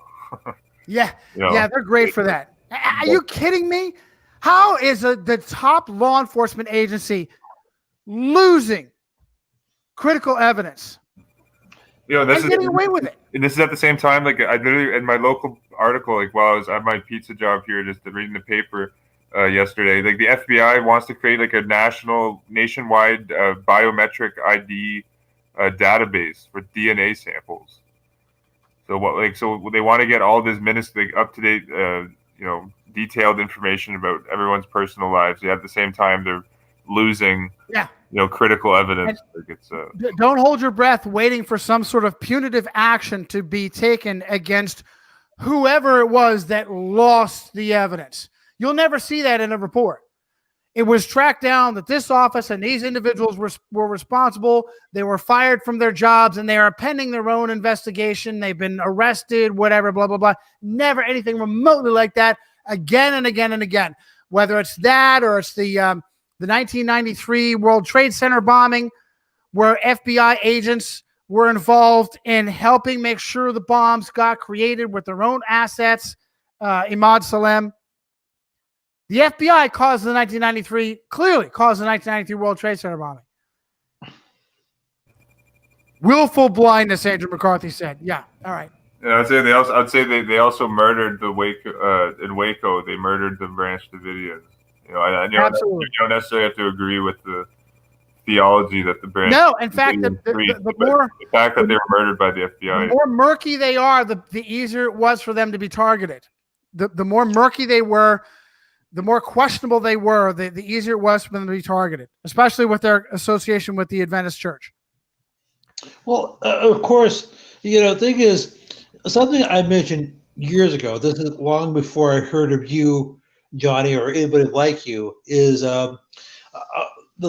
Yeah, they're great for that. Are you kidding me? How is the top law enforcement agency losing critical evidence?
This is
getting away with it.
And this is at the same time, like I literally in my local article, like while I was at my pizza job here, just reading the paper. Yesterday, like the FBI wants to create like a nationwide biometric ID database for DNA samples. So they want to get all this up to date, detailed information about everyone's personal lives. Yet at the same time, they're losing, critical evidence.
Don't hold your breath, waiting for some sort of punitive action to be taken against whoever it was that lost the evidence. You'll never see that in a report. It was tracked down that this office and these individuals were responsible. They were fired from their jobs and they are pending their own investigation. They've been arrested, whatever, blah, blah, blah. Never anything remotely like that again and again and again. Whether it's that or it's the 1993 World Trade Center bombing where FBI agents were involved in helping make sure the bombs got created with their own assets, Imad Salem. The FBI caused the 1993 World Trade Center bombing. Willful blindness, Andrew McCarthy said. Yeah, all right.
Yeah, I'd say they also murdered the in Waco. They murdered the Branch Davidians.
Absolutely.
You don't necessarily have to agree with the theology that the Branch.
No, in fact, the
fact that they were murdered by the FBI.
The more murky they are, the easier it was for them to be targeted. The more murky they were, the more questionable they were, the easier it was for them to be targeted, especially with their association with the Adventist Church.
Well, of course, the thing is, something I mentioned years ago, this is long before I heard of you, Johnny, or anybody like you, is the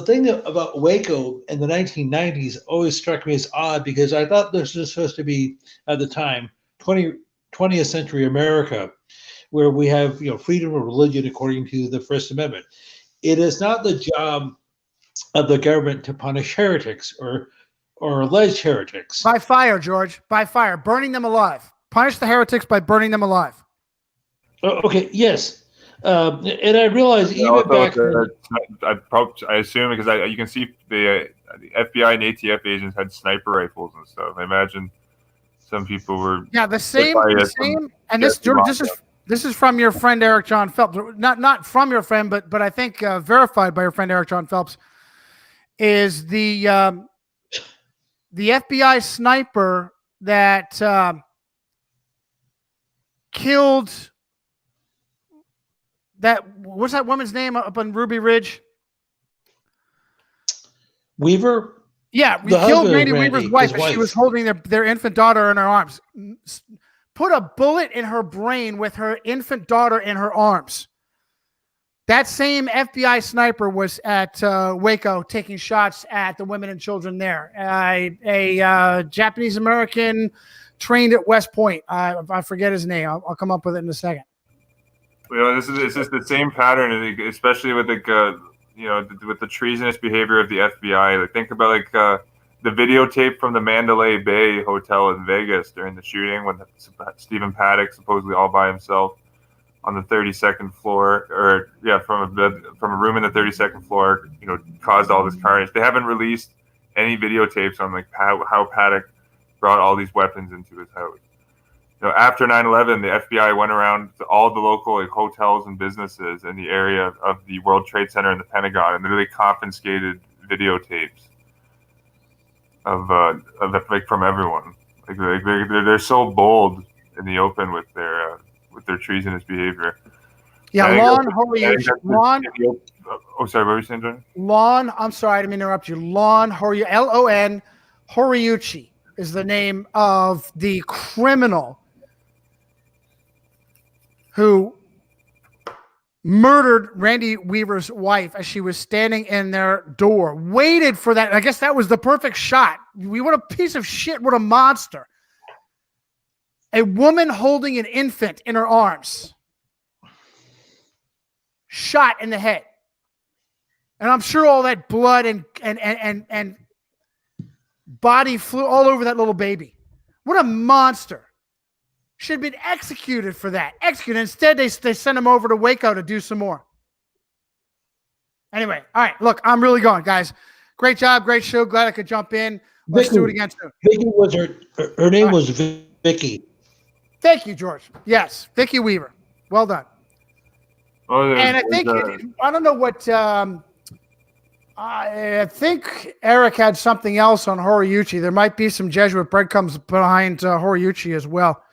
thing about Waco in the 1990s always struck me as odd because I thought this was supposed to be, at the time, 20th century America, where we have freedom of religion according to the First Amendment. It is not the job of the government to punish heretics or alleged heretics.
By fire, George. By fire. Burning them alive. Punish the heretics by burning them alive.
Okay, yes. And I realize even back
I assume because you can see the FBI and ATF agents had sniper rifles and stuff. I imagine some people were
the same. And this is from your friend Eric John Phelps. Not from your friend, but I think verified by your friend Eric John Phelps. Is the FBI sniper that killed what's that woman's name up on Ruby Ridge?
Weaver?
Yeah, we killed Randy Weaver's wife, and she was holding their infant daughter in her arms. Put a bullet in her brain with her infant daughter in her arms. That same FBI sniper was at Waco taking shots at the women and children there. A Japanese American trained at West Point. I forget his name. I'll come up with it in a second.
This is the same pattern, especially with with the treasonous behavior of the FBI. Like think about the videotape from the Mandalay Bay Hotel in Vegas during the shooting when Stephen Paddock supposedly all by himself on the 32nd floor, from a room in the 32nd floor, caused all this carnage. They haven't released any videotapes on how Paddock brought all these weapons into his house. After 9/11, the FBI went around to all the local hotels and businesses in the area of the World Trade Center and the Pentagon, and literally confiscated videotapes of from everyone. They're so bold in the open with their treasonous behavior.
Yeah, Lon Horiuchi.
Oh, sorry, what were you saying, John?
Lon, I'm sorry, I didn't mean to interrupt you. Lon Horiuchi, Lon Horiuchi is the name of the criminal who murdered Randy Weaver's wife as she was standing in their door, waited for that. I guess that was the perfect shot. What a piece of shit. What a monster. A woman holding an infant in her arms, shot in the head. And I'm sure all that blood and body flew all over that little baby. What a monster. Should have been executed for that. Executed. Instead, they sent him over to Waco to do some more. Anyway, all right. Look, I'm really going, guys. Great job. Great show. Glad I could jump in. Let's do it again soon.
Vicky was her name was Vicky.
Thank you, George. Yes, Vicky Weaver. Well done.
Oh,
and I think, I don't know what, I think Eric had something else on Horiuchi. There might be some Jesuit breadcrumbs behind Horiuchi as well.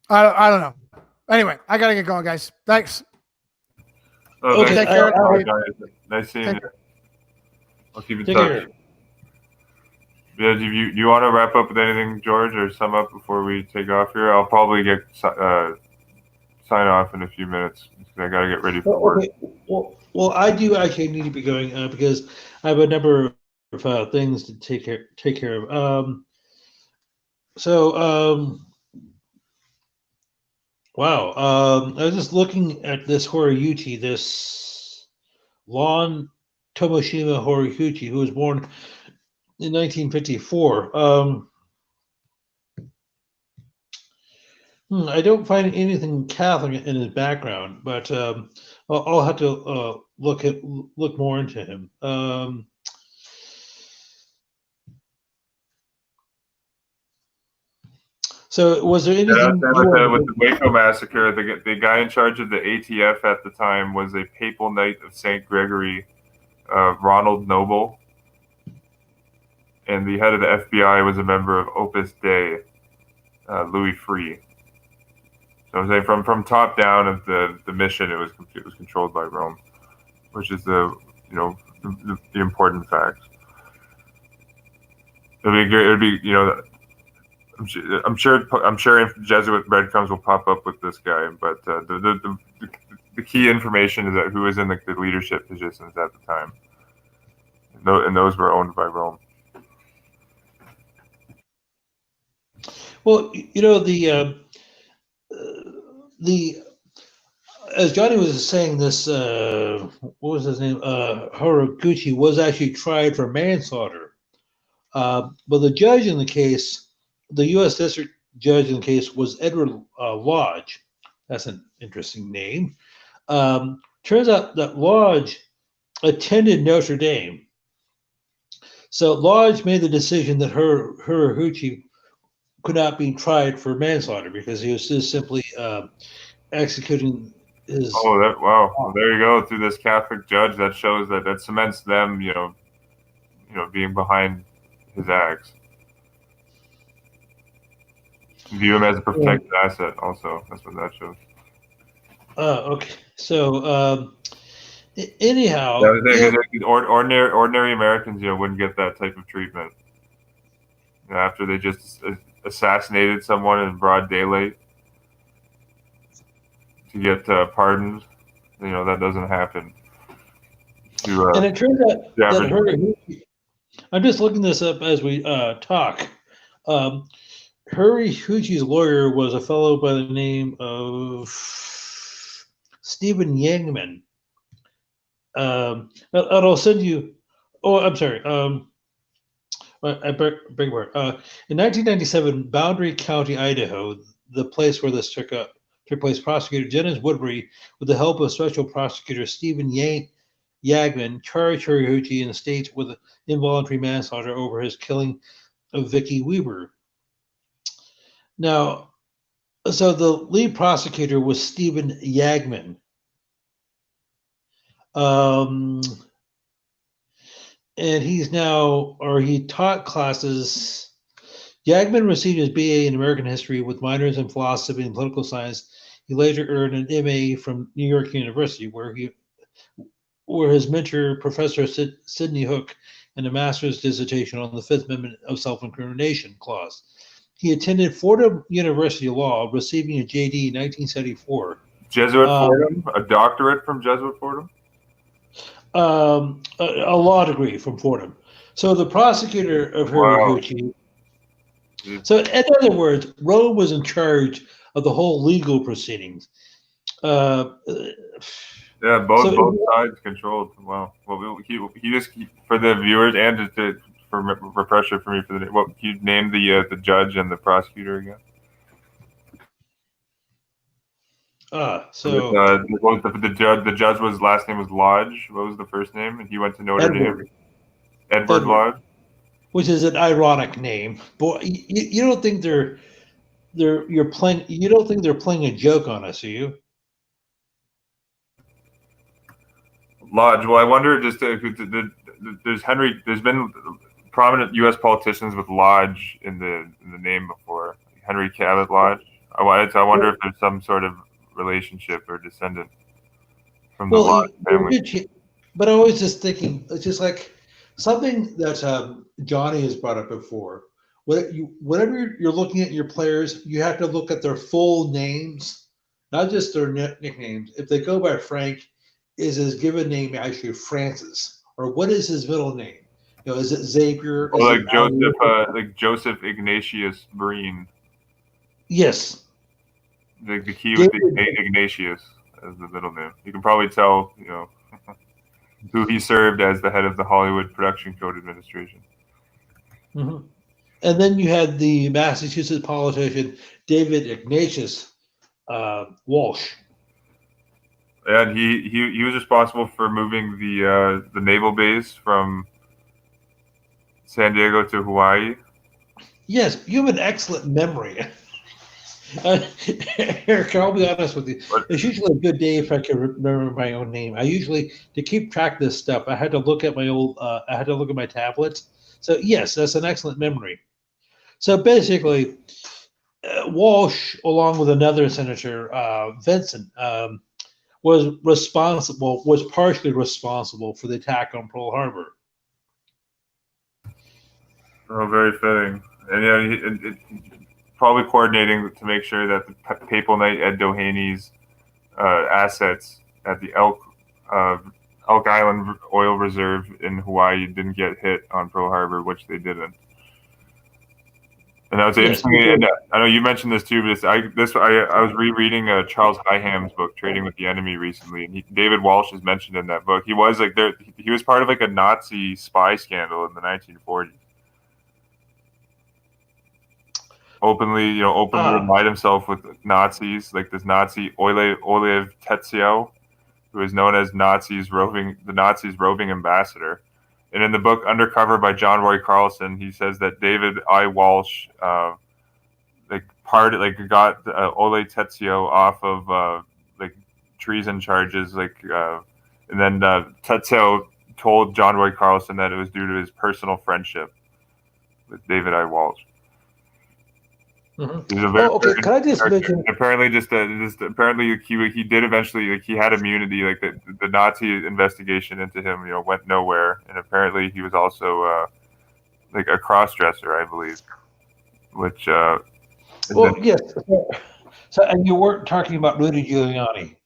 I don't know. Anyway, I got to get going, guys. Thanks.
Oh,
okay. Take care.
Nice seeing you. I'll keep in touch. Yeah, do you want to wrap up with anything, George, or sum up before we take off here? I'll probably get sign off in a few minutes. I got to get ready for work.
Okay. Well, I do actually need to be going because I have a number of things to take care of. Wow. I was just looking at this Horiuchi, this Lon Tomoshima Horiuchi, who was born in 1954. I don't find anything Catholic in his background, but I'll have to look more into him. So, was there anything
with the Waco massacre? The guy in charge of the ATF at the time was a Papal Knight of St. Gregory, Ronald Noble, and the head of the FBI was a member of Opus Dei, Louis Freeh. So I'm saying from top down of the mission, it was controlled by Rome, which is the important fact. It'd be I'm sure Jesuit breadcrumbs will pop up with this guy, but the key information is that who was in the leadership positions at the time, and those were owned by Rome.
Well, the as Johnny was saying, this what was his name? Horiuchi was actually tried for manslaughter, but the judge in the case, the U.S. District Judge in the case, was Edward Lodge. That's an interesting name. Turns out that Lodge attended Notre Dame, so Lodge made the decision that Horiuchi could not be tried for manslaughter because he was just simply executing his.
Oh, wow! Well, there you go. Through this Catholic judge, that shows that cements them, being behind his acts. View him as a protected asset. Also, that's what that shows.
Okay. So, anyhow,
ordinary Americans, wouldn't get that type of treatment. After they just assassinated someone in broad daylight to get pardoned, that doesn't happen.
And it turns out that Horiuchi, I'm just looking this up as we talk. Horiuchi's lawyer was a fellow by the name of Stephen Yangman. And I'll send you. Oh, I'm sorry. I beg your pardon. In 1997, Boundary County, Idaho, the place where this took place, prosecutor Dennis Woodbury, with the help of Special Prosecutor Stephen Yagman charged Cirucci in the States with involuntary manslaughter over his killing of Vicky Weaver. Now, so the lead prosecutor was Stephen Yagman. And he taught classes. Yagman received his BA in American history with minors in philosophy and political science. He later earned an MA from New York University, where his mentor, Professor Sidney Hook, and a master's dissertation on the Fifth Amendment of Self-Incrimination Clause. He attended Fordham University Law, receiving a JD in 1974.
Jesuit Fordham? A doctorate from Jesuit Fordham?
A law degree from Fordham. So the prosecutor of Cirucci. Wow. So in other words, Rome was in charge of the whole legal proceedings.
Yeah, both sides controlled. Wow. Well, he just for the viewers and just for refresher for me for the what you named the judge and the prosecutor again.
So
what was the judge was last name was Lodge. What was the first name? And he went to Notre Dame. Edward Lodge,
which is an ironic name. Boy, you don't think you're playing? You don't think they're playing a joke on us, do you?
Lodge. Well, I wonder there's been prominent U.S. politicians with Lodge in the name before. Henry Cabot Lodge. I wonder if there's some sort of relationship or descendant from the Lodge family.
But I was just thinking, it's just like something that Johnny has brought up before. Whenever you're looking at your players, you have to look at their full names, not just their nicknames. If they go by Frank, is his given name actually Francis, or what is his middle name? Is it Xavier?
Or like Joseph Ignatius Breen.
Yes.
The key with the Ignatius as the middle name. You can probably tell, who he served as the head of the Hollywood Production Code Administration.
Mm-hmm. And then you had the Massachusetts politician David Ignatius Walsh.
And he was responsible for moving the naval base from San Diego to Hawaii.
Yes, you have an excellent memory. Eric, I'll be honest with you. It's usually a good day if I can remember my own name. To keep track of this stuff, I had to look at my tablets. So yes, that's an excellent memory. So basically, Walsh, along with another senator, Vincent, was partially responsible for the attack on Pearl Harbor.
Oh, very fitting. And probably coordinating to make sure that the Papal Knight Ed Dohany's assets at the Elk Island Oil Reserve in Hawaii didn't get hit on Pearl Harbor, which they didn't. And that was interesting. And I know you mentioned this too, but I was rereading Charles Hyham's book, Trading with the Enemy, recently, and David Walsh is mentioned in that book. He was he was part of a Nazi spy scandal in the 1940s. Openly allied himself with Nazis, like this Nazi Olev Tetsuo, who is known as the Nazis' roving ambassador. And in the book Undercover by John Roy Carlson, he says that David I. Walsh got Ole Tetsuo off of treason charges, and then Tetsuo told John Roy Carlson that it was due to his personal friendship with David I. Walsh.
Mm-hmm. Can I just mention?
Apparently, he did eventually he had immunity. Like the Nazi investigation into him, went nowhere. And apparently, he was also a cross-dresser, I believe. Which
yes. So, and you weren't talking about Rudy Giuliani.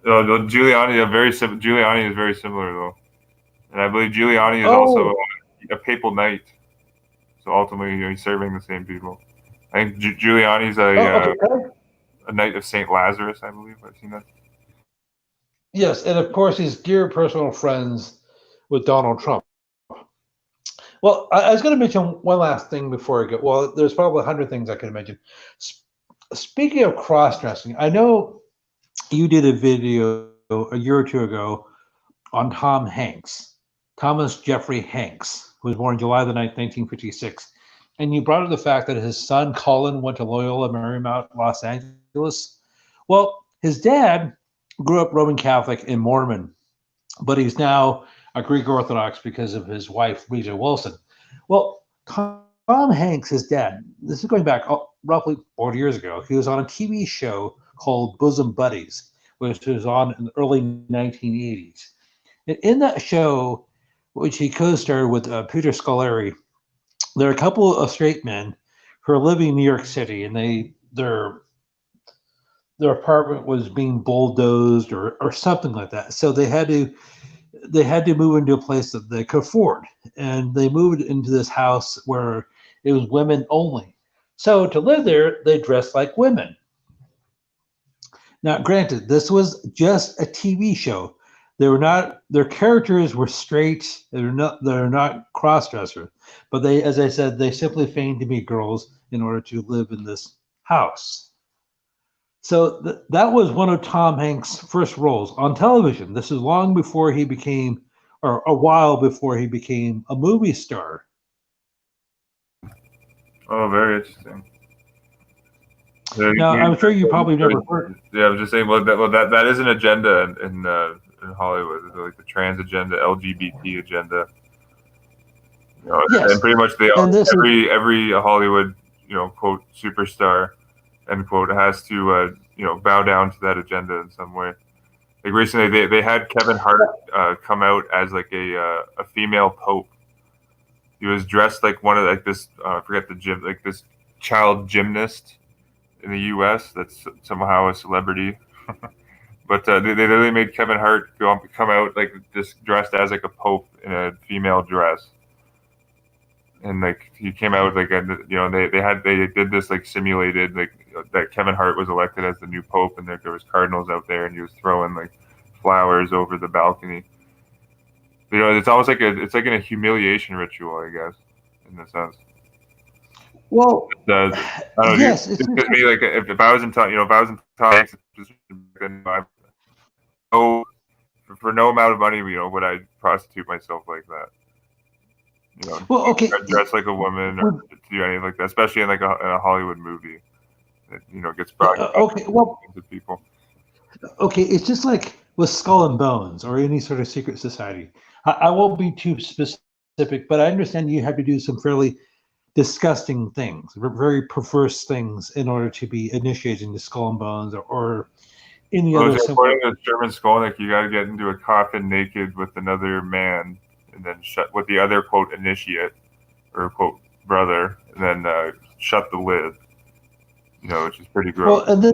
Giuliani is very similar though, and I believe Giuliani is also a papal knight. So ultimately, he's serving the same people. I think Giuliani's a knight of Saint Lazarus, I believe. I've seen that.
Yes, and of course, he's dear personal friends with Donald Trump. Well, I was going to mention one last thing before I go. Well, there's probably 100 things I could mention. Speaking of cross-dressing, I know you did a video a year or two ago, on Tom Hanks, Thomas Jeffrey Hanks, who was born July the 9th, 1956. And you brought up the fact that his son, Colin, went to Loyola Marymount, Los Angeles. Well, his dad grew up Roman Catholic and Mormon, but he's now a Greek Orthodox because of his wife, Rita Wilson. Well, Tom Hanks, his dad, this is going back roughly 40 years ago, he was on a TV show called Bosom Buddies, which was on in the early 1980s. And in that show, which he co-starred with Peter Scolari, there are a couple of straight men who are living in New York City, and their apartment was being bulldozed or something like that. So they had to move into a place that they could afford, and they moved into this house where it was women only. So to live there, they dressed like women. Now, granted, this was just a TV show. They were not; their characters were straight. They're not cross-dressers, but they, as I said, they simply feigned to be girls in order to live in this house. So that was one of Tom Hanks' first roles on television. This is long before he became, or a while before he became a movie star.
Oh, very interesting.
Now, I'm sure you probably never heard.
Yeah, I was just saying. Well, that is an agenda in Hollywood, like the trans agenda, LGBT agenda. You know,
Yes.
And pretty much every Hollywood, quote, superstar, end quote, has to bow down to that agenda in some way. Like recently, they had Kevin Hart come out as like a female pope. He was dressed like one of like this I forget the gym, like this child gymnast in the U.S. that's somehow a celebrity. But they literally made Kevin Hart come out like this dressed as like a pope in a female dress, and like he came out like they did this like simulated like that Kevin Hart was elected as the new pope, and there was cardinals out there, and he was throwing like flowers over the balcony. It's almost like it's like a humiliation ritual, I guess, in a sense.
Well,
I don't know,
yes,
it's just me. Like if I was in Tom, Hanks, for no amount of money, would I prostitute myself like that?
Well, okay,
dress like a woman or do anything like that, especially in like a Hollywood movie that gets broadcast to people.
Okay, it's just like with Skull and Bones or any sort of secret society. I won't be too specific, but I understand you have to do some fairly disgusting things, very perverse things, in order to be initiated into Skull and Bones or any other.
According to German Skull, like you got to get into a coffin naked with another man, and then shut with the other quote initiate or quote brother, and then shut the lid. Which is pretty gross.
Well, and then.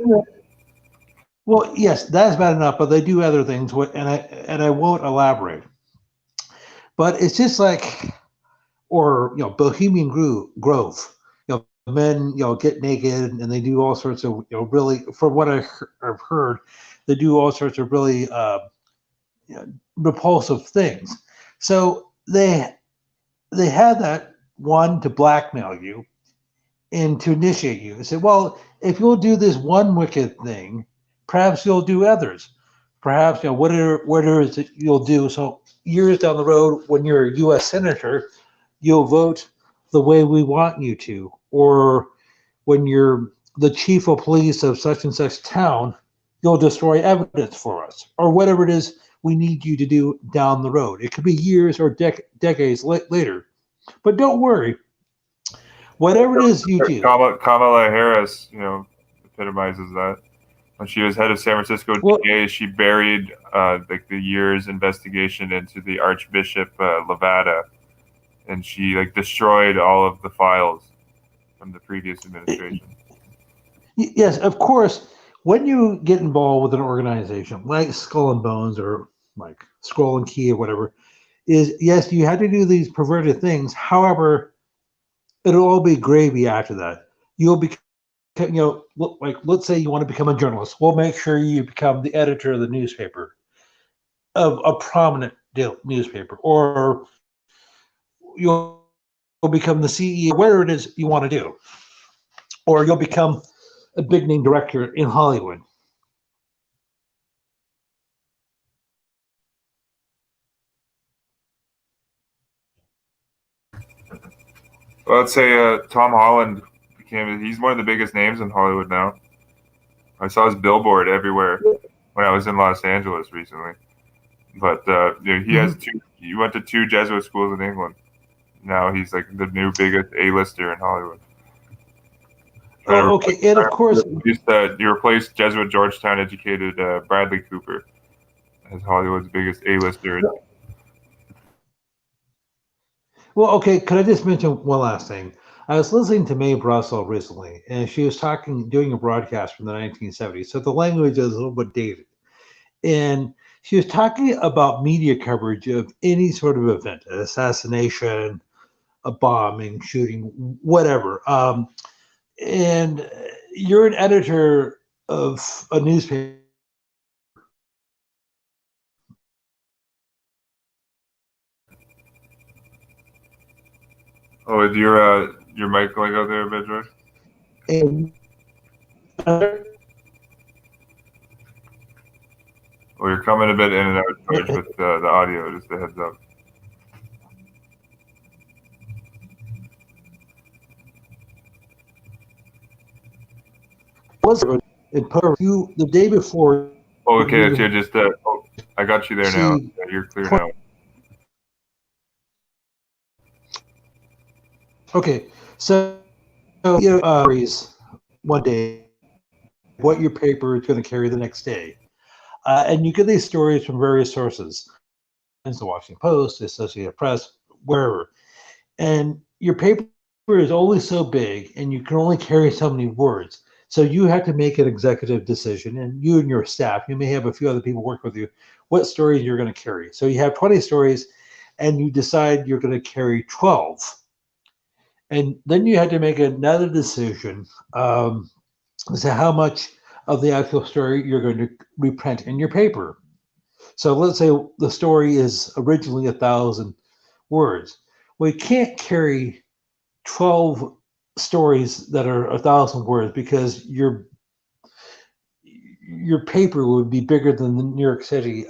Well, yes, that's bad enough, but they do other things, and I won't elaborate. But it's just like, or Bohemian Grove. Men get naked and they do all sorts of really, from what I've heard, they do all sorts of really repulsive things. So they had that one to blackmail you and to initiate you. They said, well, if you'll do this one wicked thing, perhaps you'll do others. Perhaps whatever it is that you'll do. So years down the road, when you're a U.S. senator, you'll vote the way we want you to. Or when you're the chief of police of such and such town, you'll destroy evidence for us. Or whatever it is we need you to do down the road. It could be years or decades later. But don't worry. Whatever it is you do.
Kamala Harris, epitomizes that. When she was head of San Francisco DA, she buried like the year's investigation into the Archbishop Levada, and she like destroyed all of the files from the previous administration.
Yes, of course. When you get involved with an organization like Skull and Bones or like Scroll and Key or whatever, yes, you have to do these perverted things. However, it'll all be gravy after that. You'll be like let's say you want to become a journalist. We'll make sure you become the editor of the newspaper, of a prominent newspaper, or you'll become the CEO, whatever it is you want to do, or you'll become a big name director in Hollywood.
Well, let's say Tom Holland he's one of the biggest names in Hollywood now. I saw his billboard everywhere when I was in Los Angeles recently. But he has two. He went to two Jesuit schools in England. Now he's like the new biggest A-lister in Hollywood.
Oh, okay, and of course,
You replaced Jesuit Georgetown educated Bradley Cooper as Hollywood's biggest A-lister.
well, okay. Could I just mention one last thing? I was listening to Mae Brussell recently, and she was doing a broadcast from the 1970s. So the language is a little bit dated, and she was talking about media coverage of any sort of event, an assassination, a bombing, shooting, whatever. And you're an editor of a newspaper.
Oh, is your mic going out there a bit, George?
And
Well, you're coming a bit in and out, George, with the audio. Just a heads up.
was in you the day before.
Oh, okay. So just I got you there now. Yeah, you're clear now.
Okay, so one day what your paper is going to carry the next day, and you get these stories from various sources, the Washington Post, the Associated Press, wherever, and your paper is only so big, and you can only carry so many words. So you have to make an executive decision, and you and your staff, you may have a few other people work with you, what stories you're going to carry. So you have 20 stories, and you decide you're going to carry 12. And then you had to make another decision as to how much of the actual story you're going to reprint in your paper. So let's say the story is originally 1,000 words. Well, you can't carry 12 stories that are 1,000 words because your paper would be bigger than the New York City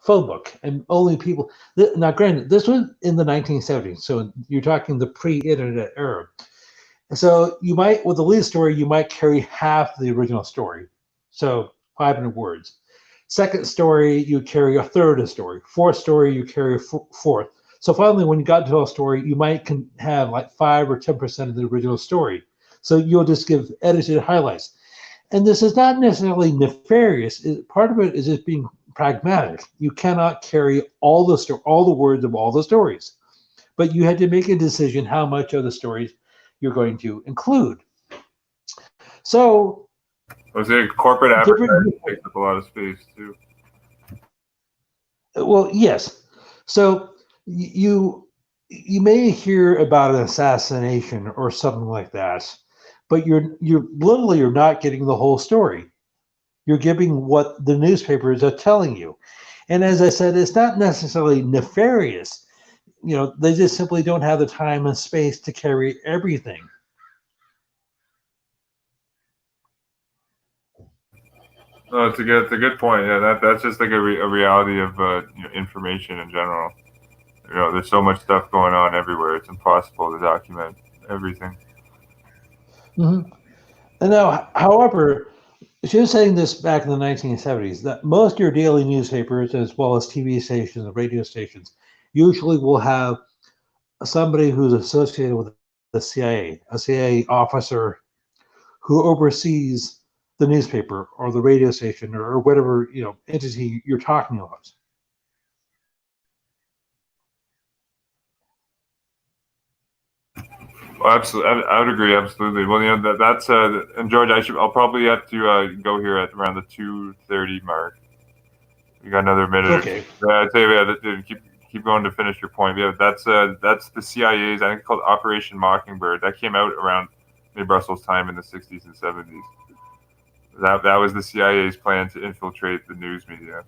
phone book, and only people. Now, granted, this was in the 1970s, so you're talking the pre-internet era. So you might, with the lead story, you might carry half the original story, so 500 words. Second story, you carry a third of the story. Fourth story, you carry a fourth. So finally, when you got to a story, you might have like 5 or 10% of the original story. So you'll just give edited highlights. And this is not necessarily nefarious. Part of it is just being pragmatic. You cannot carry all the words of all the stories, but you had to make a decision how much of the stories you're going to include. So,
I was saying corporate advertising takes up a lot of space too.
Well, yes. So you may hear about an assassination or something like that, but you're not getting the whole story. You're giving what the newspapers are telling you. And as I said, it's not necessarily nefarious. They just simply don't have the time and space to carry everything.
No, it's a good point. Yeah, that's just like a reality of information in general. There's so much stuff going on everywhere. It's impossible to document everything.
Mm-hmm. And now, however, she was saying this back in the 1970s, that most of your daily newspapers, as well as TV stations and radio stations, usually will have somebody who's associated with the CIA, a CIA officer who oversees the newspaper or the radio station or whatever entity you're talking about.
Well, absolutely, I would agree. Absolutely. Well, that's and George, I'll probably have to go here at around the 2:30 mark. We got another minute.
Okay.
I'd say keep going to finish your point. Yeah, that's the CIA's. I think it's called Operation Mockingbird. That came out around Mae Brussels' time in the 60s and 70s. That was the CIA's plan to infiltrate the news media.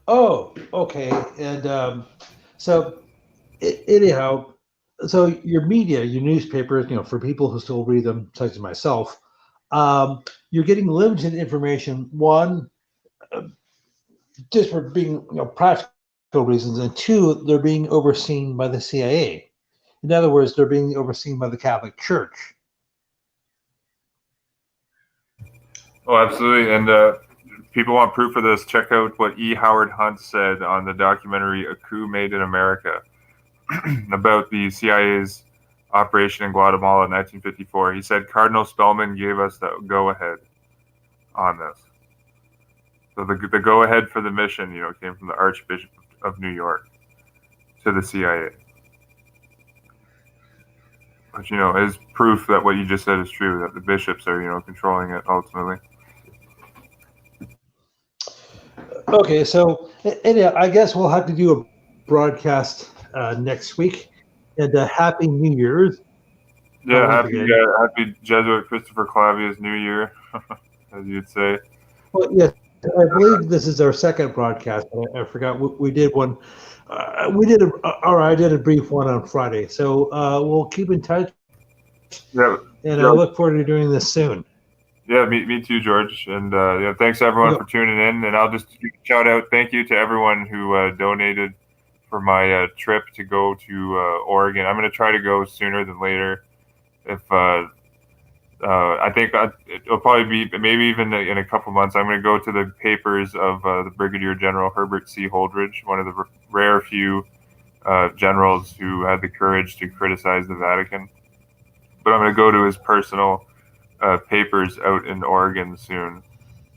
Oh, okay. And so anyhow, so your media, your newspapers, for people who still read them, such as myself, you're getting limited information. One, just for being practical reasons, and two, they're being overseen by the CIA. In other words, they're being overseen by the Catholic Church.
Oh, absolutely. And people want proof of this. Check out what E. Howard Hunt said on the documentary A Coup Made in America about the CIA's operation in Guatemala in 1954. He said Cardinal Spellman gave us the go-ahead on this. So the go-ahead for the mission, came from the Archbishop of New York to the CIA. Which, is proof that what you just said is true, that the bishops are, controlling it ultimately.
Okay, so anyhow, I guess we'll have to do a broadcast next week. And Happy New Year's.
Yeah, happy Jesuit Christopher Clavius New Year, as you'd say.
Well, yes, I believe this is our second broadcast. I forgot we did one. I did a brief one on Friday. So we'll keep in touch.
Yeah,
and I look forward to doing this soon.
Yeah, me too, George. And thanks everyone for tuning in. And I'll just shout out, thank you to everyone who donated for my trip to go to Oregon. I'm going to try to go sooner than later. If I think it'll probably be maybe even in a couple months. I'm going to go to the papers of the Brigadier General Herbert C. Holdridge, one of the rare few generals who had the courage to criticize the Vatican. But I'm going to go to his personal papers out in Oregon soon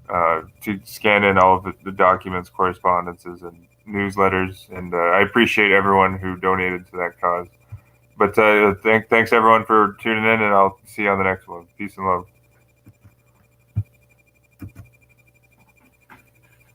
to scan in all of the documents, correspondences, and newsletters. And I appreciate everyone who donated to that cause. But thanks everyone for tuning in, and I'll see you on the next one. Peace and love.